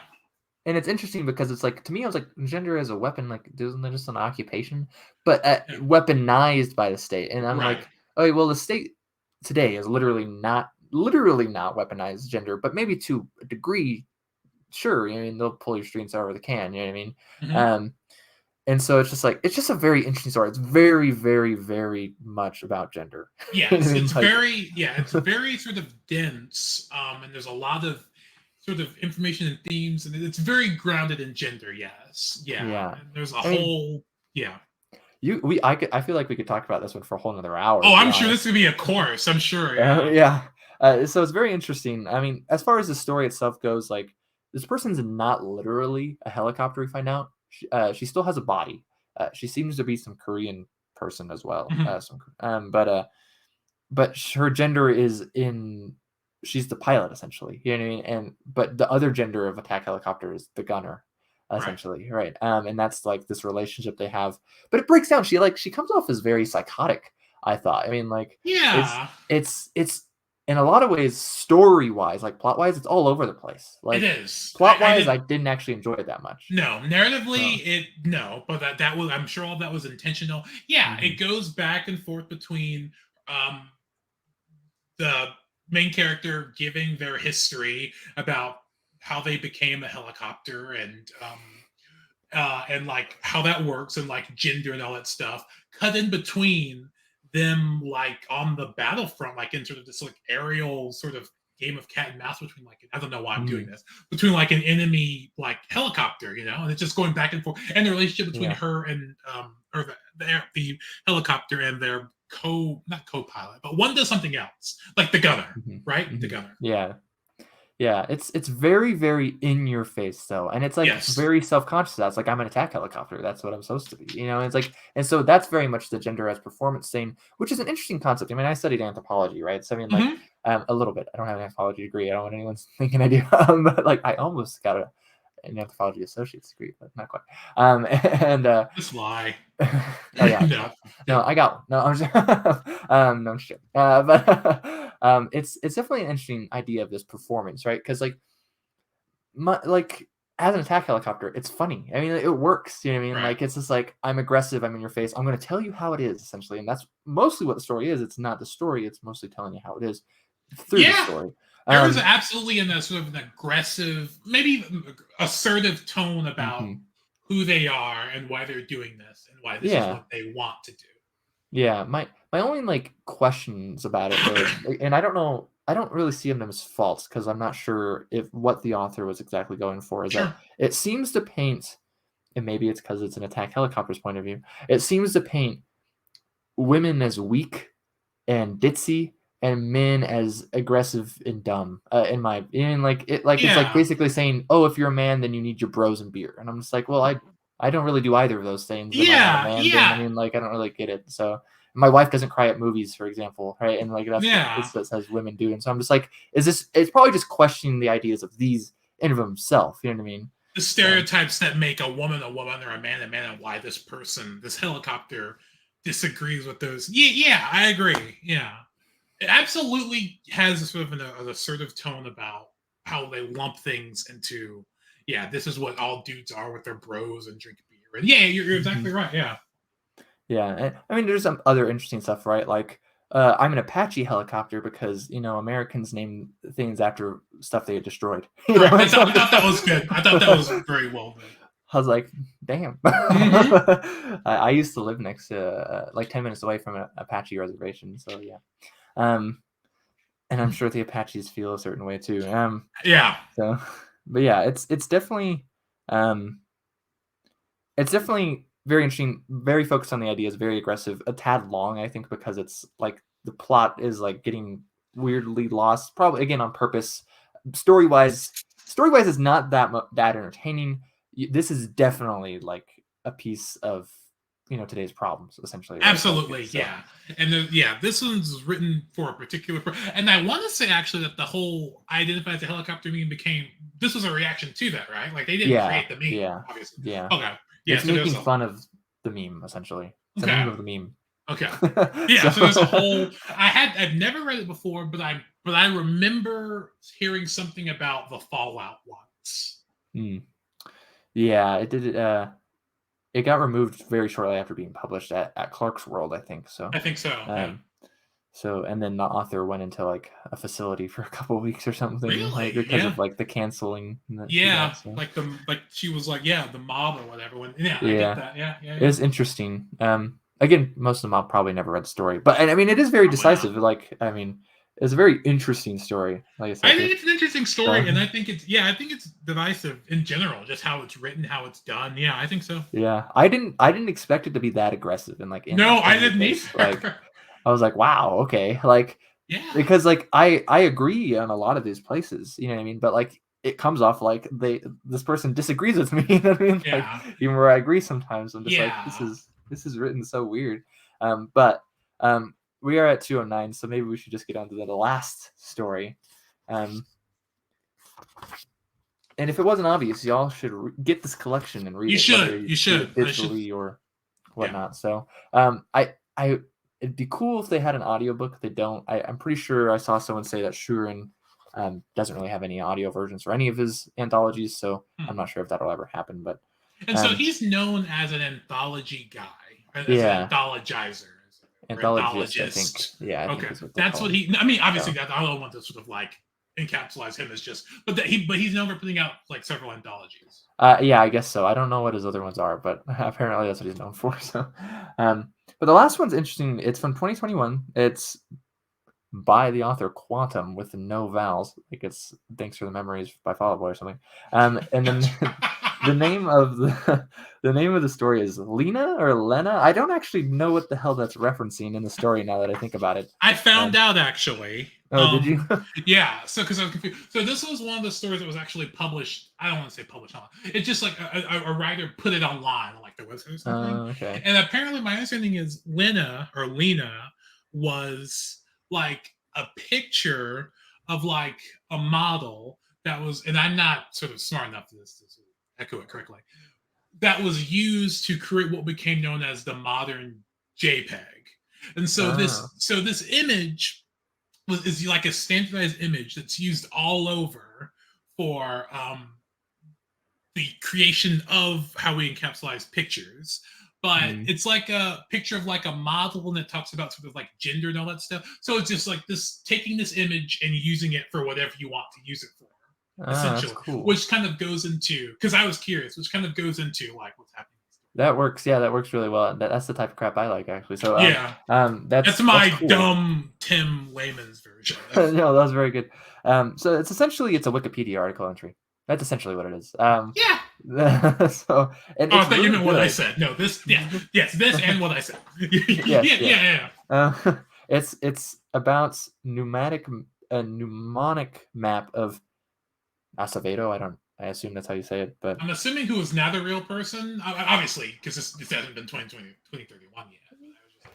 and it's interesting because it's like, to me, I was like, gender as a weapon, like, isn't that just an occupation? But Yeah. weaponized by the state, and I'm Right. like, okay, well, the state today is literally not weaponized gender, but maybe to a degree, sure. I mean, they'll pull your strings however they can. You know what I mean? Mm-hmm. And so it's just like, it's just a very interesting story. It's very, very, very much about gender. You know Yes, what I mean? it's Like, very, yeah, it's very sort of dense, and there's a lot of sort of information and themes, and it's very grounded in gender. Yes, yeah, yeah. and there's a I mean, whole, yeah. I feel like we could talk about this one for a whole another hour, Oh, to be I'm sure honest. this could be a course. I'm sure. Yeah. Yeah. So it's very interesting. I mean, as far as the story itself goes, like, this person's not literally a helicopter. We find out she still has a body. She seems to be some Korean person as well. Mhm. But her gender is in. She's the pilot essentially. You know what I mean? And but the other gender of attack helicopter is the gunner, Right. essentially, right? And that's like this relationship they have. But it breaks down. She comes off as very psychotic. I thought. I mean, like, it's Yeah, it's in a lot of ways, story wise, like plot wise, it's all over the place. it Like, is. plot I wise, did I didn't actually enjoy it that much. no narratively So, it no, but that was, I'm sure all that was intentional. Yeah, mhm, it goes back and forth between um the main character giving their history about how they became a helicopter and like how that works and like gender and all that stuff cut in between them like on the battlefront like in sort of this like aerial sort of game of cat and mouse between like I don't know why I'm doing mhm, this between like an enemy like helicopter and it's just going back and forth and the relationship between yeah, her and or the helicopter and their not co-pilot but one does something else like the gunner, mhm, right? The mhm, gunner. yeah. Yeah, it's very, very in your face though, and it's like Yes. very self-conscious. That's like, I'm an attack helicopter. That's what I'm supposed to be. And it's like, and so that's very much the gender as performance thing, which is an interesting concept. I mean, I studied anthropology, right? So I mean, like, Mm-hmm. a little bit. I don't have an anthropology degree. I don't want anyone's thinking I do, but like, I almost got an anthropology associate's degree, but not quite. And Just lie. oh yeah, No. no, I got one. No, I'm just no, I'm just joking. But it's definitely an interesting idea of this performance, right? Because like, as an attack helicopter, it's funny. I mean, it works. You know what I mean? Right. Like, it's just like, I'm aggressive. I'm in your face. I'm going to tell you how it is, essentially, and that's mostly what the story is. It's not the story. It's mostly telling you how it is through the Yeah, story. there is absolutely in a sort of an aggressive, maybe assertive tone about Mhm. who they are and why they're doing this and why this is Yeah. what they want to do. Yeah, my only, like, questions about it were, and I don't know, I don't really see them as faults because I'm not sure if what the author was exactly going for, is that Sure. it seems to paint, and maybe it's because it's an attack helicopter's point of view, it seems to paint women as weak and ditzy, and men as aggressive and dumb, in my and it's like Yeah. basically saying, "Oh, if you're a man, then you need your bros and beer." And I'm just like, "Well, I don't really do either of those things. Am I not a Yeah. man then?" I Yeah. mean, like, I don't really get it. So, my wife doesn't cry at movies, for example, right? And, like, that's what Yeah. this says women do. And so I'm just like, is this it's probably just questioning the ideas of these in of himself, you know what I mean? The So, stereotypes that make a woman or a man, and why this person, this helicopter, disagrees with those. Yeah. Yeah. I agree. Yeah. It absolutely has a sort of an assertive tone about how they lump things into, yeah, this is what all dudes are with their bros and drink beer. And yeah, you're exactly mhm. right. Yeah. Yeah, and I mean, there's some other interesting stuff, right? Like, I'm an Apache helicopter because, Americans name things after stuff they had destroyed. Right. And so I thought that was good. I thought that was very well done. I was like, damn. Mm-hmm. I used to live next to, like, 10 minutes away from an Apache reservation, so yeah. Um, and I'm sure the Apaches feel a certain way too. Yeah. So, but yeah, um, it's definitely very interesting, very focused on the ideas, very aggressive, a tad long, I think, because it's like the plot is like getting weirdly lost, probably again on purpose. Story wise, is not that entertaining. This is definitely like a piece of today's problems, essentially. Right? Absolutely, yeah. And this one's written for a particular and I want to say actually that the whole identify as a helicopter meme this was a reaction to that, right? Like they didn't create the meme, obviously. Yeah. Okay. Yeah, it's making fun of the meme, essentially. It's a meme of the meme. Okay. Yeah, so there's a whole I've never read it before, but I remember hearing something about the Fallout once. Yeah, it did it got removed very shortly after being published at Clark's World, I think. So I think so. Yeah. So and then the author went into like a facility for a couple of weeks or something, really? because of like the canceling. Like she was like the mob or whatever. I get that. Yeah. It was interesting. Again, most of the mob probably never read the story, but I mean, it is very decisive. Like, I mean, it's a very interesting story. Like I said, I think it's an interesting story, and I think it's divisive in general, just how it's written, how it's done. Yeah, I think so. Yeah, I didn't expect it to be that aggressive and like. No, I didn't either. Like, I was like, wow, okay, like, because like I agree on a lot of these places, you know what I mean, but like it comes off like this person disagrees with me, you know what I mean? Like, even where I agree sometimes, I'm just like, this is written so weird. But we are at 209, so maybe we should just get on to the last story. And if it wasn't obvious, y'all should get this collection and read it. You should digitally or whatnot. So it'd be cool if they had an audiobook. They don't. I'm pretty sure I saw someone say that Shurin doesn't really have any audio versions for any of his anthologies, so I'm not sure if that'll ever happen. But so he's known as an anthology guy, as an anthologizer, anthologist, I think. Yeah. Okay, that's what he. I mean, obviously, I don't want to sort of like encapsulate him as just, but he's known for putting out like several anthologies. Yeah, I guess so. I don't know what his other ones are, but apparently that's what he's known for. So, but the last one's interesting. It's from 2021. It's by the author Quantum with no vowels. Like it's Thanks for the Memories by Fall Out Boy or something. And then the name of the story is Lena or Lena. I don't actually know what the hell that's referencing in the story now that I think about it. I found out actually. Oh, did you? Yeah. So because I was confused. So this was one of the stories that was actually published. I don't want to say published online. It's just like a writer put it online, like the website or something. Okay. And apparently, my understanding is Lena was like a picture of like a model that was, and I'm not sort of smart enough to echo it correctly, that was used to create what became known as the modern JPEG. And so this image is like a standardized image that's used all over for the creation of how we encapsulate pictures. But it's like a picture of like a model, and it talks about sort of like gender and all that stuff. So it's just like this, taking this image and using it for whatever you want to use it for, essentially. That's cool. Which kind of goes into, because I was curious, which kind of goes into like what's happening. That works. Yeah, that works really well. That's the type of crap I like, actually. So that's my cool. Dumb Tim Layman's version. No, that was very good. So it's a Wikipedia article entry. That's essentially what it is. So, and I thought you meant what I said. No, this, this and what I said. Yeah. It's about mnemonic map of Acevedo. I assume that's how you say it, but I'm assuming who is not a real person, obviously, because this hasn't been 2031 yet.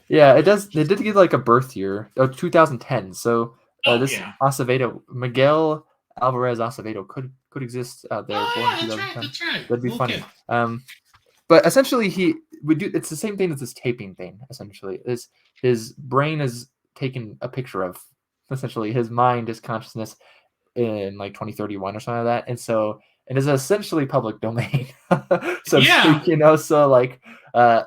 Yeah, it does. They did give like a birth year, 2010. So Acevedo, Miguel Alvarez Acevedo could exist out there. That's right. That'd be funny. But essentially, it's the same thing as this taping thing. Essentially, his brain is taking a picture of essentially his mind, his consciousness in like 2031 or something like that, and so it is essentially public domain. So like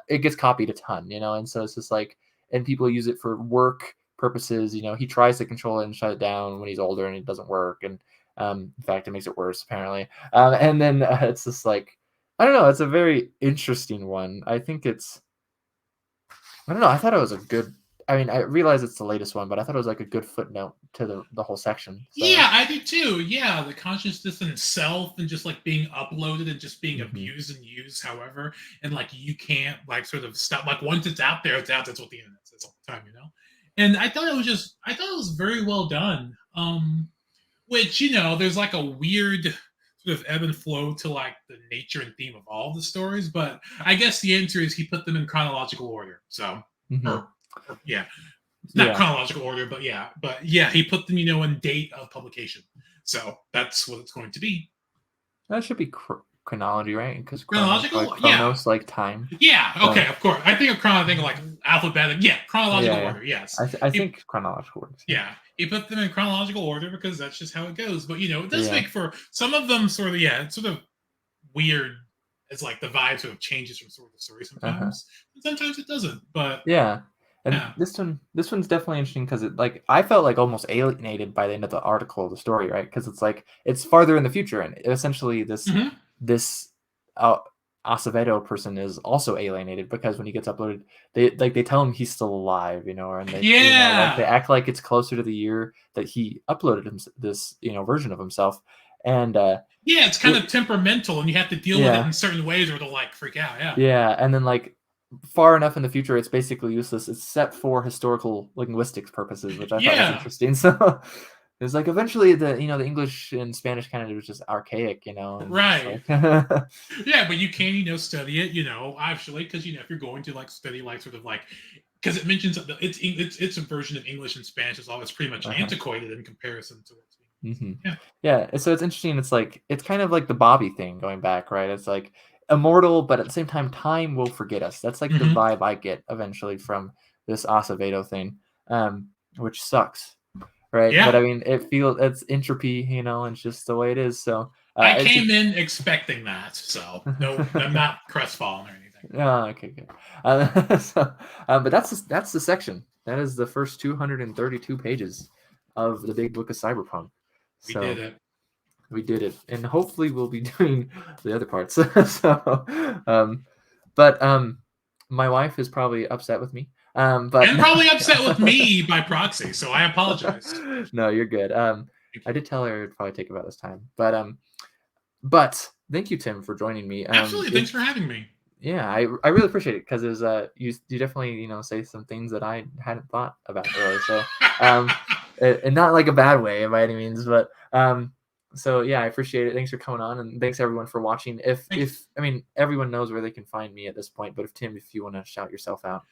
it gets copied a ton, and so it's just like, and people use it for work purposes. He tries to control it and shut it down when he's older, and it doesn't work, and in fact, it makes it worse apparently. And then it's just like, I don't know. It's a very interesting one. I think I don't know. I thought it was a good. I mean, I realize it's the latest one, but I thought it was like a good footnote to the whole section. So. Yeah, I do too. Yeah, the consciousness in itself and just like being uploaded and just being abused and used, however, and like you can't like sort of stop. Like once it's out there, it's out. That's what the internet says all the time, And I thought it was very well done. Which there's like a weird sort of ebb and flow to like the nature and theme of all the stories. But I guess the answer is he put them in chronological order. So, yeah, not chronological order, but yeah, he put them, in date of publication. So that's what it's going to be. That should be chronology, right? Because chronological, chronos, like time. Yeah. Okay. Of course. I think of chronological, like alphabetic. Yeah. Chronological order. Yes. I think chronological order. Yeah. He put them in chronological order because that's just how it goes. But it does make for some of them sort of it's sort of weird. It's like the vibe sort of changes from sort of the story sometimes. And sometimes it doesn't. But and this one's definitely interesting because I felt like almost alienated by the end of the article, the story, right? Because it's like it's farther in the future, and essentially this Acevedo person is also alienated because when he gets uploaded, they tell him he's still alive, and they they act like it's closer to the year that he uploaded this version of himself, and it's kind of temperamental, and you have to deal with it in certain ways, or it'll freak out. And then far enough in the future, it's basically useless, except for historical linguistics purposes, which I thought was interesting. So it's eventually the English and Spanish kind of was just archaic, right? But you can study it, actually, because if you're going to study sort of because it mentions that it's a version of English and Spanish is always pretty much antiquated in comparison to what's so it's interesting. It's kind of like the Bobby thing going back, right? It's immortal, but at the same time will forget us. That's the vibe I get eventually from this Acevedo thing, which sucks, right? But I mean, it's entropy, and it's just the way it is. So I came in expecting that, so no, I'm not crestfallen or anything. Oh, okay, good. But that's the section. That is the first 232 pages of the Big Book of Cyberpunk. We did it. We did it, and hopefully we'll be doing the other parts. But my wife is probably upset with me. And probably upset with me by proxy, so I apologize. No, you're good. I did tell her it'd probably take about this time, but thank you, Tim, for joining me. Absolutely, thanks for having me. Yeah, I really appreciate it because it was you definitely say some things that I hadn't thought about earlier. So and not like a bad way by any means, but so yeah, I appreciate it. Thanks for coming on, and thanks everyone for watching. If I mean everyone knows where they can find me at this point, but if you want to shout yourself out,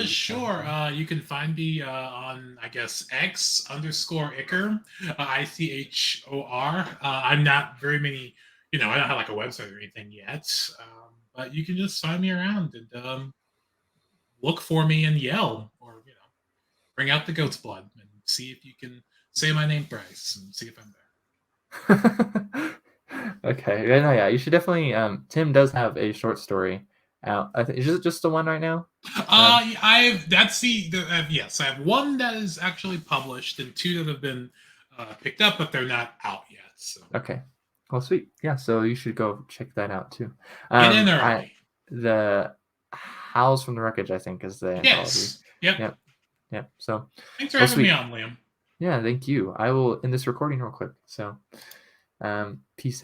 sure. You can find me on I guess X_Ichor, ICHOR. I'm not very many, I don't have a website or anything yet, but you can just find me around and look for me and yell, or bring out the goat's blood and see if you can say my name thrice and see if I'm there. Okay. No, you should definitely. Tim does have a short story out. I think is it just the one right now? That's yes. I have one that is actually published and two that have been picked up, but they're not out yet. So. Okay. Well, sweet. Yeah. So you should go check that out too. Get in early. The Howls from the Wreckage, I think, is the anthology. Yep. So thanks for having me on, Liam. Yeah, thank you. I will end this recording real quick. So, peace out.